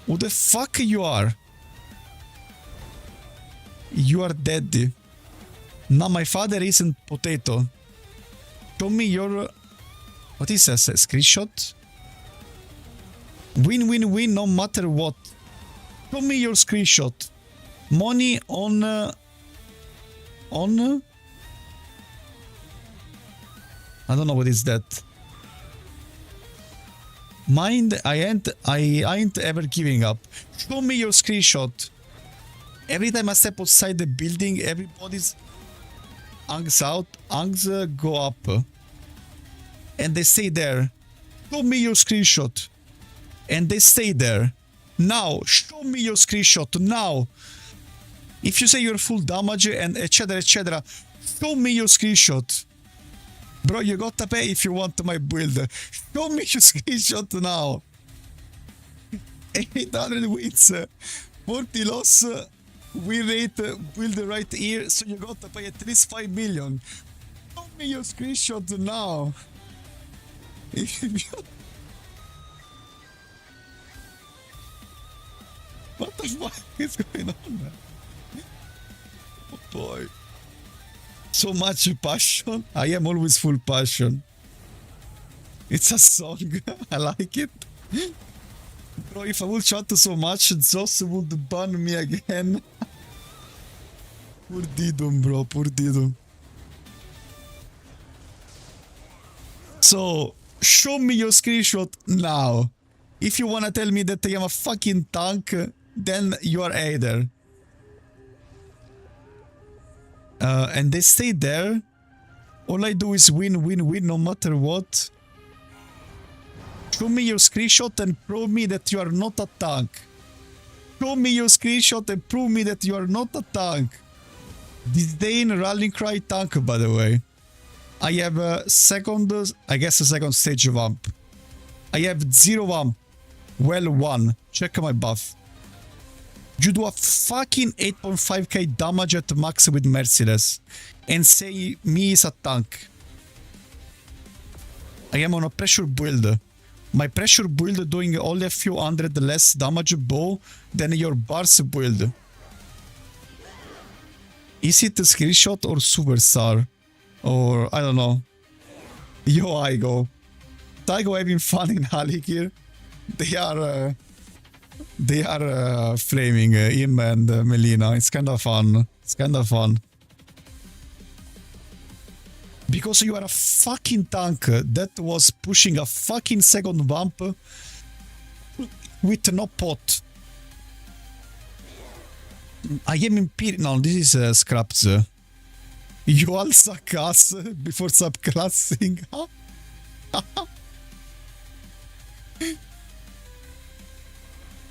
Who the fuck you are? You are dead. Now my father isn't potato. Show me your... What is this? A screenshot? Win, win, win, no matter what. Show me your screenshot. Money on... I don't know what is that. Mind, I ain't ever giving up. Show me your screenshot. Every time I step outside the building, everybody's angs out, angs go up. And they stay there. Show me your screenshot. And they stay there. Now, show me your screenshot, now. If you say you're full damage and etc, show me your screenshot. Bro, you gotta pay if you want my build. Show me your screenshot now. 800 wins, 40 loss, win rate, build right here, so you gotta pay at least 5 million. Show me your screenshot now. What the fuck is going on, man? Oh boy. So much passion. I am always full passion. It's a song. I like it. Bro, if I would chat so much, Zos would ban me again. Poor Didum, bro. Poor Didum. So, show me your screenshot now. If you wanna tell me that I am a fucking tank, then you are either. And they stay there. All I do is win, win, win, no matter what. Show me your screenshot and prove me that you are not a tank. Show me your screenshot and prove me that you are not a tank. Disdain rallying cry tank, by the way. I have a second, I guess a second stage vamp. I have 0 vamp. Well, 1. Check my buff. You do a fucking 8.5k damage at max with Merciless and say me is a tank. I am on a pressure build. My pressure build doing only a few hundred less damage bow than your bars build. Is it a screenshot or superstar? Or I don't know. Yo, Igo. Tygo having fun in Halik here. They are flaming him and Melina. It's kind of fun. It's kind of fun. Because you are a fucking tank that was pushing a fucking second vamp with no pot. I am Imperial. No, this is Scraps. You all suck ass before subclassing.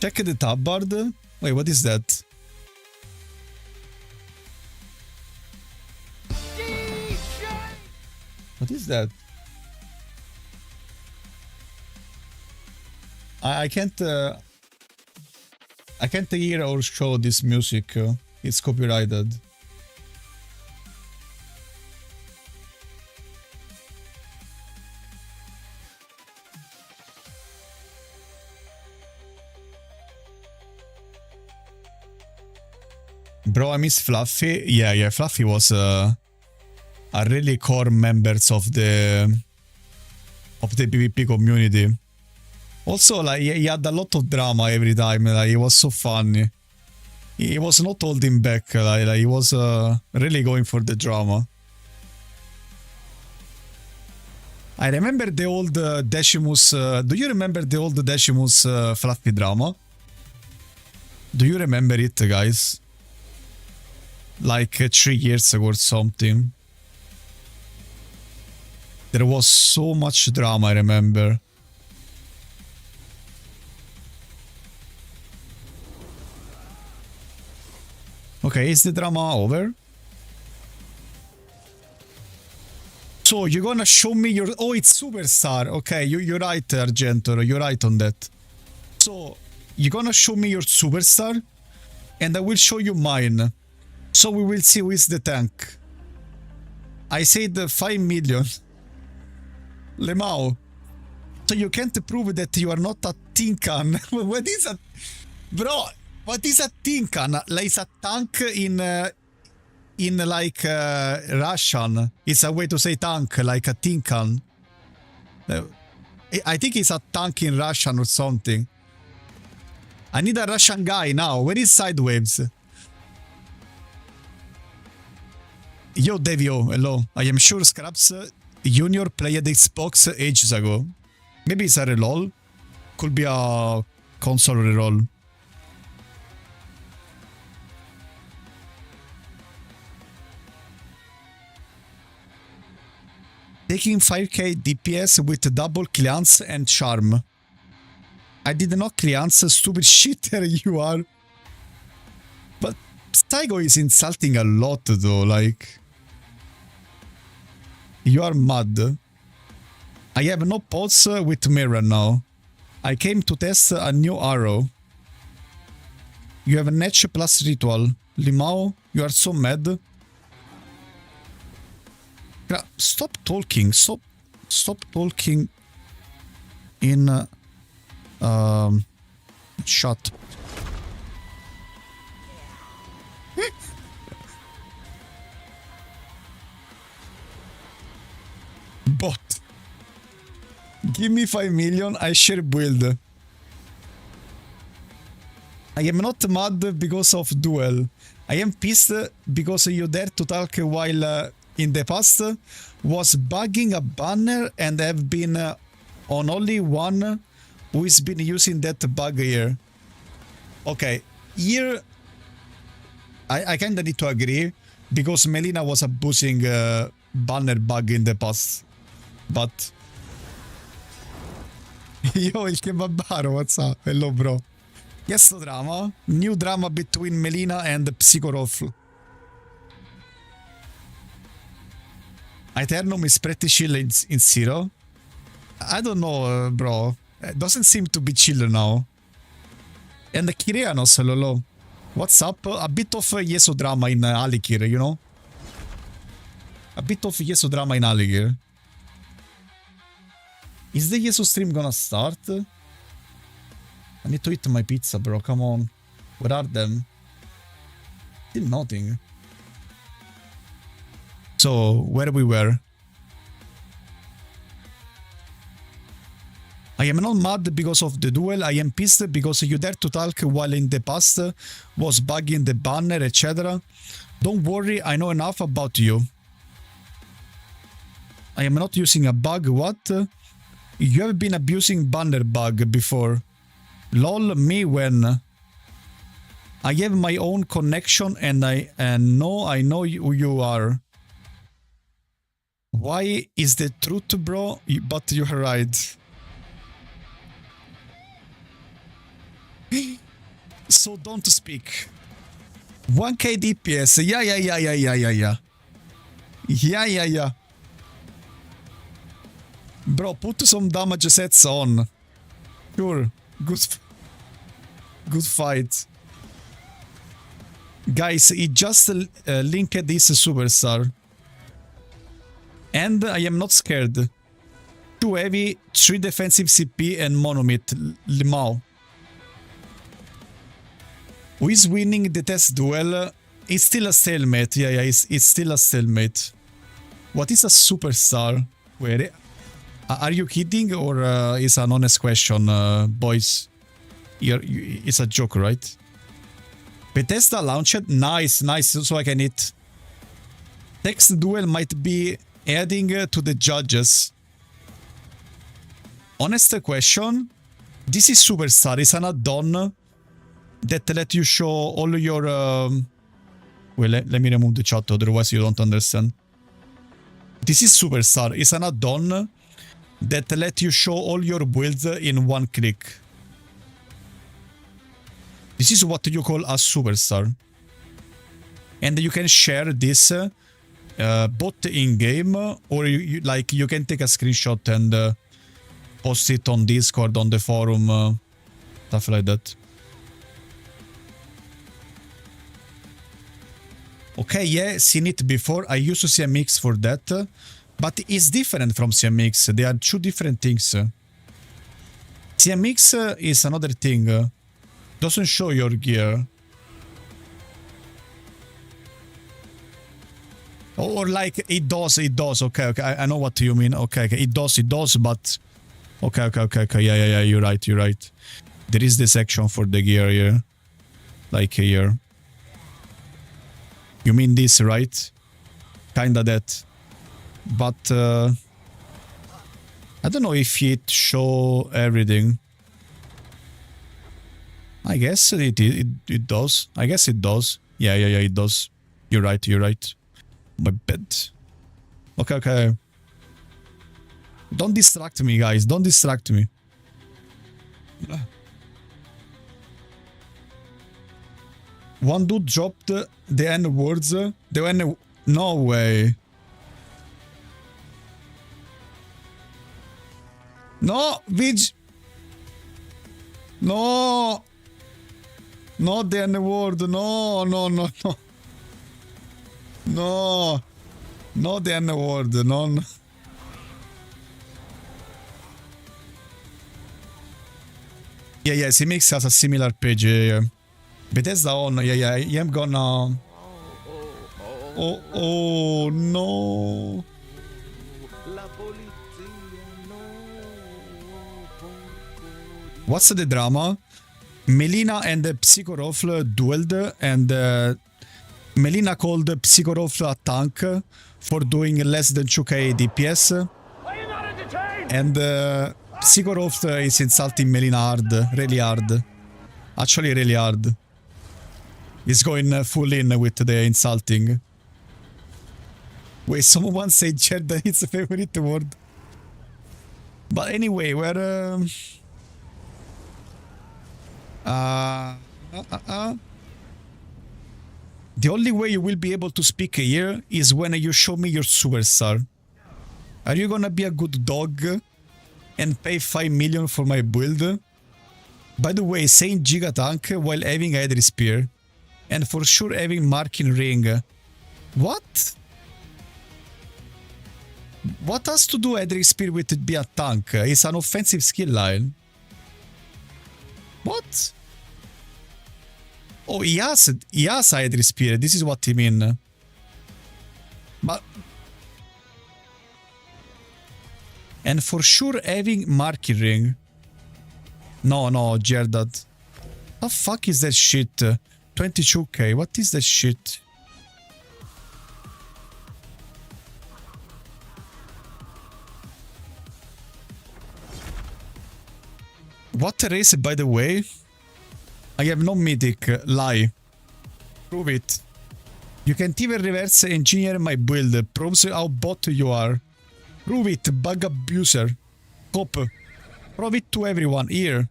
Check the tab bar. Wait, what is that? What is that? I can't hear or show this music. It's copyrighted. Bro, I miss Fluffy. Yeah, Fluffy was a really core members of the PvP community. Also, like he had a lot of drama every time. Like he was so funny. He was not holding back. Like he was really going for the drama. I remember the old Decimus. Do you remember the old Decimus Fluffy drama? Do you remember it, guys? Like 3 years ago or something. There was so much drama, I remember. Okay, is the drama over? So you're gonna show me your... Oh, it's Superstar. Okay, you're right, Argento. You're right on that. So you're gonna show me your Superstar, and I will show you mine. So we will see who is the tank. I said 5 million. Lemao. So you can't prove that you are not a Tinkan. What is a... Bro, what is a Tinkan? Like it's a tank in like Russian. It's a way to say tank, like a Tinkan. I think it's a tank in Russian or something. I need a Russian guy now. Where is Sidewaves? Yo, Devio, hello. I am sure Scraps Junior played Xbox ages ago. Maybe it's a reroll. Could be a console reroll. Taking 5k DPS with double cleance and charm. I did not cleance, stupid shitter you are. But Staigo is insulting a lot though, like... You are mad. I have no pots with mirror now. I came to test a new arrow. You have a Netch plus ritual. Limao, you are so mad. Stop talking. Stop talking in... shut. Bot. Give me 5 million, I share build. I am not mad because of Duel. I am pissed because you dare to talk while in the past was bugging a banner and have been on only one who has been using that bug here. Okay, here I kinda need to agree because Melina was abusing banner bug in the past. But yo, il kebabaro, what's up? Hello, bro. Yes, the drama. New drama between Melina and Psychoroff. Aeternum is pretty chill in Zero. I don't know, bro. It doesn't seem to be chill now. And the Kyrianos, hello. What's up? A bit of Yeso drama in Alikir, you know? A bit of Yeso drama in Alikir. Is the Yeso stream gonna start? I need to eat my pizza, bro. Come on. Where are them? Still nothing. So, where we were? I am not mad because of the duel. I am pissed because you dare to talk while in the past was bugging the banner, etc. Don't worry, I know enough about you. I am not using a bug. What? You have been abusing banner bug before. Lol, me when? I have my own connection and I know who you are. Why is the truth, bro? But you're right. So don't speak. 1k DPS. Yeah. Yeah. Bro, put some damage sets on. Sure. Good fight. Guys, he just linked this superstar. And I am not scared. 2 heavy, 3 defensive CP and monomyth. Limao. Who is winning the test duel? It's still a stalemate. Yeah, it's still a stalemate. What is a superstar? Wait, are you kidding or is an honest question, boys? It's a joke, right? Bethesda launched? Nice. So I can hit. Text duel might be adding to the judges. Honest question. This is superstar. It's an add-on that let you show all your... Well, let me remove the chat, otherwise you don't understand. This is superstar. It's an add-on that let you show all your builds in one click. This is what you call a superstar. And you can share this both in-game or you can take a screenshot and post it on Discord, on the forum, stuff like that. Okay, yeah, seen it before. I used to CMX for that, but it's different from CMX. They are two different things. CMX is another thing. Doesn't show your gear. Or like it does. Okay. I know what you mean. Okay. It does, but okay. Yeah, you're right. There is this section for the gear here. Like here. You mean this, right? Kinda that. But I don't know if it show everything. I guess it does. I guess it does. Yeah, it does. You're right. My bad. Okay. Don't distract me, guys. Don't distract me. One dude dropped the N words. The N... No way. No, Vij. No. Not the N word. No. No. Not the N word. No. Yeah, CMX has a similar page. Yeah. Bethesda on. Yeah, I am gonna... Oh, no. What's the drama? Melina and Psychorofl dueled and Melina called Psychorofl a tank for doing less than 2k DPS. And Psychorofl is insulting Melina hard, really hard. Actually really hard. He's going full in with the insulting. Wait, someone said Jeddah is a favorite word. But anyway, we're... The only way you will be able to speak here is when you show me your superstar. Are you gonna be a good dog and pay 5 million for my build? By the way, saying Giga Tank while having Hydra Spear. And for sure having Marking Ring. What? What has to do Hydra Spear with it be a tank? It's an offensive skill line. What? Oh, he has Hydra Spear. This is what he mean. But... And for sure having Marking Ring. No, Jerdad. What the fuck is that shit? 22k, what is that shit? What race, by the way? I have no mythic, lie. Prove it. You can't even reverse engineer my build, proves how bot you are. Prove it, bug abuser. Cop. Prove it to everyone, here.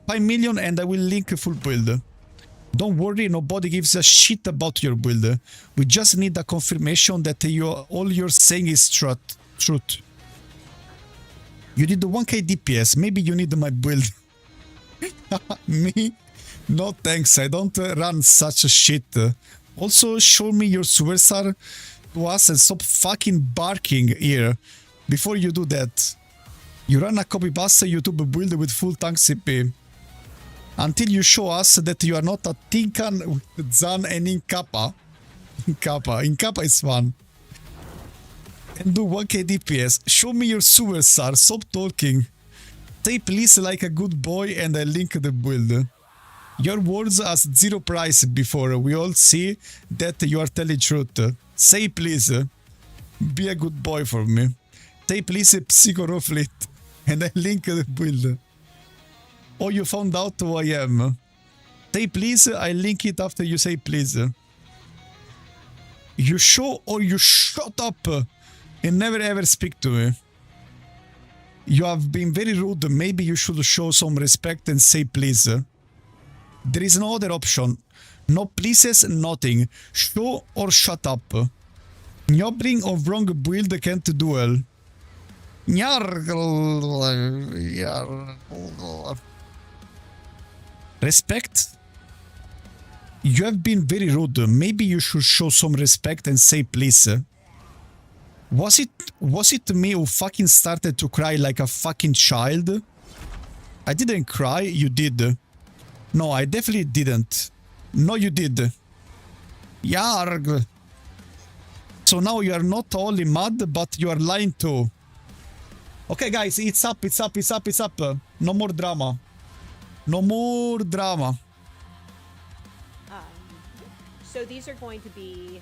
5 million and I will link a full build. Don't worry, nobody gives a shit about your build. We just need a confirmation that all you're saying is truth. You need the 1k DPS, maybe you need my build. Me? No thanks, I don't run such a shit. Also, show me your superstar to us and stop fucking barking here before you do that. You run a copy-paste YouTube build with full tank CP. Until you show us that you are not a Tinkan with Zan and in Kappa. In Kappa is fun. And do 1k DPS. Show me your superstar. Stop talking. Say please like a good boy and I link the build. Your words has 0 price before. We all see that you are telling truth. Say please. Be a good boy for me. Say please Psychoroflit. And I link the build. Oh, you found out who I am. Say please, I link it after you say please. You show or you shut up and never ever speak to me. You have been very rude, maybe you should show some respect and say please. There is no other option. No pleases, nothing. Show or shut up. Njobbring of wrong build can't duel. Respect? You have been very rude. Maybe you should show some respect and say please. Was it me who fucking started to cry like a fucking child? I didn't cry, you did. No, I definitely didn't. No, you did. Yarg. So now you are not only mad, but you are lying too. Okay, guys, it's up. No more drama. No more drama. So these are going to be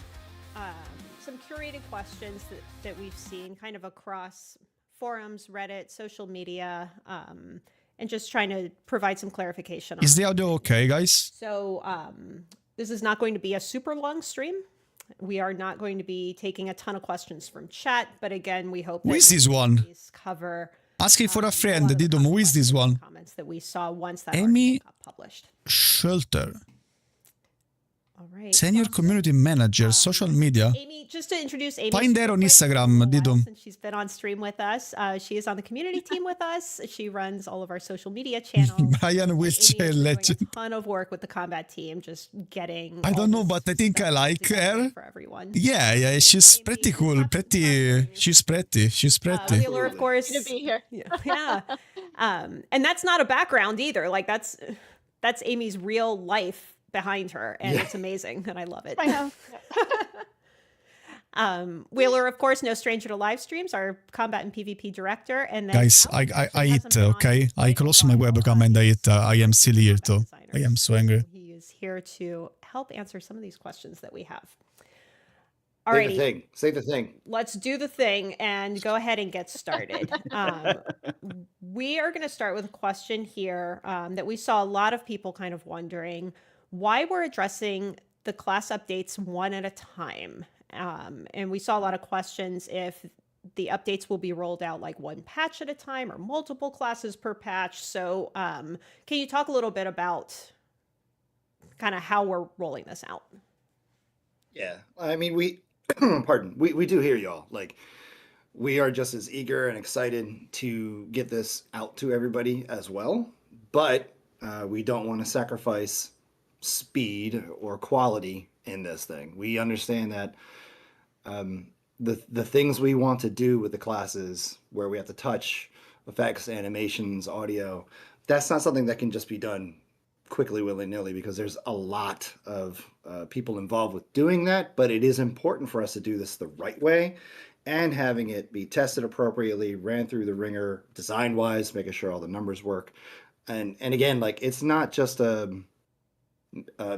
some curated questions that we've seen kind of across forums, Reddit, social media, and just trying to provide some clarification. Is the audio okay, guys? So this is not going to be a super long stream. We are not going to be taking a ton of questions from chat, but again, we hope Who is this one? Cover Asking for a friend, Didum. Who is this one? Comments that we saw once that Amy article got published. Shelter. All right. Senior community manager, social media. Amy, just to introduce Amy. Find her on Instagram, Didum. Since she's been on stream with us. She is on the community team with us. She runs all of our social media channels. Brian Wheelchair Legend. Doing a ton of work with the combat team, just getting. I don't know, but I think I like her. For everyone. Yeah, she's pretty cool. She's pretty. Wheeler, of course. To be here. Yeah. And that's not a background either. Like that's Amy's real life behind her, and it's amazing, and I love it. I know. Wheeler, of course, no stranger to live streams, our combat and PvP director. And then guys, I eat, okay? I close my webcam and I eat. I am still here too. I am so angry. He is here to help answer some of these questions that we have. Alrighty. Say the thing. Let's do the thing and go ahead and get started. We are going to start with a question here that we saw a lot of people kind of wondering why we're addressing the class updates one at a time. And we saw a lot of questions if the updates will be rolled out like one patch at a time or multiple classes per patch. So can you talk a little bit about kind of how we're rolling this out? Yeah, I mean, we do hear y'all. Like, we are just as eager and excited to get this out to everybody as well. But we don't want to sacrifice speed or quality in this thing. We understand that the things we want to do with the classes, where we have to touch effects, animations, audio, that's not something that can just be done quickly, willy-nilly, because there's a lot of people involved with doing that. But it is important for us to do this the right way and having it be tested appropriately, ran through the ringer design-wise, making sure all the numbers work. And again, like, it's not just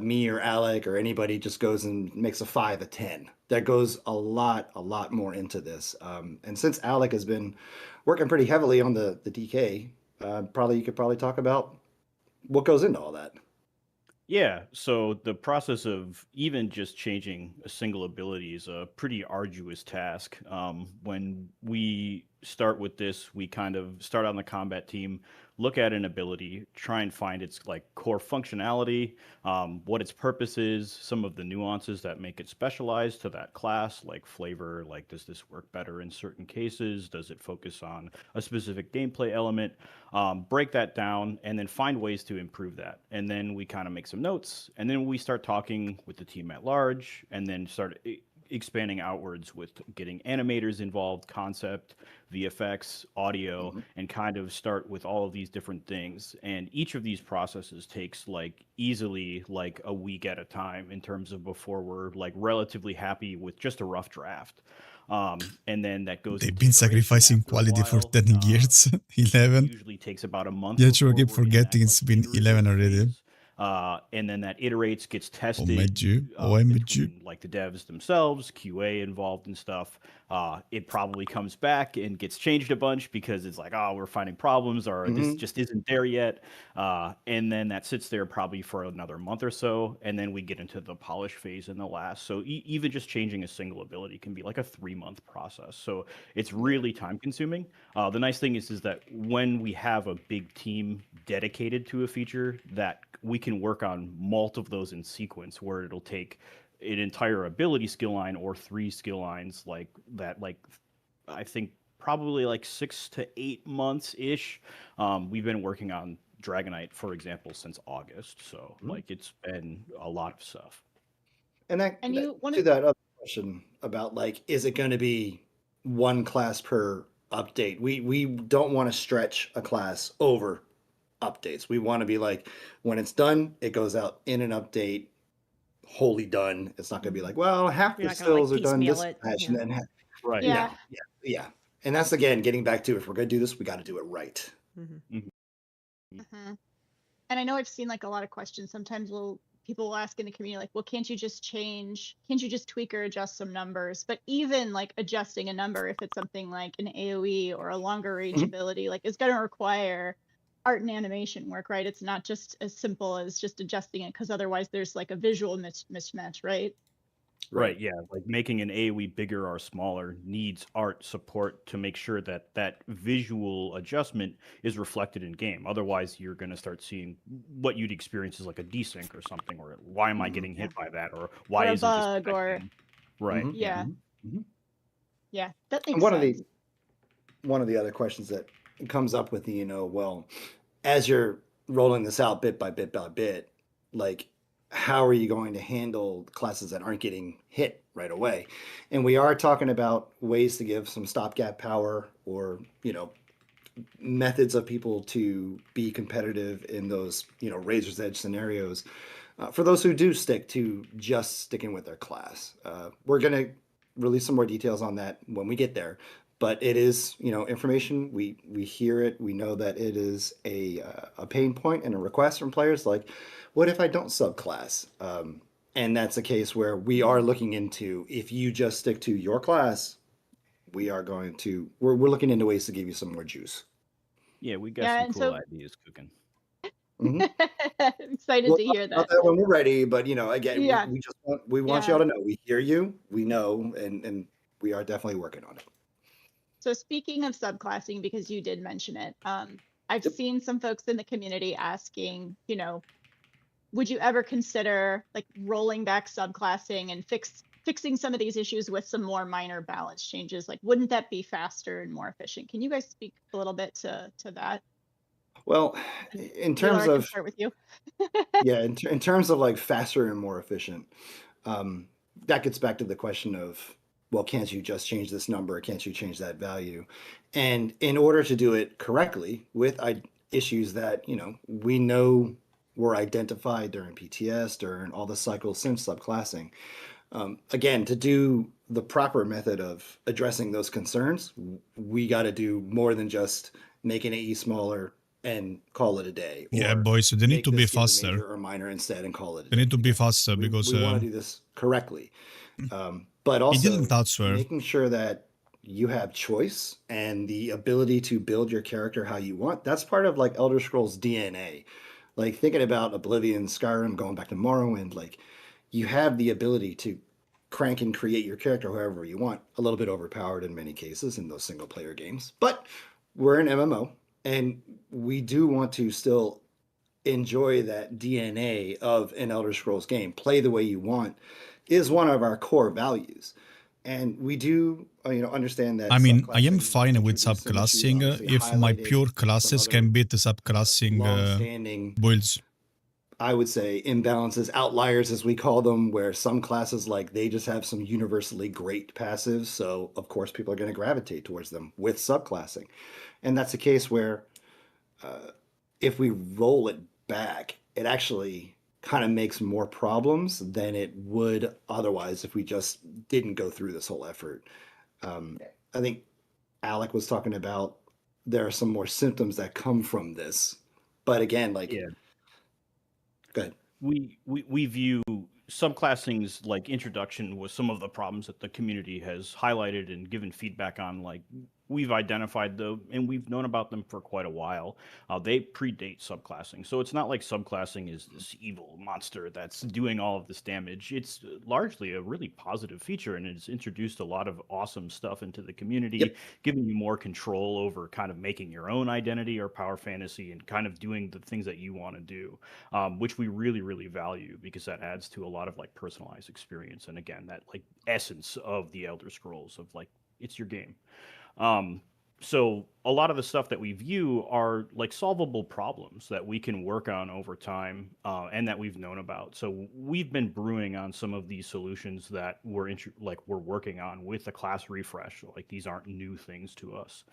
me or Alec or anybody just goes and makes a 5 a 10. That goes a lot more into this. And since Alec has been working pretty heavily on the DK, you could probably talk about what goes into all that. Yeah, so the process of even just changing a single ability is a pretty arduous task. When we start with this, we kind of start on the combat team, look at an ability, try and find its like core functionality, what its purpose is, some of the nuances that make it specialized to that class, like flavor, like does this work better in certain cases? Does it focus on a specific gameplay element? Break that down and then find ways to improve that. And then we kind of make some notes, and then we start talking with the team at large, and then start expanding outwards with getting animators involved, concept, VFX, audio, and kind of start with all of these different things. And each of these processes takes like easily like a week at a time in terms of before we're like relatively happy with just a rough draft. And then that goes They've into been iteration sacrificing after a quality for while. 10 years. 11. Usually takes about a month Yeah, sure, I before keep we're in that forgetting it's like been 11 iterative already. phase. And then that iterates, gets tested OMG. between like the devs themselves, QA involved and stuff. It probably comes back and gets changed a bunch because it's like, oh, we're finding problems, or this just isn't there yet. And then that sits there probably for another month or so, and then we get into the polish phase in the last. So even just changing a single ability can be like a 3-month process. So it's really time consuming. The nice thing is that when we have a big team dedicated to a feature, that we can work on multiple of those in sequence, where it'll take an entire ability skill line or 3 skill lines like that. Like I think probably like 6 to 8 months ish. We've been working on Dragonite, for example, since August. So like it's been a lot of stuff. And to that other question about like, is it going to be one class per update? We don't want to stretch a class over updates. We want to be like, when it's done, it goes out in an update, wholly done. It's not going to be like, well, half You're the not gonna like stills are done piecemeal this it. patch, and then Right. Yeah. yeah. And that's again getting back to, if we're going to do this, we got to do it right. And I know I've seen like a lot of questions. Sometimes people will ask in the community like, well, can't you just tweak or adjust some numbers? But even like adjusting a number, if it's something like an AoE or a longer range ability, like it's going to require art and animation work, right? It's not just as simple as just adjusting it, because otherwise there's like a visual mismatch, right? Right. Yeah. Like making an AoE bigger or smaller needs art support to make sure that that visual adjustment is reflected in game. Otherwise, you're going to start seeing what you'd experience as like a desync or something, or why am I getting hit by that, or why Or a isn't bug, this or connecting? Right. yeah, yeah, that makes And sense. one of the other questions that comes up with the, well, as you're rolling this out bit by bit, like, how are you going to handle classes that aren't getting hit right away? And we are talking about ways to give some stopgap power, or, methods of people to be competitive in those, razor's edge scenarios. For those who do stick to just sticking with their class, we're going to release some more details on that when we get there. But it is, information. We hear it. We know that it is a pain point and a request from players. Like, what if I don't subclass? And that's a case where we are looking into, if you just stick to your class, we're looking into ways to give you some more juice. Yeah, we got Yeah, some and cool so- ideas cooking. Excited We'll to hear talk about that. when we're ready. But again, Yeah. we want Yeah. y'all to know we hear you, we know, and we are definitely working on it. So speaking of subclassing, because you did mention it, I've seen some folks in the community asking, would you ever consider like rolling back subclassing and fixing some of these issues with some more minor balance changes? Like, wouldn't that be faster and more efficient? Can you guys speak a little bit to that? Well, in terms Wheeler, I can of start with you. yeah, in terms of like faster and more efficient, that gets back to the question of, well, can't you just change this number? Can't you change that value? And in order to do it correctly with issues that, we know were identified during PTS, during all the cycles since subclassing, again, to do the proper method of addressing those concerns, we got to do more than just make an AE smaller and call it a day. Yeah, or boys, so they need make to be this skill a faster. major or minor instead and call it a They day. need to be Again, faster we because want to do this correctly. But also didn't answer. making sure that you have choice and the ability to build your character how you want. That's part of like Elder Scrolls DNA. Like thinking about Oblivion, Skyrim, going back to Morrowind, like you have the ability to crank and create your character however you want. A little bit overpowered in many cases in those single player games. But we're an MMO, and we do want to still enjoy that DNA of an Elder Scrolls game. Play the way you want is one of our core values. And we do, understand that. I mean, I am subclassing fine with introduced some issues, subclassing obviously if my highlighted pure some classes other can beat the subclassing long-standing, builds. I would say, imbalances, outliers as we call them, where some classes, like, they just have some universally great passives. So of course people are going to gravitate towards them with subclassing. And that's a case where if we roll it back, it actually kind of makes more problems than it would otherwise if we just didn't go through this whole effort. I think Alec was talking about there are some more symptoms that come from this. But again, like, Yeah. go ahead. We view subclassing's like introduction with some of the problems that the community has highlighted and given feedback on. Like, we've identified them and we've known about them for quite a while. They predate subclassing, so it's not like subclassing is this evil monster that's doing all of this damage. It's largely a really positive feature, and it's introduced a lot of awesome stuff into the community, Yep. giving you more control over kind of making your own identity or power fantasy and kind of doing the things that you want to do, which we really, really value, because that adds to a lot of like personalized experience. And again, that like essence of the Elder Scrolls of like, it's your game. So a lot of the stuff that we view are like solvable problems that we can work on over time, and that we've known about. So we've been brewing on some of these solutions that we're working on with the class refresh. Like, these aren't new things to us.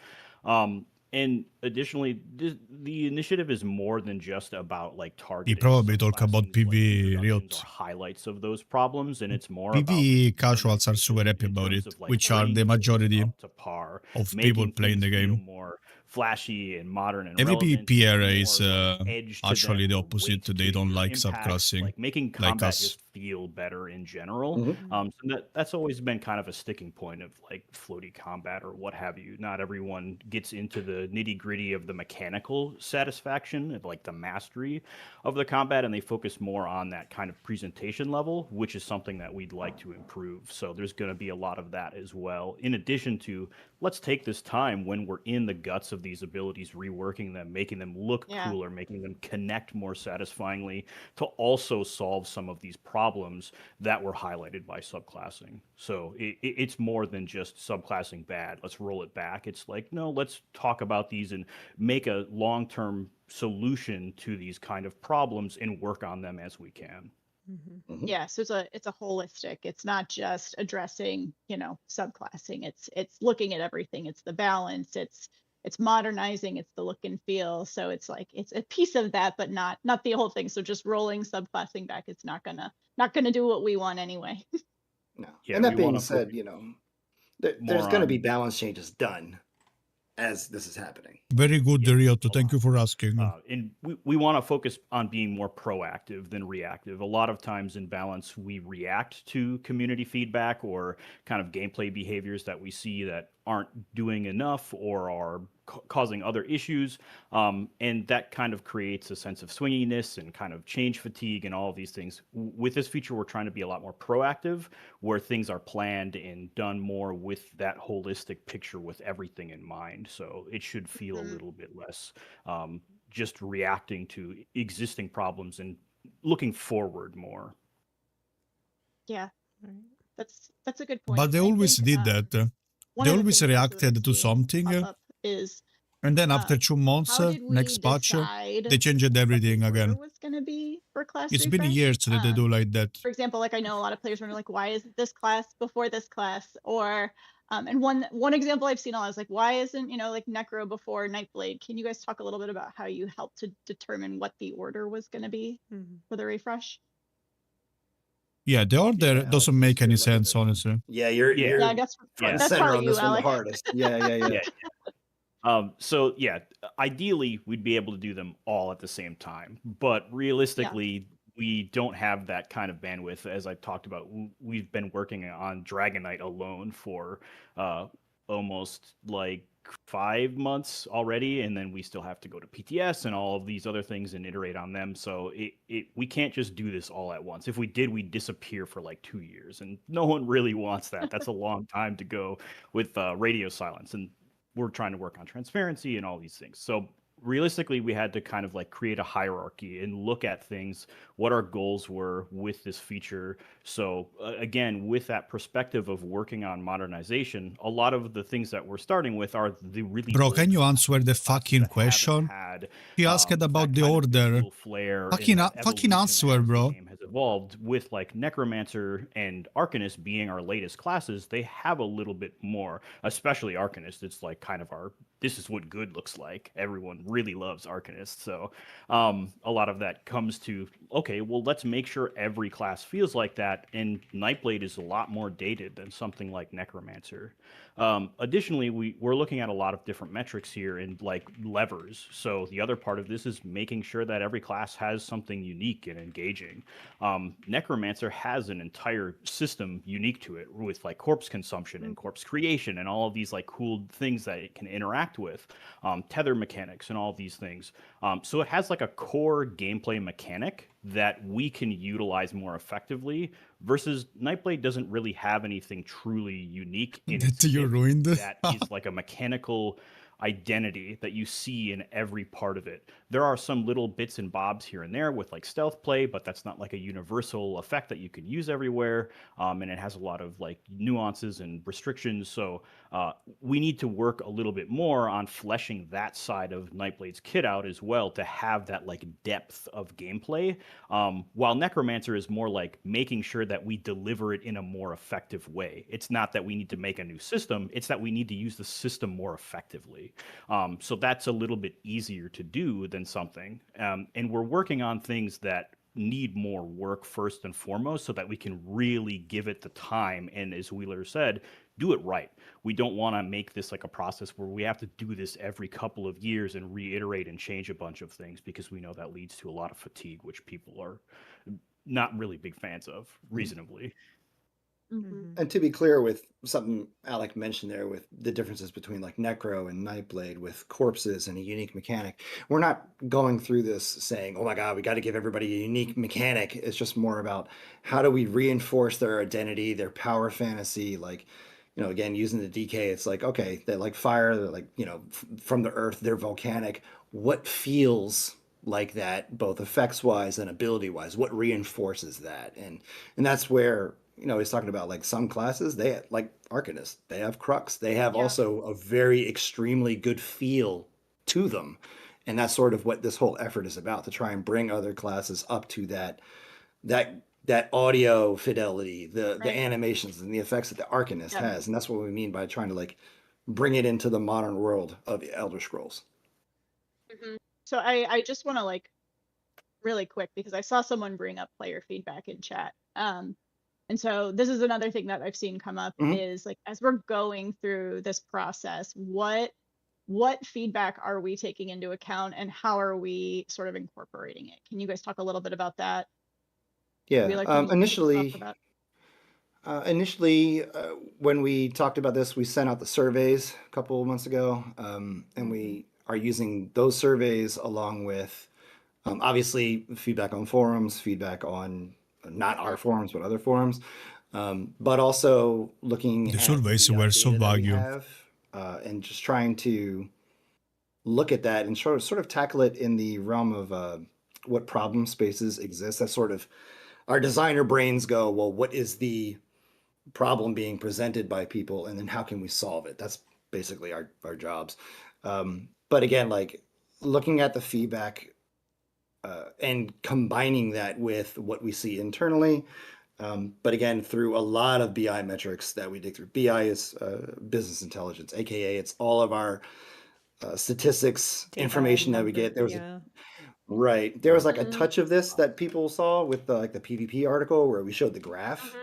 And additionally, the initiative is more than just about like We targeting probably talk about subclassing's, like, PvE introductions or Riot. highlights of those problems, and it's more about PvE like, casuals are learning super happy in about terms it, of like which are the bringing things majority up to par, of people making playing things the feel game. more flashy and modern and Every relevant, PvP and era more is like edge to actually them the or opposite. weight They to don't your like impacts, subclassing like making like combat us. just feel better in general. Mhm. So that's always been kind of a sticking point of like floaty combat or what have you. Not everyone gets into the nitty gritty of the mechanical satisfaction of like the mastery of the combat, and they focus more on that kind of presentation level, which is something that we'd like to improve. So there's going to be a lot of that as well. In addition to, let's take this time when we're in the guts of these abilities, reworking them, making them look Yeah. cooler, making them connect more satisfyingly, to also solve some of these problems that were highlighted by subclassing. So it's more than just subclassing bad, let's roll it back. It's like, no, let's talk about these and make a long-term solution to these kind of problems and work on them as we can. Mhm. Yeah, so it's a holistic. It's not just addressing, subclassing. It's looking at everything. It's the balance. It's modernizing. It's the look and feel. So it's like it's a piece of that, but not the whole thing. So just rolling subclassing back, it's not gonna do what we want anyway. No. Yeah, And that we being wanna said, focus there's more going to be on balance changes done as this is happening. Very good, Yeah, Ryoto. a Thank you lot. for asking. And we want to focus on being more proactive than reactive. A lot of times in balance, we react to community feedback or kind of gameplay behaviors that we see that aren't doing enough or are causing other issues. And that kind of creates a sense of swinginess and kind of change fatigue and all of these things. With this feature, we're trying to be a lot more proactive, where things are planned and done more with that holistic picture with everything in mind. So it should feel a Mhm. little bit less just reacting to existing problems and looking forward more. Yeah, Right. that's a good point. But they And I always think did that. one They of the always things also that I'm reacted to seeing something, pop up is and then after um, 2 months, how did next we patch, decide they changed what the everything order again. was going to be for class It's been refresh? years that they do like that. For example, like I know a lot of players were like, why is this class before this class? Or and one example I've seen a lot is like, why isn't like Necro before Nightblade? Can you guys talk a little bit about how you helped to determine what the order was going to be Mhm. for the refresh? Yeah, the order Yeah, doesn't Alex, make you're any looking sense, at- honestly. Yeah, you're Yeah. Yeah, I you're guess front and that's center probably on you, this one the Alec. hardest. Yeah. So yeah, ideally we'd be able to do them all at the same time, but realistically, we don't have that kind of bandwidth. As I talked about, we've been working on Dragon Knight alone for almost like 5 months already, and then we still have to go to PTS and all of these other things and iterate on them. So we can't just do this all at once. If we did, we'd disappear for like 2 years, and no one really wants that. That's a long time to go with radio silence, and we're trying to work on transparency and all these things. So realistically, we had to kind of like create a hierarchy and look at things, what our goals were with this feature. So again, with that perspective of working on modernization, a lot of the things that we're starting with are the really Bro, can old you answer the classes fucking that haven't question? had He asked that about the kind of order. visual flair and Fucking, that fucking evolution answer, as the bro. game has evolved. With like Necromancer and Arcanist being our latest classes, they have a little bit more, especially Arcanist. It's like kind of our, this is what good looks like. Everyone really loves Arcanist. So a lot of that comes to, okay, well, let's make sure every class feels like that. And Nightblade is a lot more dated than something like Necromancer. Additionally, we're looking at a lot of different metrics here and like levers. So the other part of this is making sure that every class has something unique and engaging. Necromancer has an entire system unique to it with like corpse consumption and corpse creation and all of these like cool things that it can interact with, tether mechanics and all of these things. So it has like a core gameplay mechanic that we can utilize more effectively versus Nightblade doesn't really have anything truly unique in its That you kit ruined. that is like a mechanical identity that you see in every part of it. There are some little bits and bobs here and there with like stealth play, but that's not like a universal effect that you can use everywhere. And it has a lot of like nuances and restrictions. So we need to work a little bit more on fleshing that side of Nightblade's kit out as well to have that like depth of gameplay. While Necromancer is more like making sure that we deliver it in a more effective way. It's not that we need to make a new system, it's that we need to use the system more effectively. So that's a little bit easier to do than something. And we're working on things that need more work first and foremost so that we can really give it the time. And as Wheeler said, do it right. We don't want to make this like a process where we have to do this every couple of years and reiterate and change a bunch of things because we know that leads to a lot of fatigue, which people are not really big fans of reasonably. And to be clear with something Alec mentioned there with the differences between like Necro and Nightblade with corpses and a unique mechanic, we're not going through this saying, oh my God, we got to give everybody a unique mechanic. It's just more about how do we reinforce their identity, their power fantasy, like, you know, again, using the DK, it's like, okay, they're like fire, they're like, you know, from the earth, they're volcanic. What feels like that, both effects wise and ability wise? What reinforces that? And that's where, you know, he's talking about like some classes, they like Arcanist, they have Crux, they have also a very extremely good feel to them. And that's sort of what this whole effort is about, to try and bring other classes up to that audio fidelity, the animations and the effects that the Arcanist has. And that's what we mean by trying to like bring it into the modern world of Elder Scrolls. So I just want to like really quick, because I saw someone bring up player feedback in chat. And so this is another thing that I've seen come up is like, as we're going through this process, what feedback are we taking into account and how are we sort of incorporating it? Can you guys talk a little bit about that? Yeah, Initially, when we talked about this, we sent out the surveys a couple of months ago, and we are using those surveys along with obviously feedback on forums, feedback on not our forums, but other forums, but also looking The at surveys the were so data that we vague. have, and just trying to look at that and sort of tackle it in the realm of what problem spaces exist. That's sort of our designer brains go, well, what is the problem being presented by people, and then how can we solve it? That's basically our jobs. But again, like looking at the feedback and combining that with what we see internally. But again, through a lot of BI metrics that we dig through. BI is business intelligence, aka it's all of our statistics, Data information that we number, get. There was yeah. there was like a touch of this that people saw with the, like the PvP article where we showed the graph.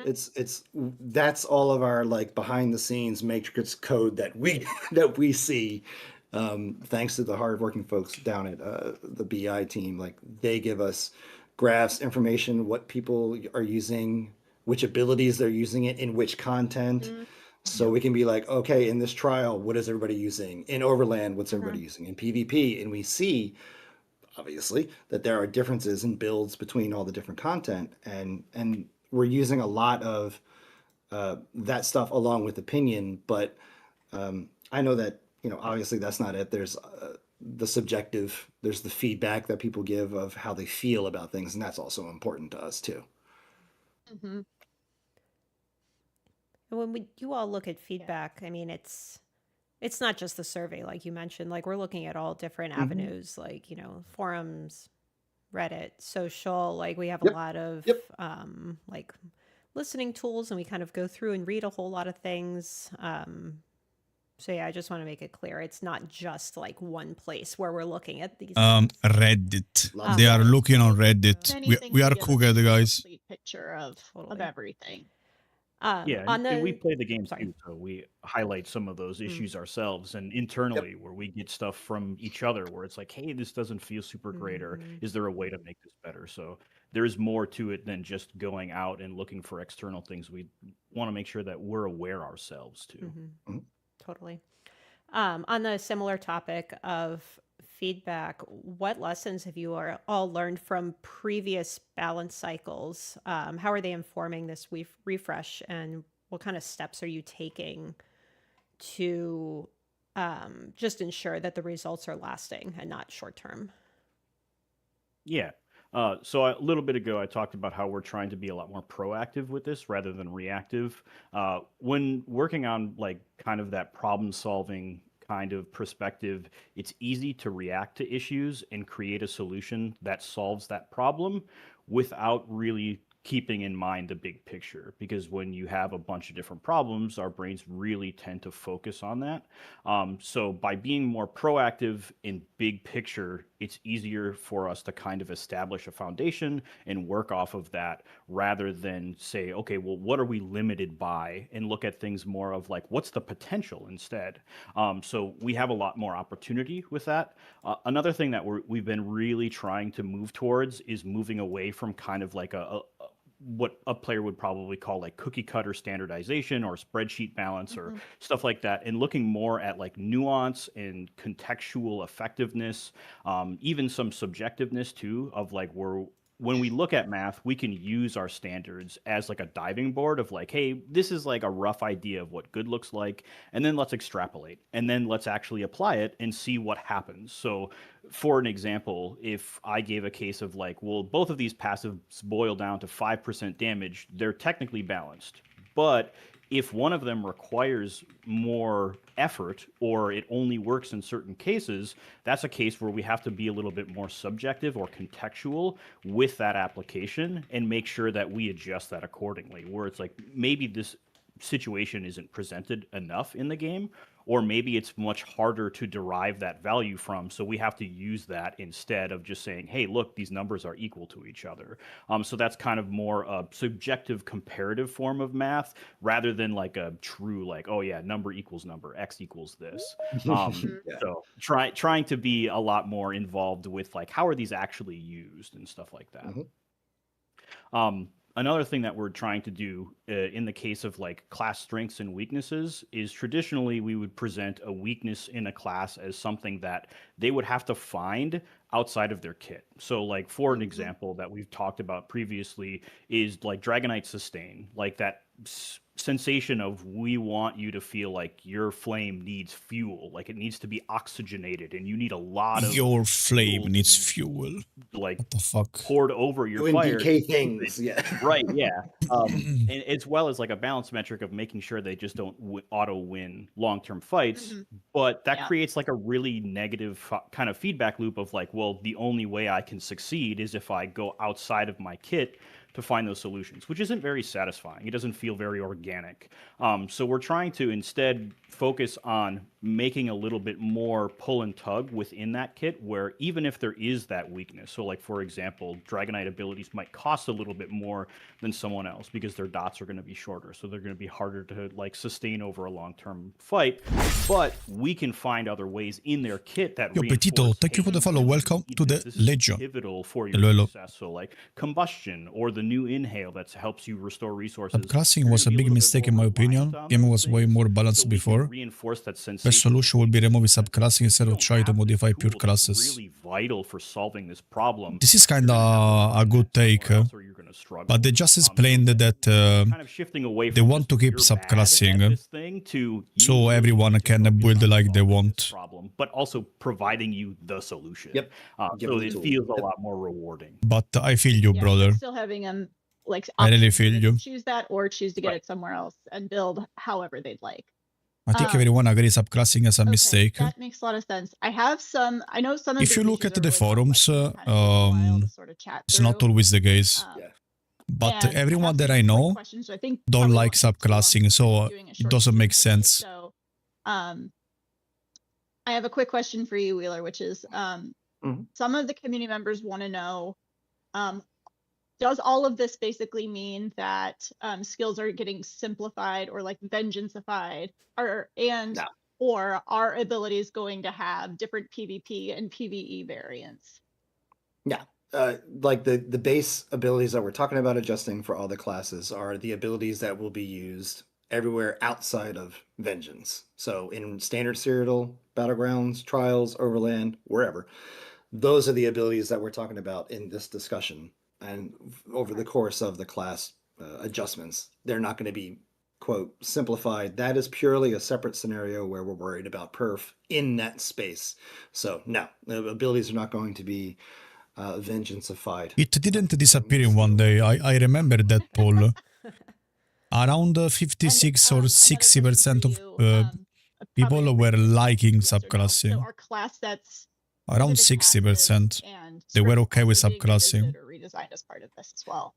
That's all of our like behind the scenes matrix code that we see. Thanks to the hardworking folks down at the BI team, like they give us graphs, information, what people are using, which abilities they're using it in, which content. So we can be like, okay, in this trial, what is everybody using? In Overland, what's everybody using? In PvP, and we see, obviously, that there are differences in builds between all the different content, and we're using a lot of that stuff along with opinion. But I know that, obviously that's not it. There's the subjective, there's the feedback that people give of how they feel about things, and that's also important to us too. Mhm. And when you all look at feedback, I mean, it's not just the survey, like you mentioned. Like we're looking at all different avenues, like forums, Reddit, social. Like we have a Yep. lot of Yep. like listening tools, and we kind of go through and read a whole lot of things. So yeah, I just want to make it clear it's not just like one place where we're looking at these things. Reddit. Lots They of are things. looking on Reddit. Many We things are to give cool us a guys. complete picture of Totally. everything. Yeah, On and we the play the game sorry. too, so we highlight some of those issues ourselves and internally where we get stuff from each other where it's like, hey, this doesn't feel super great, or is there a way to make this better? So there's more to it than just going out and looking for external things. We want to make sure that we're aware ourselves too. Totally. On the similar topic of feedback, what lessons have you all learned from previous balance cycles? How are they informing this refresh, and what kind of steps are you taking to just ensure that the results are lasting and not short term? Yeah. So a little bit ago, I talked about how we're trying to be a lot more proactive with this rather than reactive. When working on like kind of that problem solving kind of perspective, it's easy to react to issues and create a solution that solves that problem without really keeping in mind the big picture, because when you have a bunch of different problems, our brains really tend to focus on that. So by being more proactive in big picture, it's easier for us to kind of establish a foundation and work off of that rather than say, okay, well, what are we limited by, and look at things more of like, what's the potential instead? So we have a lot more opportunity with that. Another thing that we've been really trying to move towards is moving away from kind of like what a player would probably call like cookie cutter standardization or spreadsheet balance or stuff like that, and looking more at like nuance and contextual effectiveness, even some subjectiveness too, of like when we look at math, we can use our standards as like a diving board of like, hey, this is like a rough idea of what good looks like, and then let's extrapolate, and then let's actually apply it and see what happens. So for an example, if I gave a case of like, well, both of these passives boil down to 5% damage, they're technically balanced. But if one of them requires more effort or it only works in certain cases, that's a case where we have to be a little bit more subjective or contextual with that application and make sure that we adjust that accordingly, where it's like maybe this situation isn't presented enough in the game, or maybe it's much harder to derive that value from, so we have to use that instead of just saying, hey, look, these numbers are equal to each other. So that's kind of more a subjective comparative form of math rather than like a true like, oh yeah, number equals number, x equals this. So trying to be a lot more involved with like, how are these actually used and stuff like that. Another thing that we're trying to do in the case of like class strengths and weaknesses is traditionally we would present a weakness in a class as something that they would have to find outside of their kit. So like for an example that we've talked about previously is like Dragonite Sustain, like that sensation of we want you to feel like your flame needs fuel, like it needs to be oxygenated and you need a lot of Your flame fuel needs fuel. like What the fuck? poured over your Doing fire. DK things, yeah. Right, yeah. And as well as like a balance metric of making sure they just don't auto win long-term fights. But that creates like a really negative kind of feedback loop of like, well, the only way I can succeed is if I go outside of my kit to find those solutions, which isn't very satisfying. It doesn't feel very organic. So we're trying to instead focus on making a little bit more pull and tug within that kit, where even if there is that weakness, so like for example, Dragonite abilities might cost a little bit more than someone else because their dots are going to be shorter, so they're going to be harder to like sustain over a long-term fight, but we can find other ways in their kit that Yo, Petito, thank you for the follow. Welcome to the Legion. pivotal for Hello, your hello. success. So like combustion or the the new inhale that helps you restore resources. Subclassing you're was a gonna be big little bit mistake in more my reliant opinion. on Game those was way things. more So balanced we can before. reinforce that Best sensation solution would be remove subclassing instead you of don't try to have this modify pure tool that's classes. really vital for solving this problem. This is you're kinda gonna have to a find good that take, somewhere else or you're gonna struggle. but they just So explained that kind of shifting away they from want just to keep you're bad at subclassing this thing to you so really everyone need to can focus build on like they solving want. this problem, but also providing you the solution. Yep. Give So them the it tool. feels a Yep. lot more rewarding. But I feel you, Yeah, brother. but still having them like I really options so feel they you. can choose that or choose to get Right. it somewhere else and build however they'd like. I think Um, everyone agrees subclassing is a Okay, mistake. that makes a lot of sense. I have some. I know some of If the you look features at are the really forums, complex and kind of take a while to sort of chat it's not through. always the case. Yeah. But And I have everyone that some I quick know questions, so I think don't probably like won't take too long subclassing, since we're so doing a it short doesn't stream make today. sense. So, I have a quick question for you, Wheeler, which is some of the community members want to know, does all of this basically mean that skills are getting simplified or like vengeanceified, No. or are abilities going to have different PvP and PvE variants? Yeah. Like the base abilities that we're talking about adjusting for all the classes are the abilities that will be used everywhere outside of Vengeance. So in standard Cyrodiil, Battlegrounds, Trials, Overland, wherever, those are the abilities that we're talking about in this discussion. And over the course of the class adjustments, they're not going to be, quote, simplified. That is purely a separate scenario where we're worried about perf in that space. So no, the abilities are not going to be vengeanceified. It didn't disappear in one day. I remember that, Paul. Around 56 or 60% of people were liking subclassing. So are class sets Around 60%. They were okay with subclassing. or redesigned as part of this as well.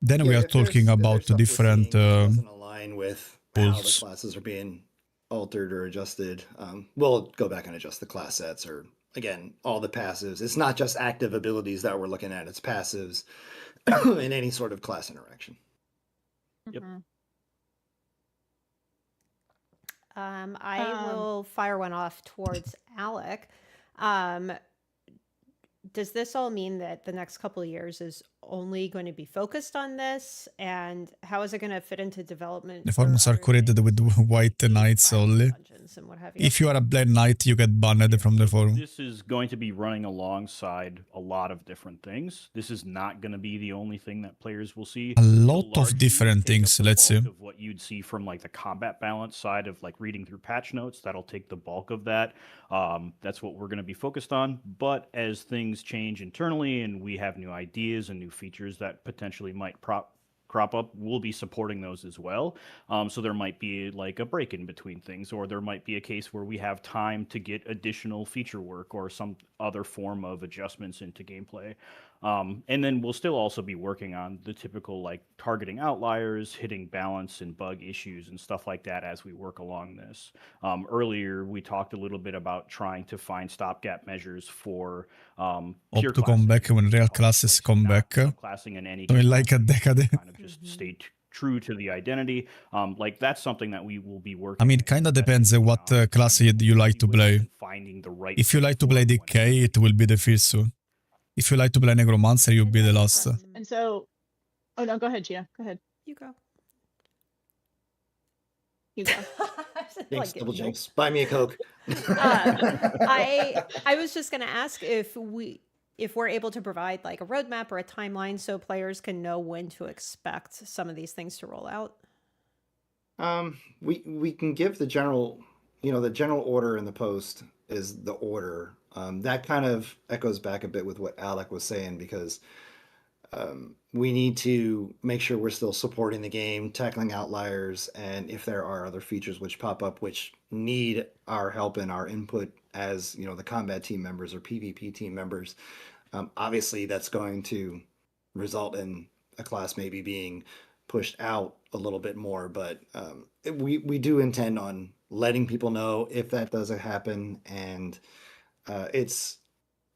Then we are talking about the different doesn't align with how the pools. classes are being altered or adjusted. We'll go back and adjust the class sets or again all the passives. It's not just active abilities that we're looking at, it's passives in any sort of class interaction. Yep. I will fire one off towards Alec. Does this all mean that the next couple of years is only going to be focused on this? And how is it going to fit into development? The for forums are other created things with like white PvP, knights Violent only. Dungeons, and what have you? If you are a black knight, you get banned from the forum. This is going to be running alongside a lot of different things. This is not going to be the only thing that players will see. A It'll lot of largely different take up things, the let's bulk say. of what you'd see from like the combat balance side of like reading through patch notes. That'll take the bulk of that. That's what we're going to be focused on. But as things change internally and we have new ideas and new features that potentially might crop up, we'll be supporting those as well. So there might be like a break in between things, or there might be a case where we have time to get additional feature work or some other form of adjustments into gameplay. And then we'll still also be working on the typical like targeting outliers, hitting balance and bug issues and stuff like that as we work along this. Earlier, we talked a little bit about trying to find stopgap measures for pure Hope to come back when real classes come back. classing in any So in like a decade. kind of just stay true to the identity. Like that's something that we will be working. I mean, kind of depends on what class you like to play. Finding the right. If you like to play DK, it will be the first one. If you like to play Necromancer, you'll be the last. And so, oh no, go ahead, Gina. Go ahead. You go. You go. Jinx, double jinx. Buy me a Coke. I was just going to ask if we're able to provide like a roadmap or a timeline so players can know when to expect some of these things to roll out. We can give the general, the general order in the post is the order. That kind of echoes back a bit with what Alec was saying because we need to make sure we're still supporting the game, tackling outliers, and if there are other features which pop up which need our help and our input as the combat team members or PvP team members, obviously that's going to result in a class maybe being pushed out a little bit more, but we do intend on letting people know if that doesn't happen, and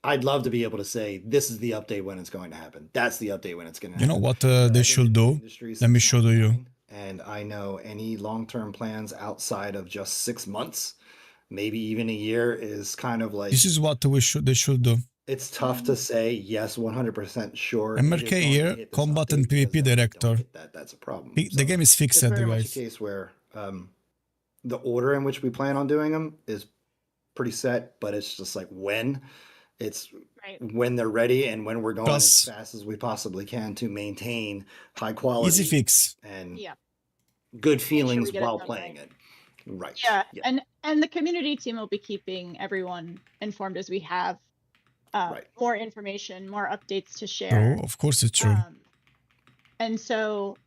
I'd love to be able to say this is the update when it's going to happen. That's the update when it's going to happen. You know what they should do? Let me show you. And I know any long-term plans outside of just 6 months, maybe even a year, is kind of like This is what they should do. It's tough to say yes 100% sure. it is MRK going to here, hit this combat and update, because PvP then if we don't director. hit that, that's a problem. The So game is fixed, it's very much a guys. case where the order in which we plan on doing them is pretty set, but it's just like when. It's Right. when they're ready and when we're going Plus- as fast as we possibly can to maintain high quality Easy fix. and Yeah. good sure feelings we get it while done playing it. Right. Yeah. And the community team will be keeping everyone informed as we have Right. more information, more updates to True, share. of course it's true. And so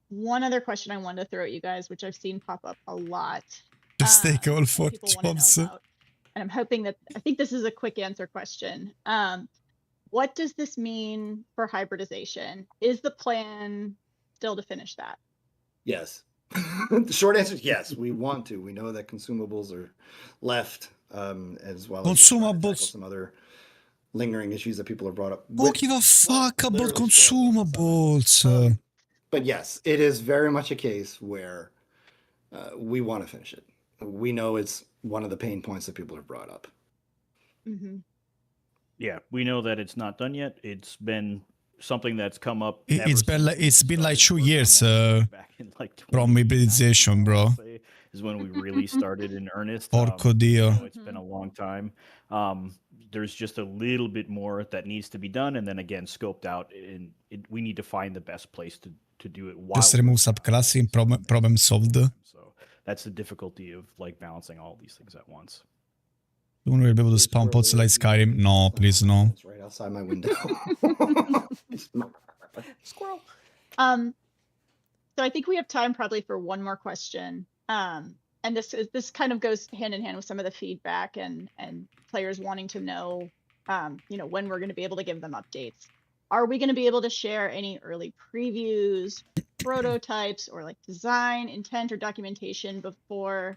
one other question I wanted to throw at you guys, which I've seen pop up a lot. Just take all and 4 people wanna know jobs. about, and I'm hoping that, I think this is a quick answer question. What does this mean for hybridization? Is the plan still to finish that? Yes. The short answer is yes. We want to. We know that consumables are left, as well as just trying to tackle Consumables. some other lingering issues that people have brought up. Don't give a fuck about literally spoiled on consumables. But yes, it is very much a case where we want to finish it. We know it's one of the pain points that people have brought up. Mm-hmm. Yeah, we know that it's not done yet. It's been something that's come up. It's been like 2 years back in like from 2018, hybridization, bro. I'll say, is when we really started in earnest. Porco Dio. It's been a long time. There's just a little bit more that needs to be done, and then again scoped out, and we need to find the best place to do it. Just we're remove working on it. subclass and problem solved. So that's the difficulty of like balancing all these things at once. Soon we'll be able to spawn pods like Skyrim. No, please no. It's right outside my window. Squirrel. So I think we have time probably for one more question. And this kind of goes hand in hand with some of the feedback and players wanting to know, when we're going to be able to give them updates. Are we going to be able to share any early previews, prototypes, or like design, intent, or documentation before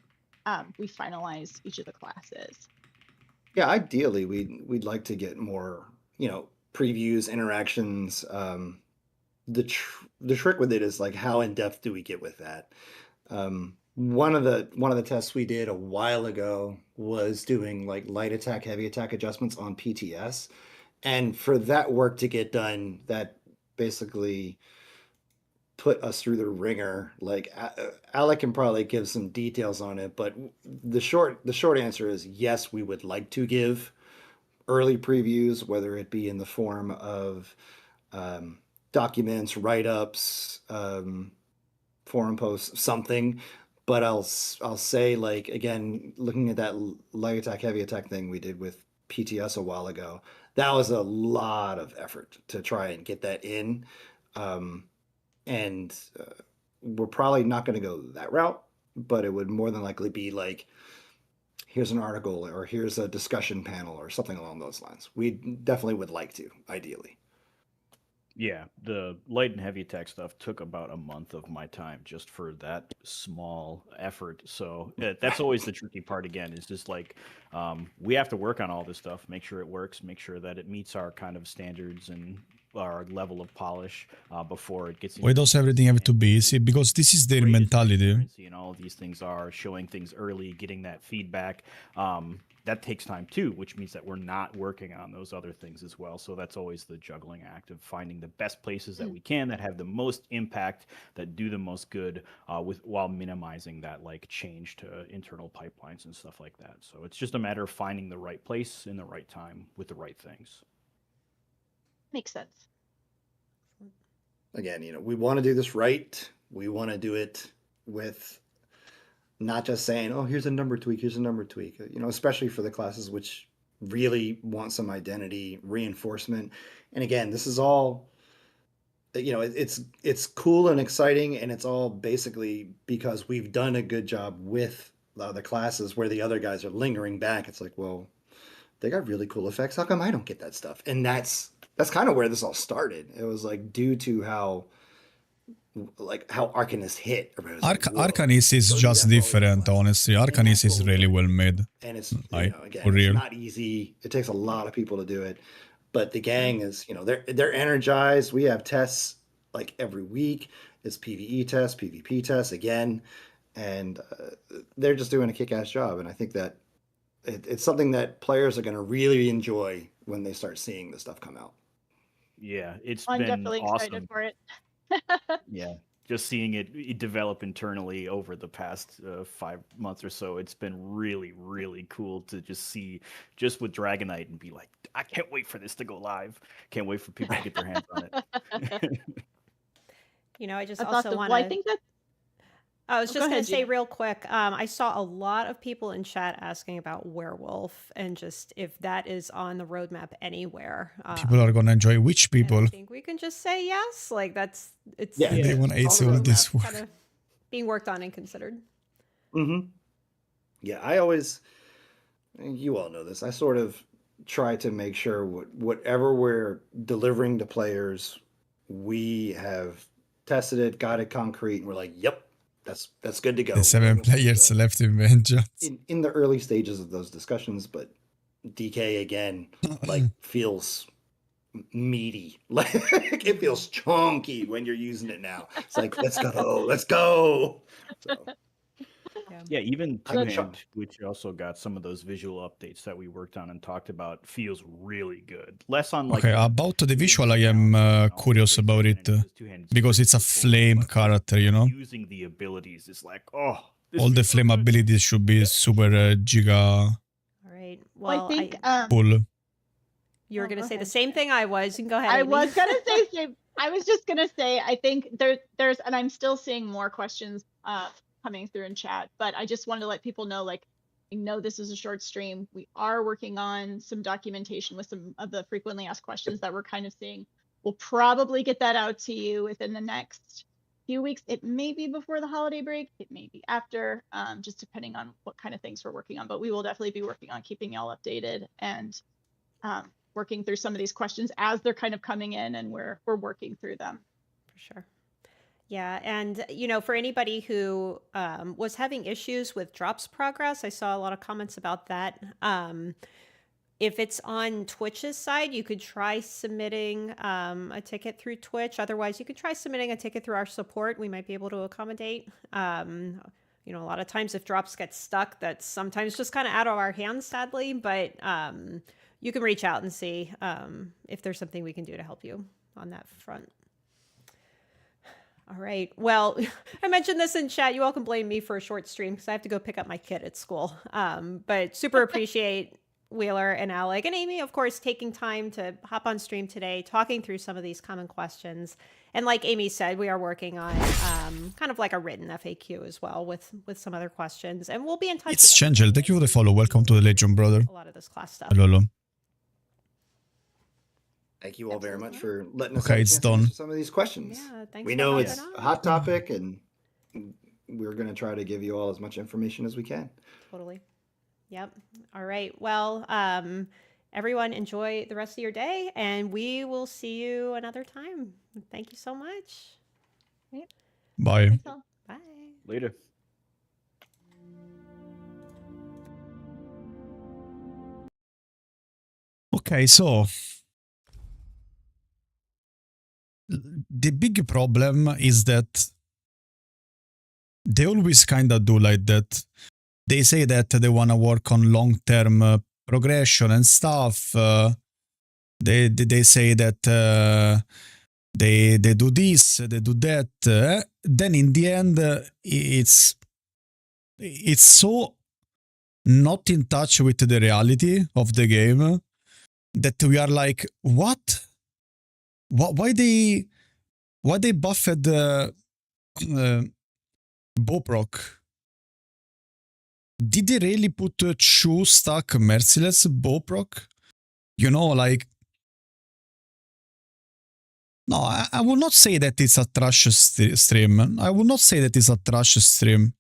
we finalize each of the classes? Yeah, ideally, we'd like to get more, previews, interactions. The trick with it is like, how in depth do we get with that? One of the tests we did a while ago was doing like light attack, heavy attack adjustments on PTS, and for that work to get done, that basically put us through the ringer. Like Alec can probably give some details on it, but the short answer is yes, we would like to give early previews, whether it be in the form of documents, write-ups, forum posts, something. But I'll say, like, again, looking at that light attack, heavy attack thing we did with PTS a while ago, that was a lot of effort to try and get that in. And we're probably not going to go that route, but it would more than likely be like, here's an article or here's a discussion panel or something along those lines. We definitely would like to, ideally. Yeah, the light and heavy attack stuff took about a month of my time just for that small effort. So that's always the tricky part again, is just like we have to work on all this stuff, make sure it works, make sure that it meets our kind of standards and our level of polish before it gets Why does everything have to be easy? Because this is their mentality. And all of these things are showing things early, getting that feedback. That takes time too, which means that we're not working on those other things as well. So that's always the juggling act of finding the best places that we can that have the most impact, that do the most good, while minimizing that like change to internal pipelines and stuff like that. So it's just a matter of finding the right place in the right time with the right things. Makes sense. Again, we want to do this right. We want to do it with not just saying, oh, here's a number tweak, especially for the classes which really want some identity reinforcement. And again, this is all, it's cool and exciting, and it's all basically because we've done a good job with the classes where the other guys are lingering back. It's like, well, they got really cool effects. How come I don't get that stuff? And that's kind of where this all started. It was like due to how Arcanist hit. Arcanist is just different, honestly. Arcanist is really well made. And it's, like, again, for real. it's not easy. It takes a lot of people to do it. But the gang is, they're energized. We have tests like every week. It's PvE tests, PvP tests again. And they're just doing a kick-ass job. And I think that it's something that players are going to really enjoy when they start seeing this stuff come out. Yeah, it's I'm been definitely excited awesome. for it. Yeah, just seeing it develop internally over the past 5 months or so, it's been really, really cool to just see just with Dragonite and be like, I can't wait for this to go live. Can't wait for people to get their hands on it. You know, I just That's also awesome. want Well, I to. think that's. I was Oh, go just going ahead, to say Gina. real quick. I saw a lot of people in chat asking about Werewolf and just if that is on the roadmap anywhere. People are gonna enjoy which And I people. think we can just say yes. Like it's Yeah, They want it's to on all the this roadmap. work. kind of being worked on and considered. Yeah, I always, you all know this. I sort of try to make sure whatever we're delivering to players, we have tested it, got it concrete, and we're like, yep, that's good to go. The 7 players So left in Vengeance. in the early stages of those discussions, but DK again, like feels meaty. Like it feels chunky when you're using it now. It's like, let's go. So Yeah, even I'm Two sure- Hand, which also got some of those visual updates that we worked on and talked about, feels really good. Less on like Okay, about the visual, I am curious about it because it's a flame character, you know. Using the abilities is like, oh, this All the feels so flame good. abilities should be super giga All right. Well, Well, I think cool. you were Oh, going to go say the ahead. same thing I was. You can go ahead. I Amy. was gonna say same. I was just gonna say I think there's and I'm still seeing more questions coming through in chat, but I just wanted to let people know, like, I know this is a short stream. We are working on some documentation with some of the frequently asked questions that we're kind of seeing. We'll probably get that out to you within the next few weeks. It may be before the holiday break, it may be after, just depending on what kind of things we're working on. But we will definitely be working on keeping y'all updated and working through some of these questions as they're kind of coming in, and we're working through them. For sure. Yeah, and you know, for anybody who was having issues with drops progress, I saw a lot of comments about that. If it's on Twitch's side, you could try submitting a ticket through Twitch. Otherwise, you could try submitting a ticket through our support. We might be able to accommodate. You know, a lot of times if drops get stuck, that's sometimes just kind of out of our hands, sadly. But you can reach out and see if there's something we can do to help you on that front. All right. Well, I mentioned this in chat. You all can blame me for a short stream because I have to go pick up my kid at school. But super appreciate Wheeler and Alec and Amy, of course, taking time to hop on stream today, talking through some of these common questions. And like Amy said, we are working on kind of like a written FAQ as well with some other questions. And we'll be in touch. It's with Changel. Thank you for the follow. Welcome to the Legion, brother. a lot of this class stuff. Lolo. thank you all very much Absolutely. for letting us Okay, have a it's chance to done. answer some of these questions. Yeah, thanks We for know hopping it's on. a hot topic, and we're going to try to give you all as much information as we can. Totally. Yep. All right. Well, everyone enjoy the rest of your day, and we will see you another time. Thank you so much. Bye. Thanks all. Bye. Later. Okay, so the big problem is that they always kind of do like that. They say that they want to work on long-term progression and stuff. They say that they do this, they do that. Then in the end, it's so not in touch with the reality of the game that we are like, what? Why they buffed Boproc? Did they really put a true stack merciless Boproc? You know, like, no, I will not say that it's a trash stream. I will not say that it's a trash stream.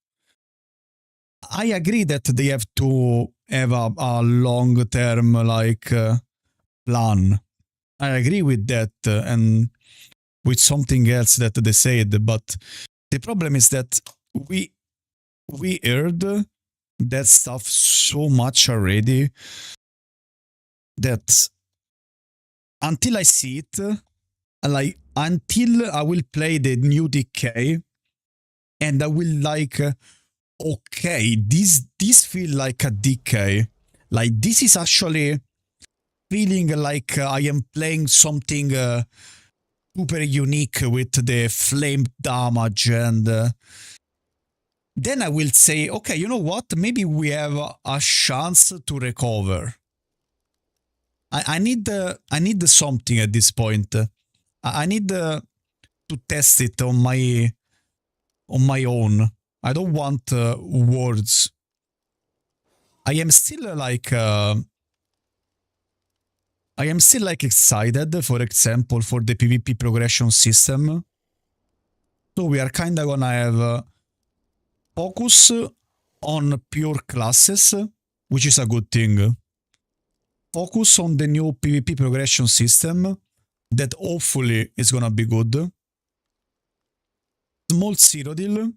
I agree that they have to have a long-term, like, plan. I agree with that, and with something else that they said, but the problem is that we heard that stuff so much already that until I see it, like, until I will play the new DK, and I will like, okay, this feel like a DK, Like this is actually feeling like I am playing something super unique with the flame damage, and then I will say, okay, you know what? Maybe we have a chance to recover. I need something at this point. I need to test it on my own. I don't want words. I am still like excited, for example, for the PvP progression system. So we are kinda gonna have focus on pure classes, which is a good thing. Focus on the new PvP progression system that hopefully is gonna be good. Small Cyrodiil,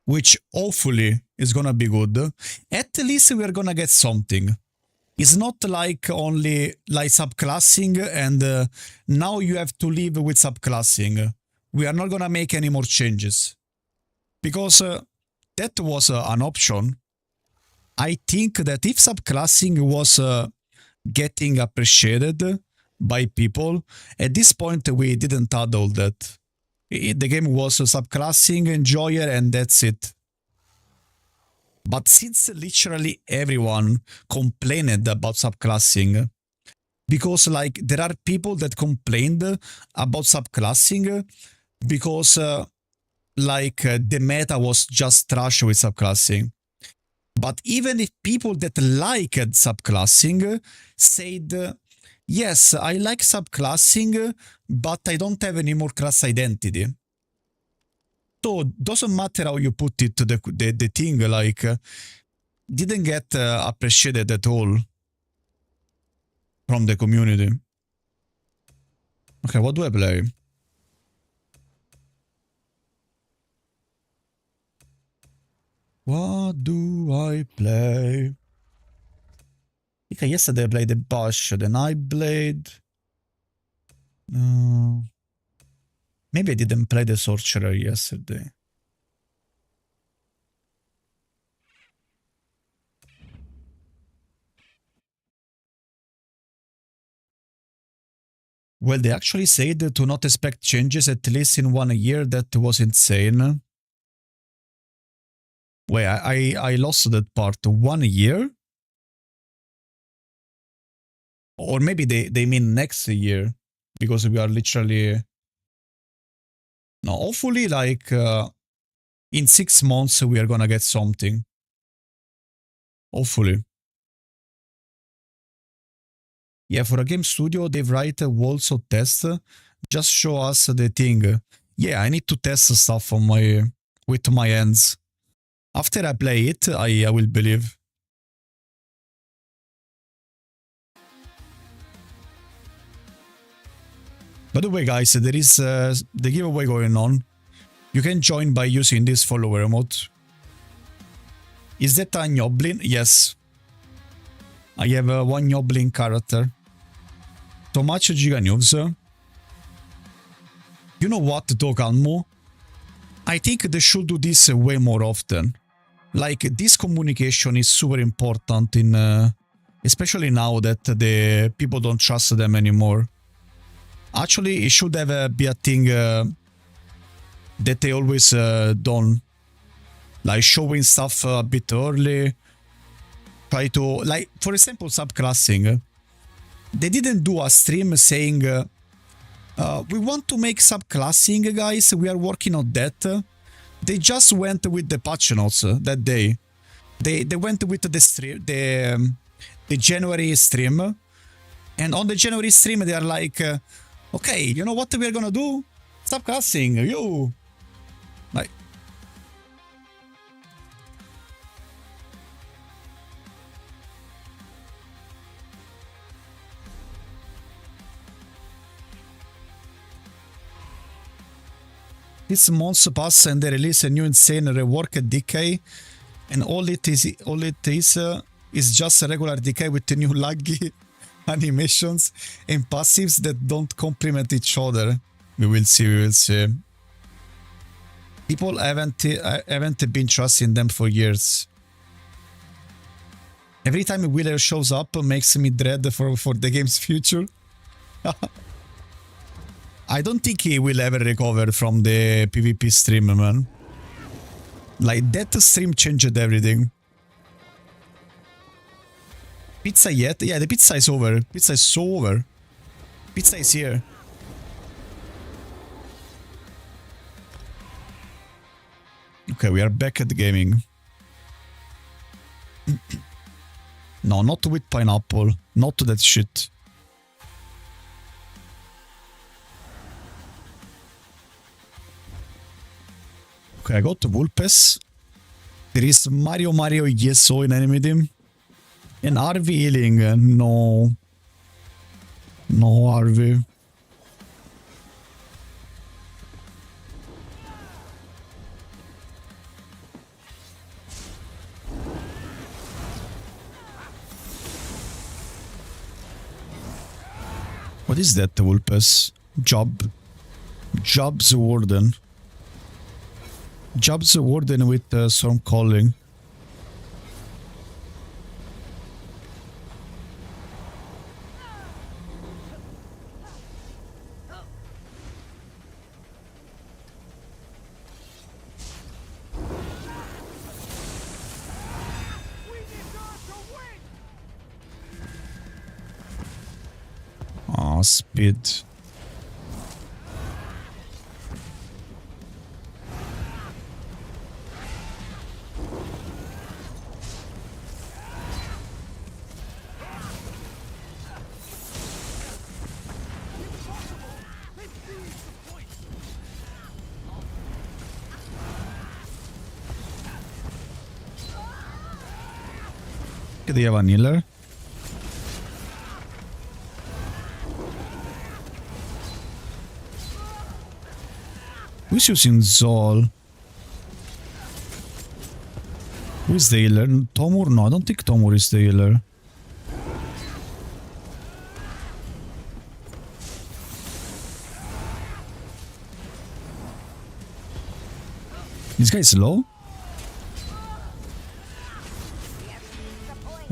which hopefully is gonna be good. At least we are gonna get something. It's not like only like subclassing and now you have to live with subclassing. We are not gonna make any more changes. Because that was an option. I think that if subclassing was getting appreciated by people, at this point we didn't add all that. The game was subclassing, enjoyer, and that's it. But since literally everyone complained about subclassing, because like there are people that complained about subclassing because the meta was just trash with subclassing. But even if people that liked subclassing said, yes, I like subclassing, but I don't have any more class identity. So doesn't matter how you put it, the thing like didn't get appreciated at all from the community. Okay, what do I play? What do I play? I think yesterday I played the Bash, the Nightblade. Maybe I didn't play the Sorcerer yesterday. Well, they actually said to not expect changes at least in 1 year. That was insane. Wait, I lost that part. 1 year? Or maybe they mean next year. Because we are literally... No, hopefully like in 6 months we are gonna get something. Hopefully. Yeah, for a game studio, they write walls of test. Just show us the thing. Yeah, I need to test stuff on with my hands. After I play it, I will believe. By the way, guys, there is the giveaway going on. You can join by using this follower emote. Is that a Gnoblin? Yes. I have one Gnoblin character. So much Giga News. You know what, Dogalmo? I think they should do this way more often. Like, this communication is super important in... especially now that the people don't trust them anymore. Actually, it should have be a thing that they always done. Like, showing stuff a bit early. Try to... Like, for example, subclassing. They didn't do a stream saying, we want to make subclassing, guys, we are working on that. They just went with the patch notes that day. They went with the stream, the January stream. And on the January stream, they are like, okay, you know what we are gonna do? Subclassing, yo! Like... This months pass and they release a new insane reworked decay, and all it is just a regular decay with the new laggy animations and passives that don't complement each other. We will see, we will see. People haven't been trusting them for years. Every time a Wheeler shows up makes me dread for the game's future. I don't think he will ever recover from the PvP stream, man. Like, that stream changed everything. Pizza yet? Yeah, the pizza is over. Pizza is so over. Pizza is here. Okay, we are back at the gaming. No, not with pineapple. Not that shit. Okay, I got the Vulpes. There is Mario Yeso in enemy team. And RV healing. No. No RV. What is that, the Vulpes? Job's Warden. Job's Warden with Storm Calling. Ah, speed. Do they have a healer? Who's using Zol? Who is the healer? Tomur? No, I don't think Tomur is the healer. This guy is low?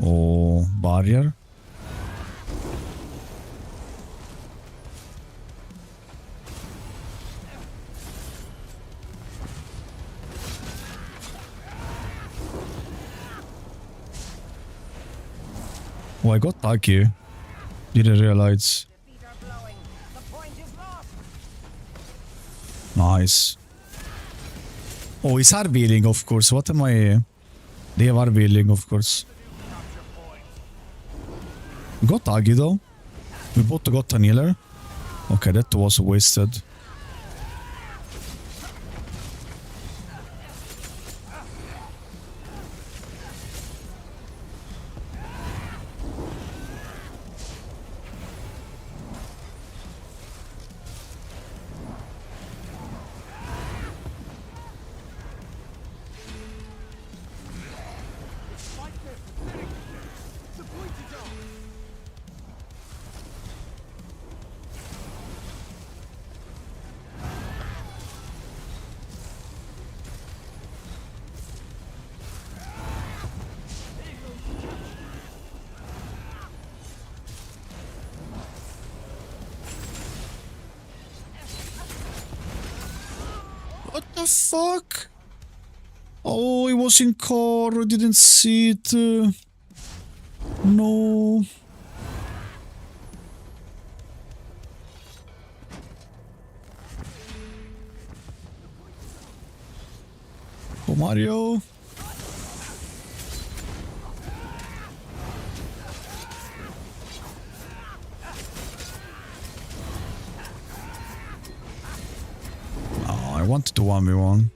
Oh, barrier. Oh, I got lucky. Didn't realize. Nice. Oh, it's hard healing, of course. What am I? They have hard healing, of course. Got Agi though. We both got an healer. Okay, that was wasted. What the fuck? Oh, it was in core. I didn't see it. No. Oh, Mario. Oh, I wanted to 1v1.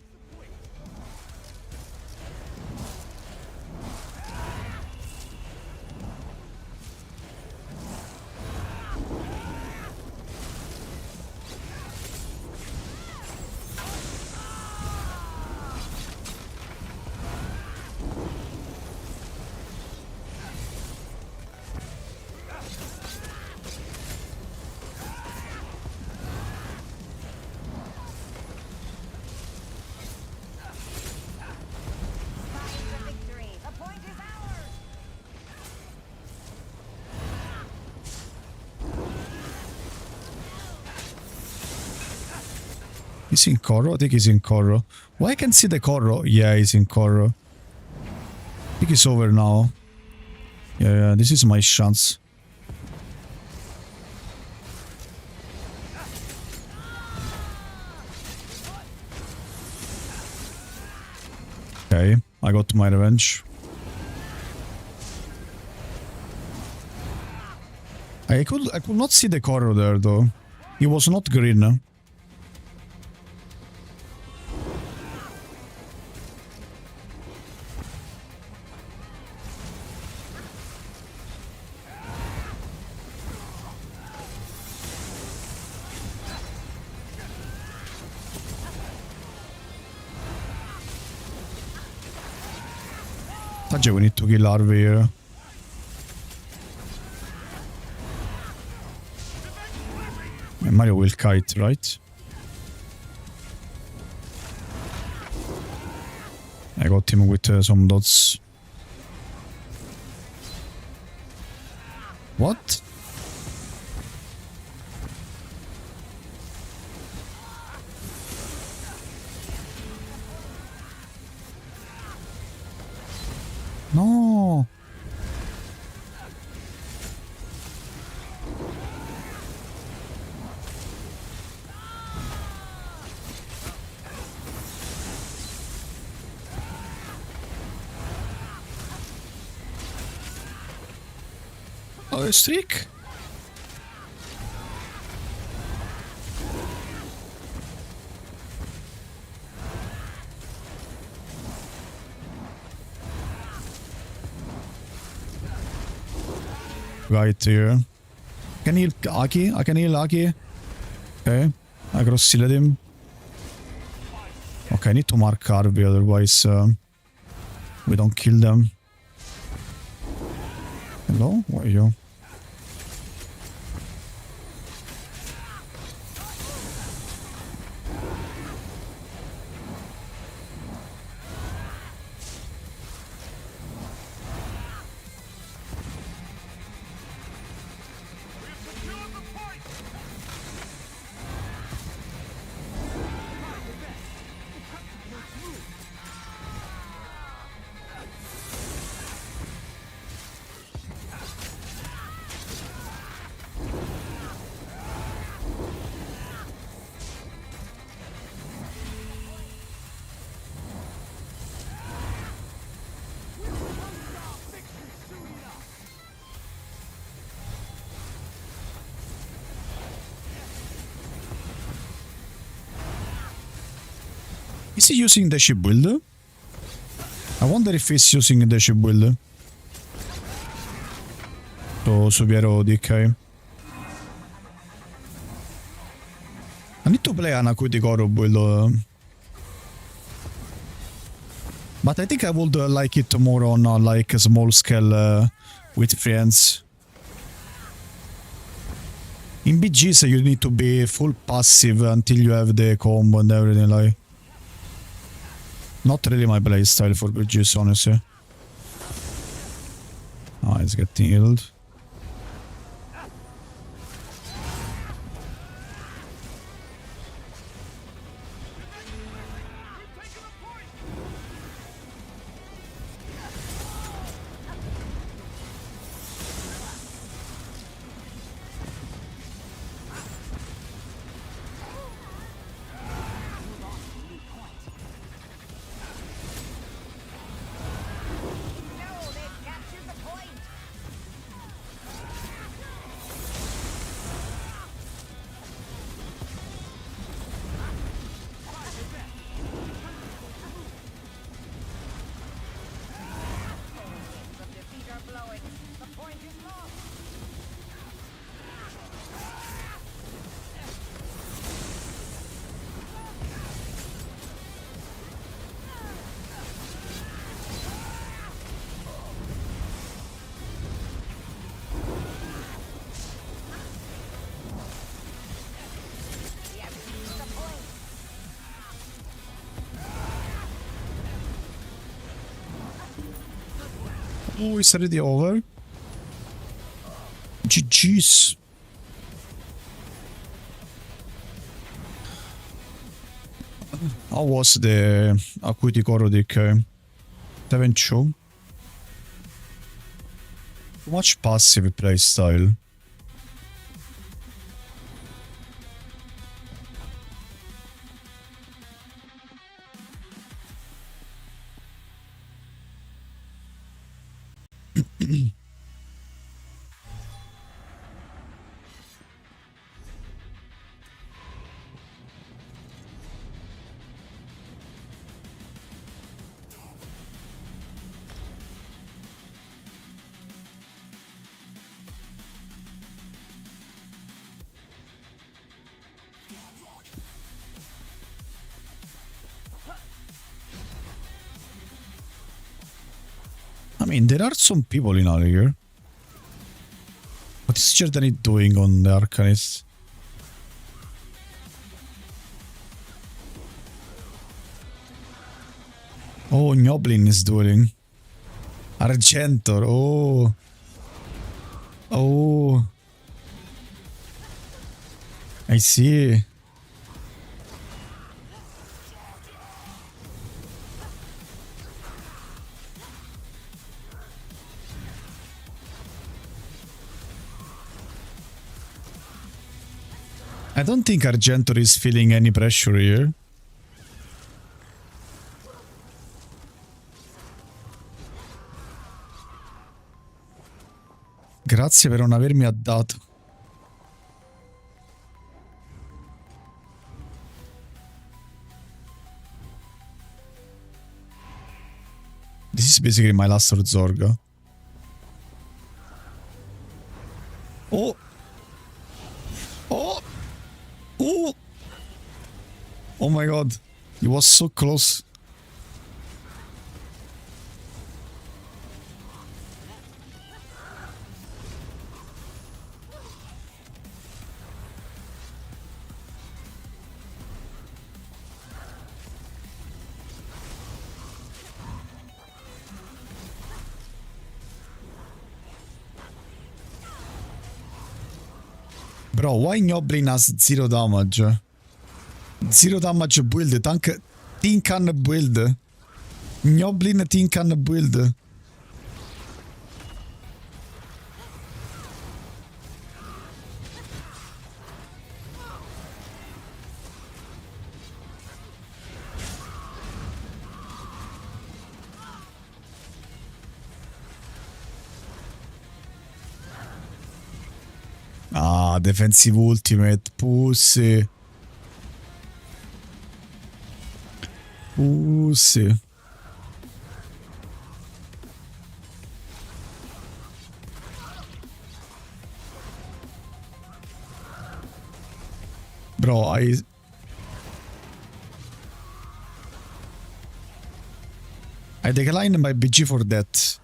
He's in Koro? I think he's in Koro. Why I can't see the Koro? Yeah, he's in Koro. I think it's over now. Yeah, this is my chance. Okay, I got my revenge. I could not see the Koro there though. He was not green. We need to kill Arve here. And Mario will kite, right? I got him with some dots. What? No. Oh, a streak? Right here. Can heal Aki? I can heal Aki. Okay. I gotta seal him. Okay, I need to mark Arby, otherwise we don't kill them. Hello? Where are you? Is he using the ship builder? I wonder if he's using the ship builder. To subiero DK. I need to play Anakuti Goro build. But I think I would like it more on like a small scale with friends. In BGs you need to be full passive until you have the combo and everything like. Not really my playstyle for BGs, honestly. Ah, it's getting healed. Oh, it's already over. GG's. How was the Acuity Coro DK? 7-2? Too much passive playstyle. I mean, there are some people in here. What is Jordan doing on the Arcanist? Oh, Noblin is dueling. Argentor, oh. Oh. I see. I don't think Argentor is feeling any pressure here. Grazie per non avermi addato. This is basically my last Zorga. Oh! Oh! Oh! Oh my god. He was so close. Bro, why Noblin has 0 damage? 0 damage build, tank tin can build. Noblin tin can build. Ah, defensive ultimate, pussy. Pussy. Bro, I decline my BG for that.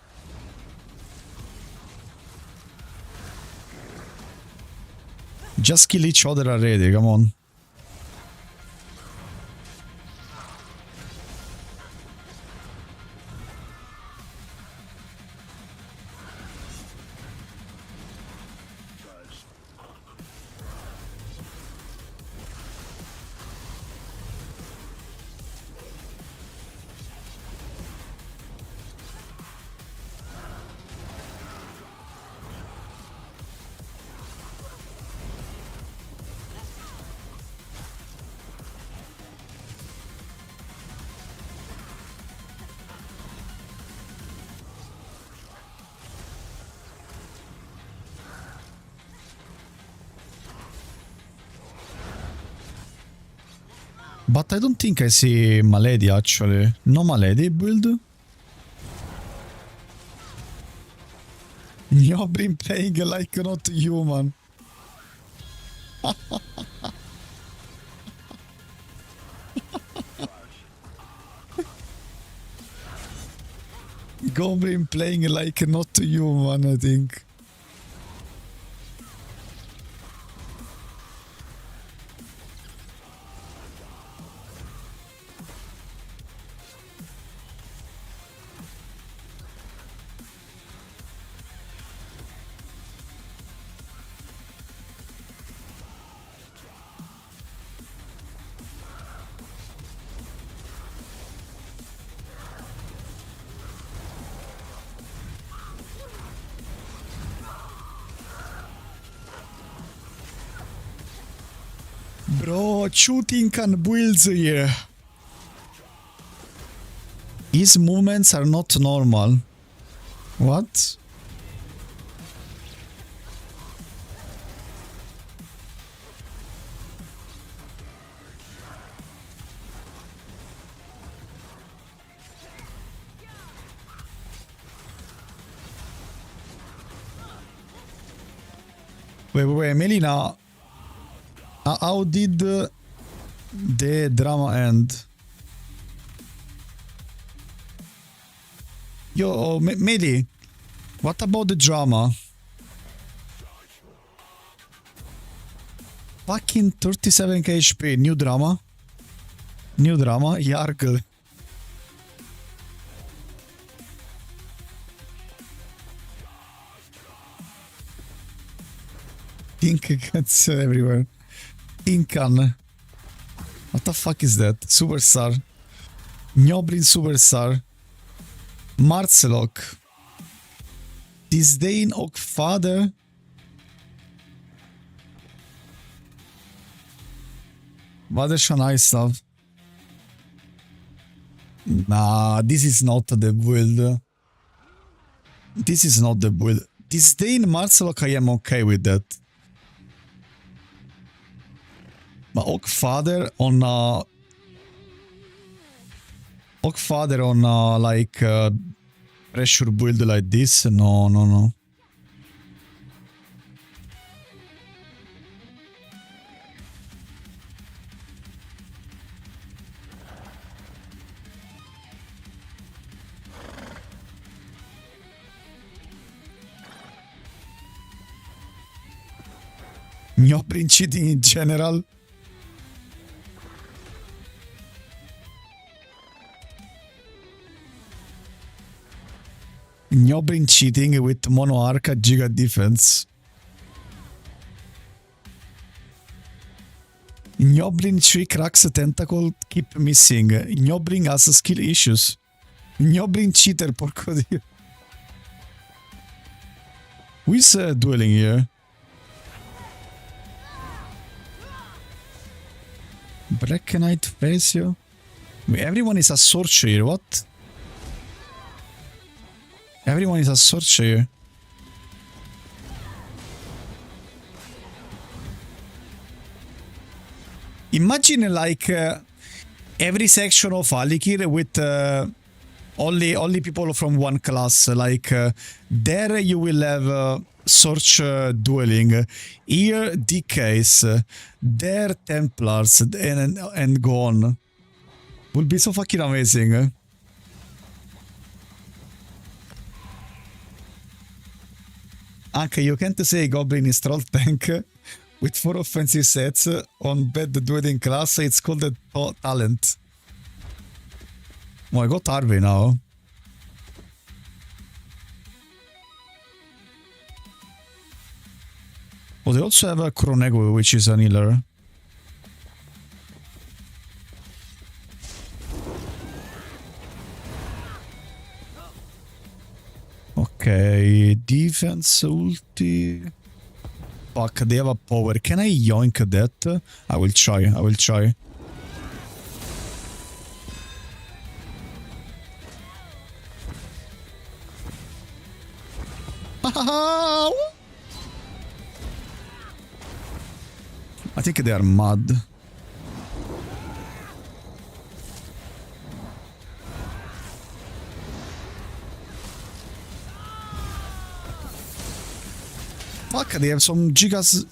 Just kill each other already, come on. But I don't think I see Malady actually. No Malady build? You've been playing like not human. Goblin playing like not human, I think. Bro, shooting can builds here. His movements are not normal. What? Wait, Melina. How did the drama end? Yo, Meli, what about the drama? Fucking 37k HP, new drama? New drama? Yargl. Pink gets everywhere. Incan. What the fuck is that? Superstar. Njoblin Superstar. Marcelok. Disdain och Father. Vad är sån stuff? Nah, this is not the build. This is not the build. Disdain Marcelok, I am okay with that. But Oak Father on like pressure build like this? No. Njoblin cheating in general. Njoblin cheating with Mono Arca Giga Defense. Njoblin 3 cracks tentacle keep missing. Njoblin has skill issues. Njoblin cheater, porco dio. Who is dueling here? Black Knight Facio? Everyone is a sorcerer here, what? Everyone is a sorcerer. Imagine like every section of Alikir with only people from one class. Like there you will have search dueling. Here DKs. There Templars and go on. Will be so fucking amazing. Anche you can't say Goblin is troll tank with 4 offensive sets on bad dueling class. It's called a talent. Oh, I got Harvey now. Oh, they also have a Kronego, which is an healer. Okay, defense ulti. Fuck, they have a power. Can I yoink that? I will try. I think they are mad. Fuck, they have some gigas.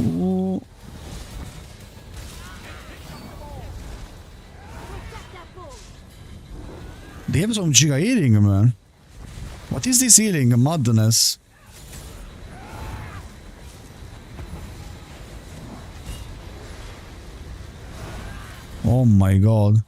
Ooh. They have some giga healing, man. What is this healing? Madness. Oh my god.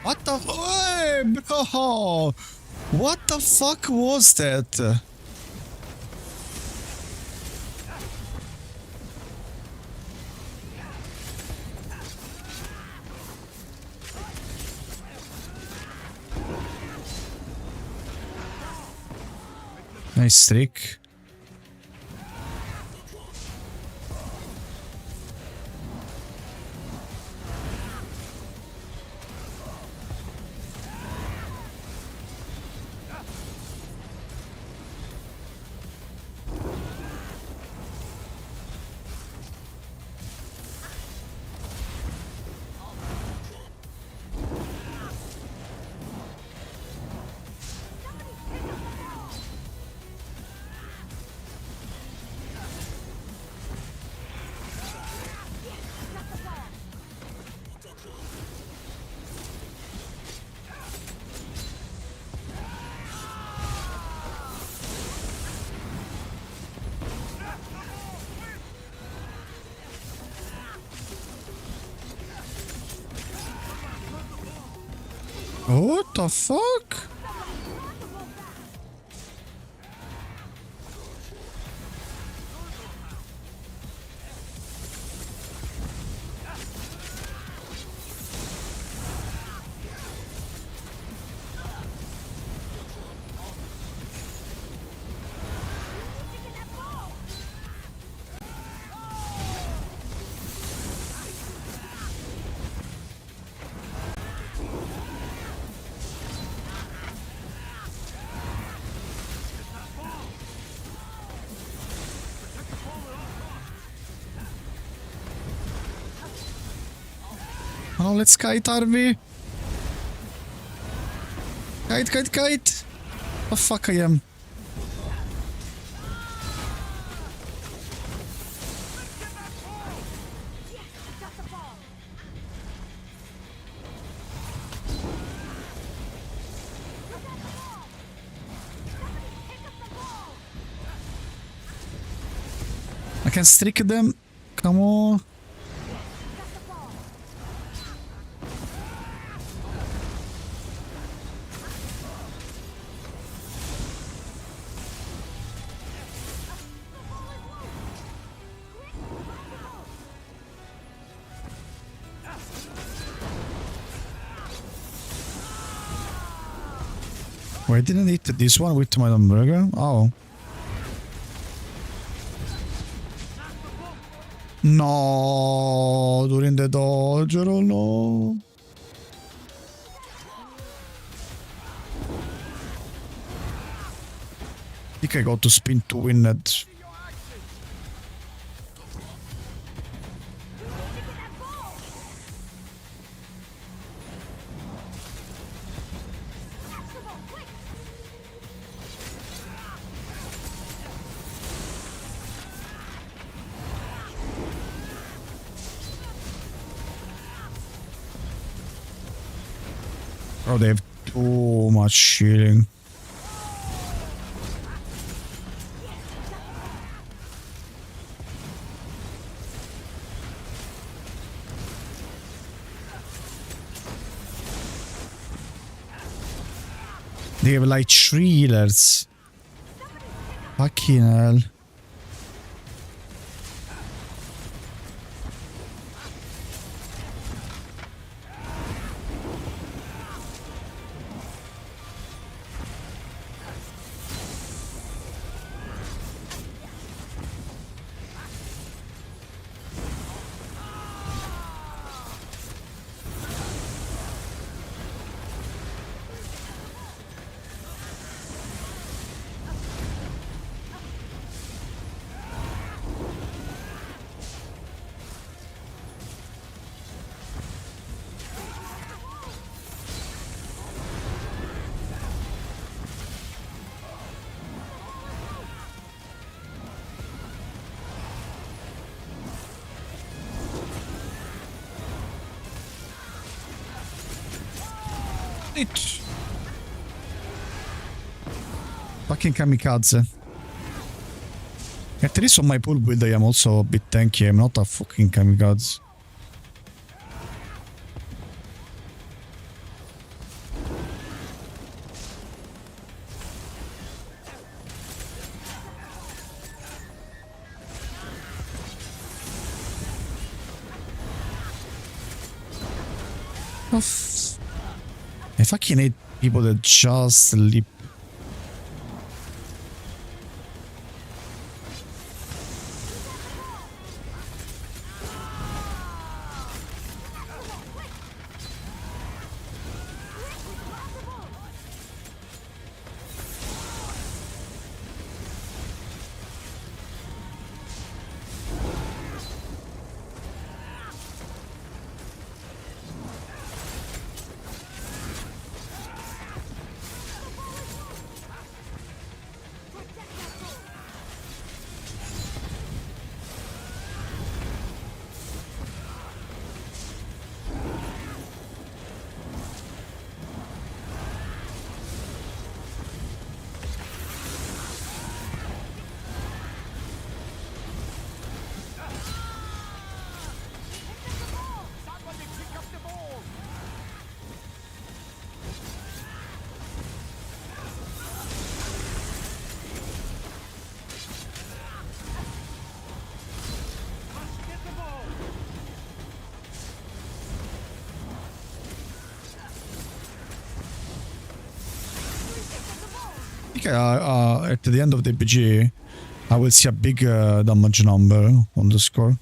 What the? Hey, bro! What the fuck was that? Nice trick. What the fuck? Oh, let's kite, Arby. Kite, kite, kite. The fuck I am. I can streak them. Come on. Why didn't I eat this one with my hamburger? Oh. No, during the dodge, oh no. I think I got to spin to win it. Oh, they have too much shielding. They have like 3 healers. Fucking hell. It. Fucking kamikaze. At least on my pool build I am also a bit tanky, I'm not a fucking kamikaze. of... I fucking hate people that just leap. I think at the end of the PG, I will see a big damage number on the score.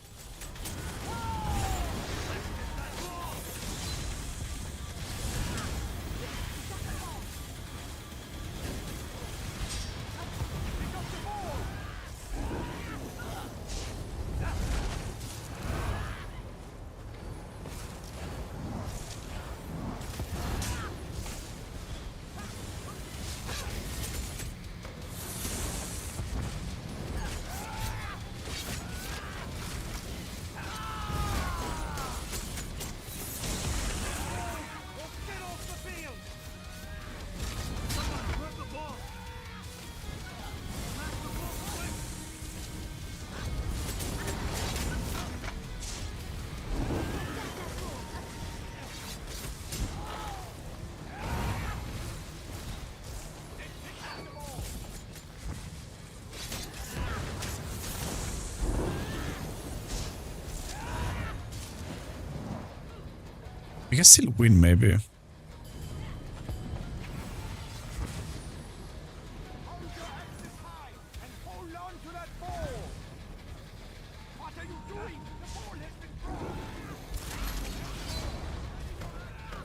We can still win, maybe.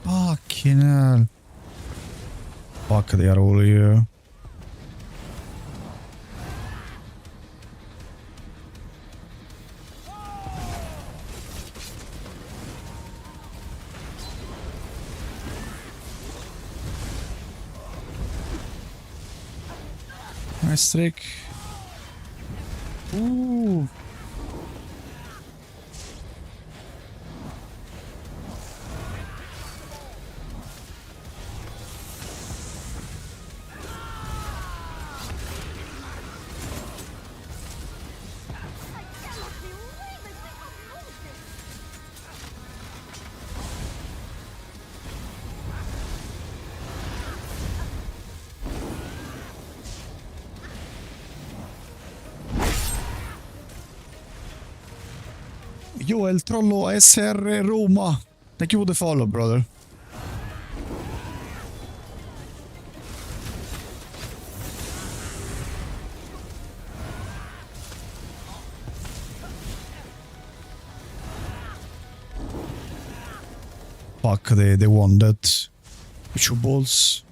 Fucking hell. Fuck, they are all here. Nice trick. Ooh. Yo, el trollo SR Roma. Thank you for the follow, brother. Fuck, they won that. Two balls.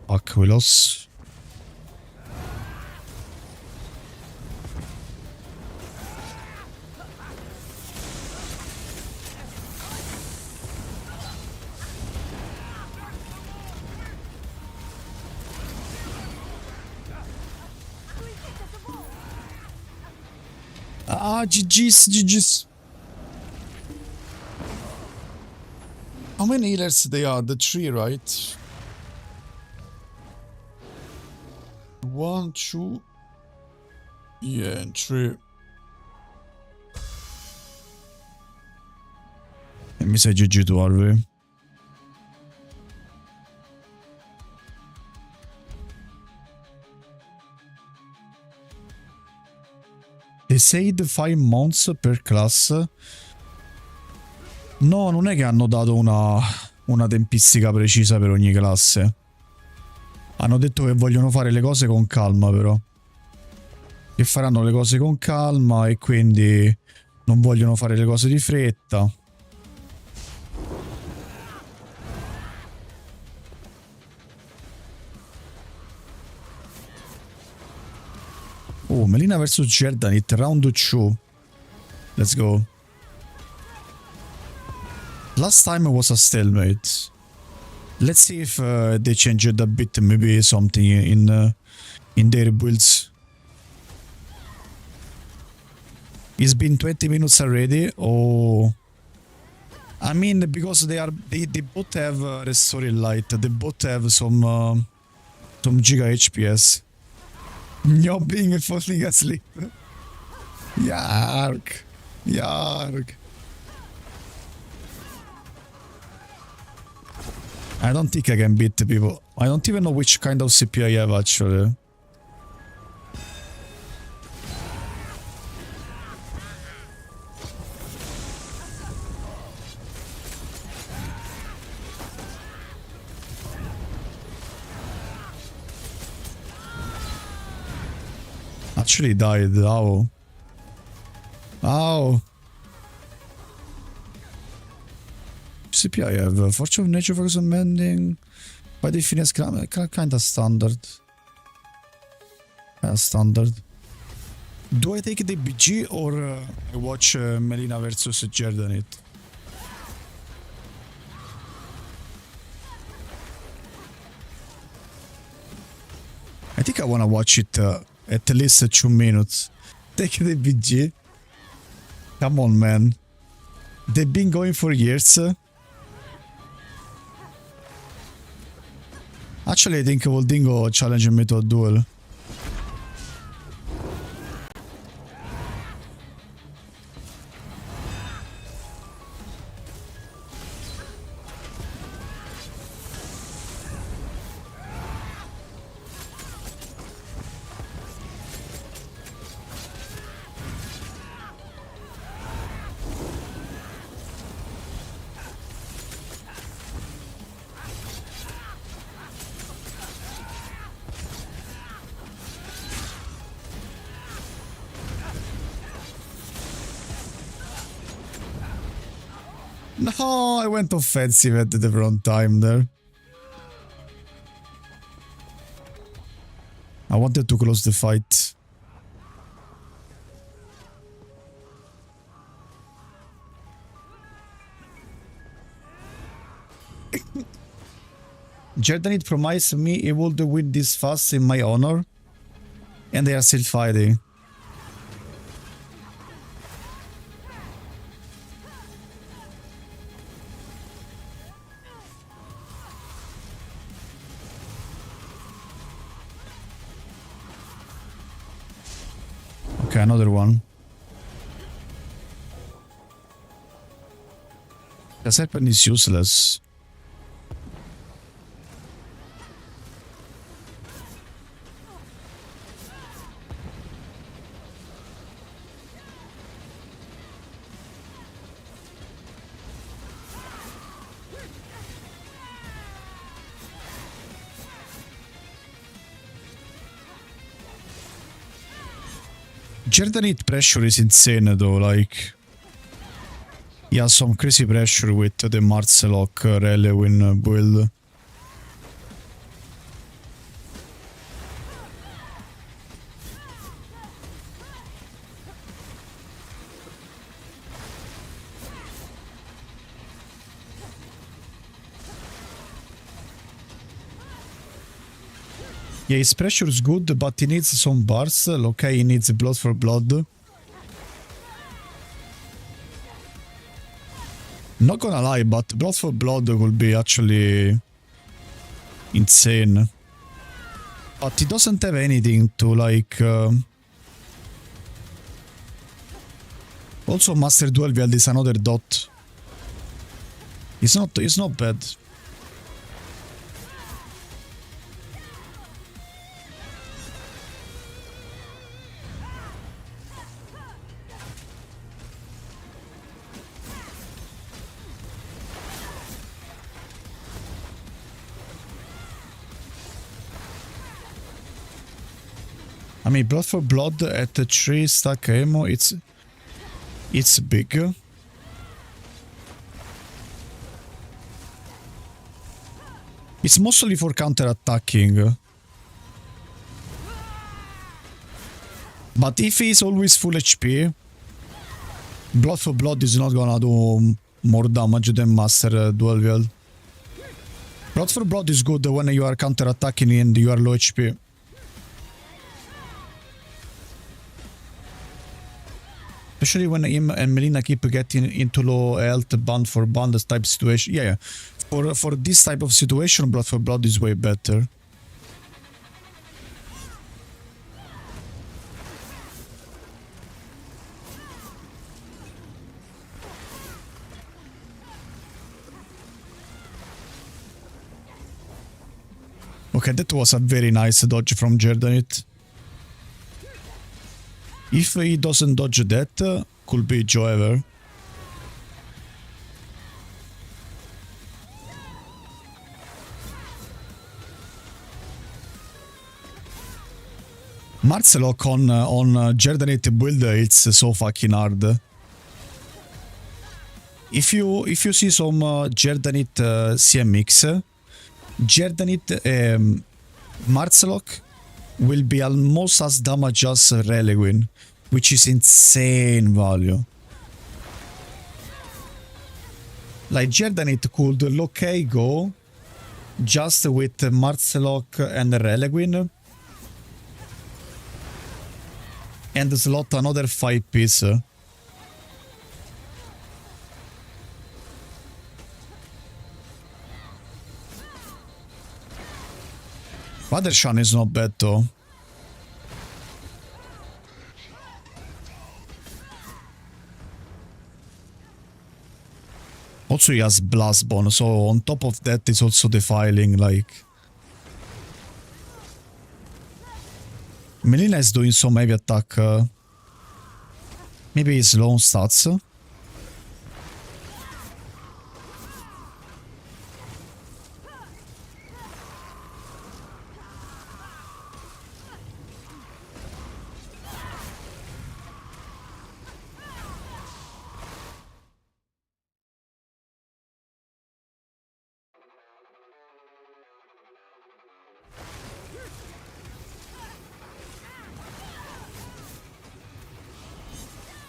Fuck, we lost. Ah, GG's. How many healers they are? The 3, right? 1, 2. Yeah, and 3. Let me say GG to Harvey. They said 5 months per class. No, non è che hanno dato una tempistica precisa per ogni classe. Hanno detto che vogliono fare le cose con calma, però. Che faranno le cose con calma e quindi non vogliono fare le cose di fretta. Oh, Melina vs Jordanit, round 2. Let's go. Last time it was a stalemate. Let's see if they changed a bit, maybe something in their builds. It's been 20 minutes already. Oh, I mean, because they both have restoring light. They both have some giga HPS. No being falling asleep. Yark. I don't think I can beat the people. I don't even know which kind of CP I have actually. Actually died. How? How? CP I have Fortune of Nature, Focus on Mending, by definition, kinda standard. Standard. Do I take the BG or I watch Melina versus Jordanit? I think I wanna watch it at least 2 minutes. Take the BG. Come on, man. They've been going for years. Actually, I think Voldingo challenged me to a duel. No, I went offensive at the wrong time there. I wanted to close the fight. Jordanit promised me he would win this fast in my honor, and they are still fighting. Okay, another one. The serpent is useless. Jordanit pressure is insane though, like... He has some crazy pressure with the Marcelok Relewin build. Yeah, his pressure is good, but he needs some bars. Okay, he needs blood for blood. Not gonna lie, but Blood for Blood will be actually insane. But it doesn't have anything to like... Also, Master Duel Wield is another dot. It's not bad. I mean, Blood for Blood at the 3 stack ammo, it's big. It's mostly for counter-attacking. But if he's always full HP, Blood for Blood is not gonna do more damage than Master Duel Wield. Blood for Blood is good when you are counter-attacking and you are low HP. Especially when him and Melina keep getting into low health band for band type situation. Yeah. For this type of situation, Blood for Blood is way better. Okay, that was a very nice dodge from Jordanit. If he doesn't dodge that, could be Joever. Marcelok on Jordanit build, it's so fucking hard. If you see some Jordanit CMX, Jordanit Marcelok will be almost as damage as Reliquin, which is insane value. Like Jordanit could okay go just with Marcelok and Reliquin and slot another 5 piece. Wadershan is not bad though. Also he has Blast Bone, so on top of that is also defiling, like... Melina is doing some heavy attack. Maybe his low stats.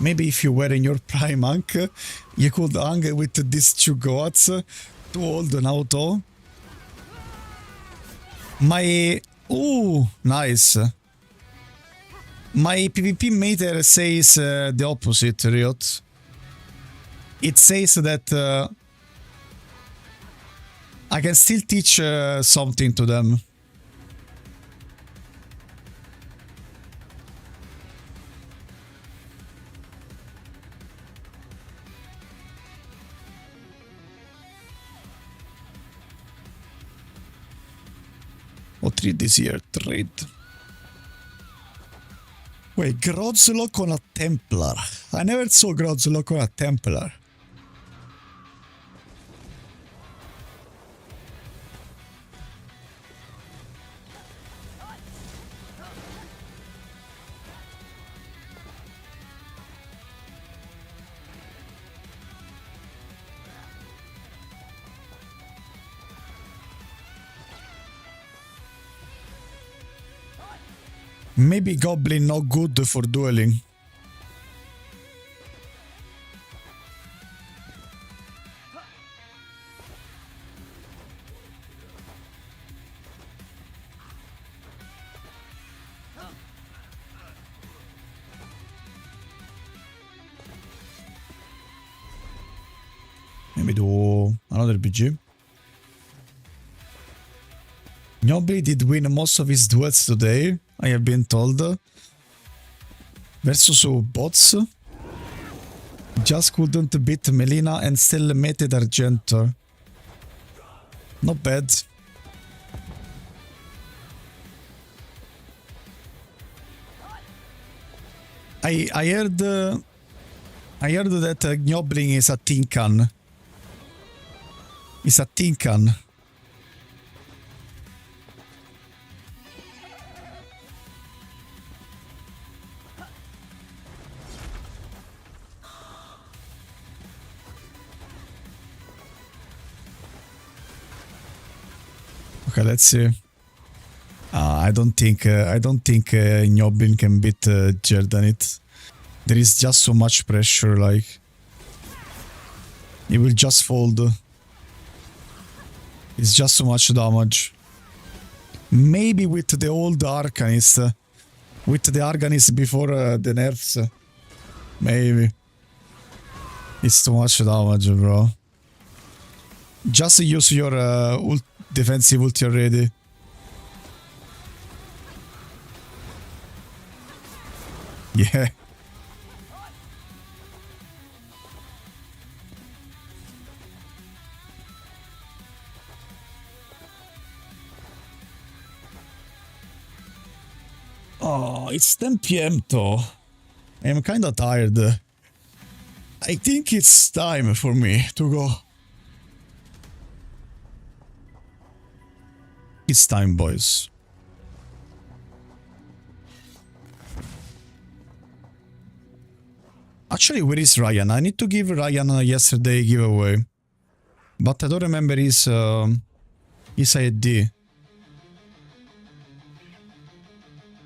Maybe if you were in your prime Hank, you could hang with these 2 goats to hold an auto. My... Ooh, nice. My PvP meter says the opposite, Riot. It says that I can still teach something to them. Or trade this year, trade. Wait, Grodzlock on a Templar. I never saw Grodzlock on a Templar. Maybe Goblin not good for dueling. we do another BG. Gnobly did win most of his duels today, I have been told. Versus bots. Just couldn't beat Melina and still made it Argento. Not bad. I heard that Gnobling is a tin can. It's a tin can. Okay, let's see. I don't think Gnobling can beat Jordanit. There is just so much pressure, like he will just fold. It's just so much damage. Maybe with the old Arcanist, with the Arcanist before the nerfs, maybe. It's too much damage, bro. Just use your defensive ulti already. Yeah. Oh, it's 10 PM though. I'm kinda tired. I think it's time for me to go. It's time, boys. Actually, where is Ryan? I need to give Ryan a yesterday giveaway. But I don't remember his ID.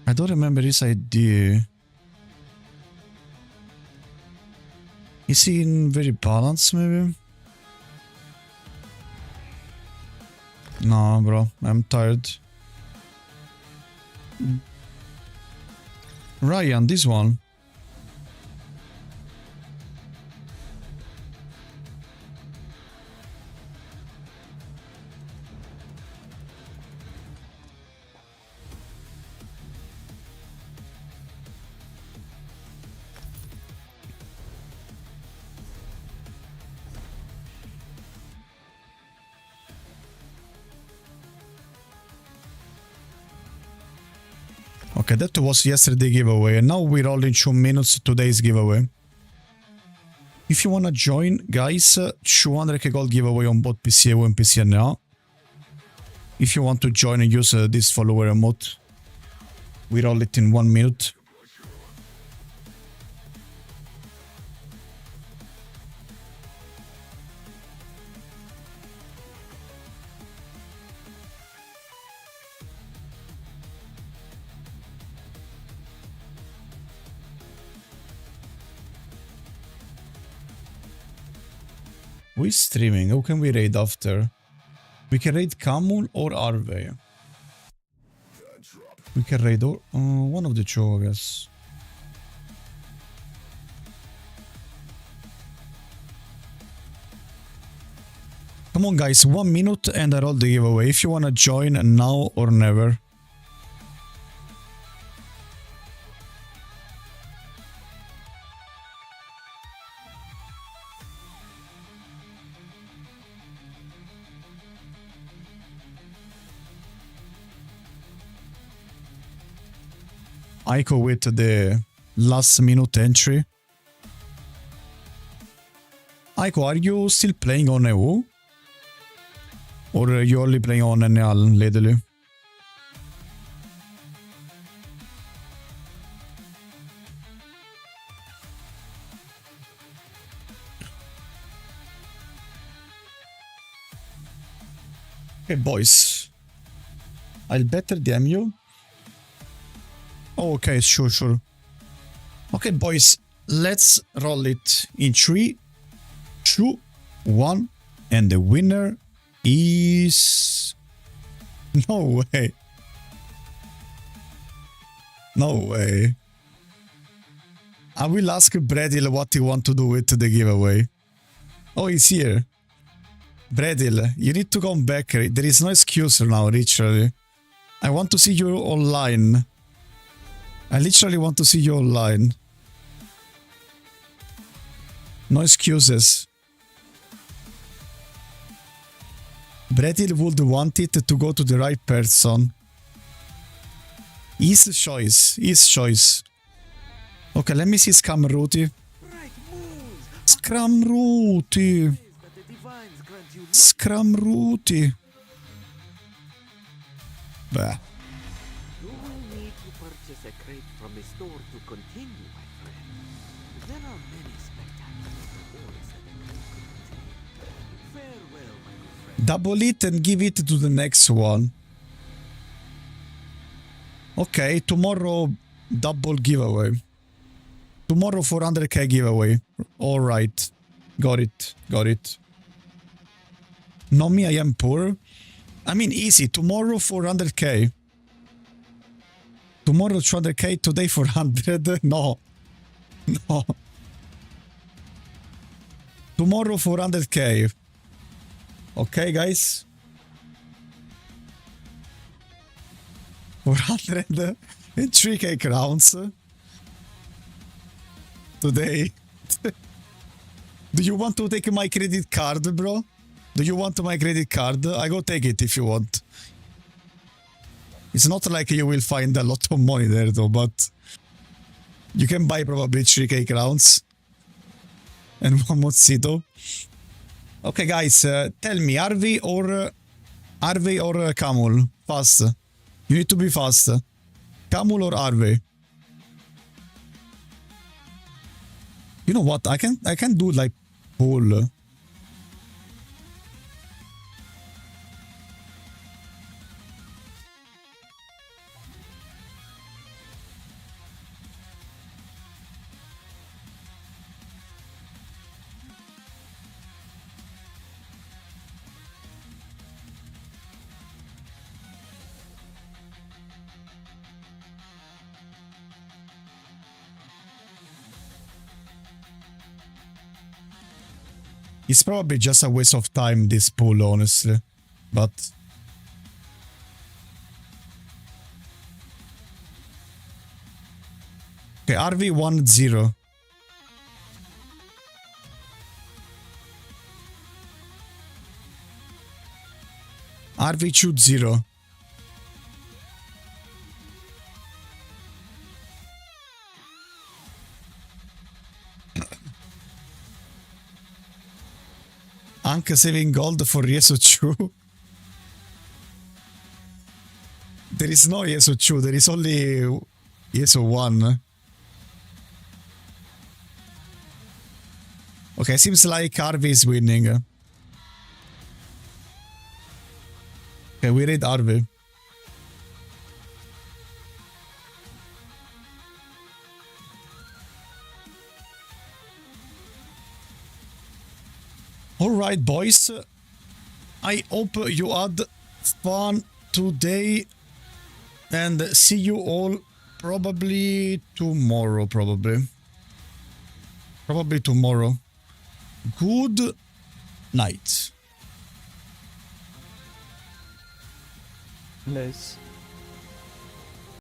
I don't remember his ID. Is he in very balanced, maybe? No, bro. I'm tired. Ryan, this one. Okay, that was yesterday giveaway, and now we're all in 2 minutes today's giveaway. If you wanna join, guys, 200k gold giveaway on both PCAO and PCNA. If you want to join and use this follower emote, we roll it in 1 minute. Who is streaming? Who can we raid after? We can raid Camul or Arve. We can raid one of the two, I guess. Come on, guys, 1 minute and I roll the giveaway. If you wanna join now or never. Aiko with the last minute entry. Aiko, are you still playing on EU? Or are you only playing on NL lately? Okay, boys. I'll better DM you. Oh, okay, sure. Okay, boys, let's roll it in 3, 2, 1, and the winner is... No way. No way. I will ask Bradil what he want to do with the giveaway. Oh, he's here. Bredil, you need to come back. There is no excuse now, literally. I want to see you online. I literally want to see you online. No excuses. Bredil would want it to go to the right person. His choice. His choice. Okay, let me see Scamruti. Scamruti. Scamruti. Bah. You will need to purchase a crate from the store to continue, my friend. There are many spectacular rewards that the crate could contain. Farewell, my good friend. Double it and give it to the next one. Okay, tomorrow double giveaway. Tomorrow 400k giveaway. Alright. Got it. Got it. No me, I am poor. I mean, easy. Tomorrow 400k. Tomorrow 200k. Today 400. No. No. Tomorrow 400k. Okay, guys. 403k crowns. Today. Do you want to take my credit card, bro? Do you want my credit card? I go take it if you want. It's not like you will find a lot of money there though, but you can buy probably 3k crowns and one Mozito. Okay, guys, tell me, Arvi or Camul? Fast. You need to be fast. Camul or Arvi? You know what? I can do like poll. It's probably just a waste of time, this pool, honestly. But... okay, RV10. RV20. Anche saving gold for Yeso Chu. There is no Yeso Chu, there is only Yeso 1. Okay, seems like Arvi is winning. Okay, we read Arvi. Alright, boys. I hope you had fun today. And see you all probably tomorrow, Probably tomorrow. Good night. Nice.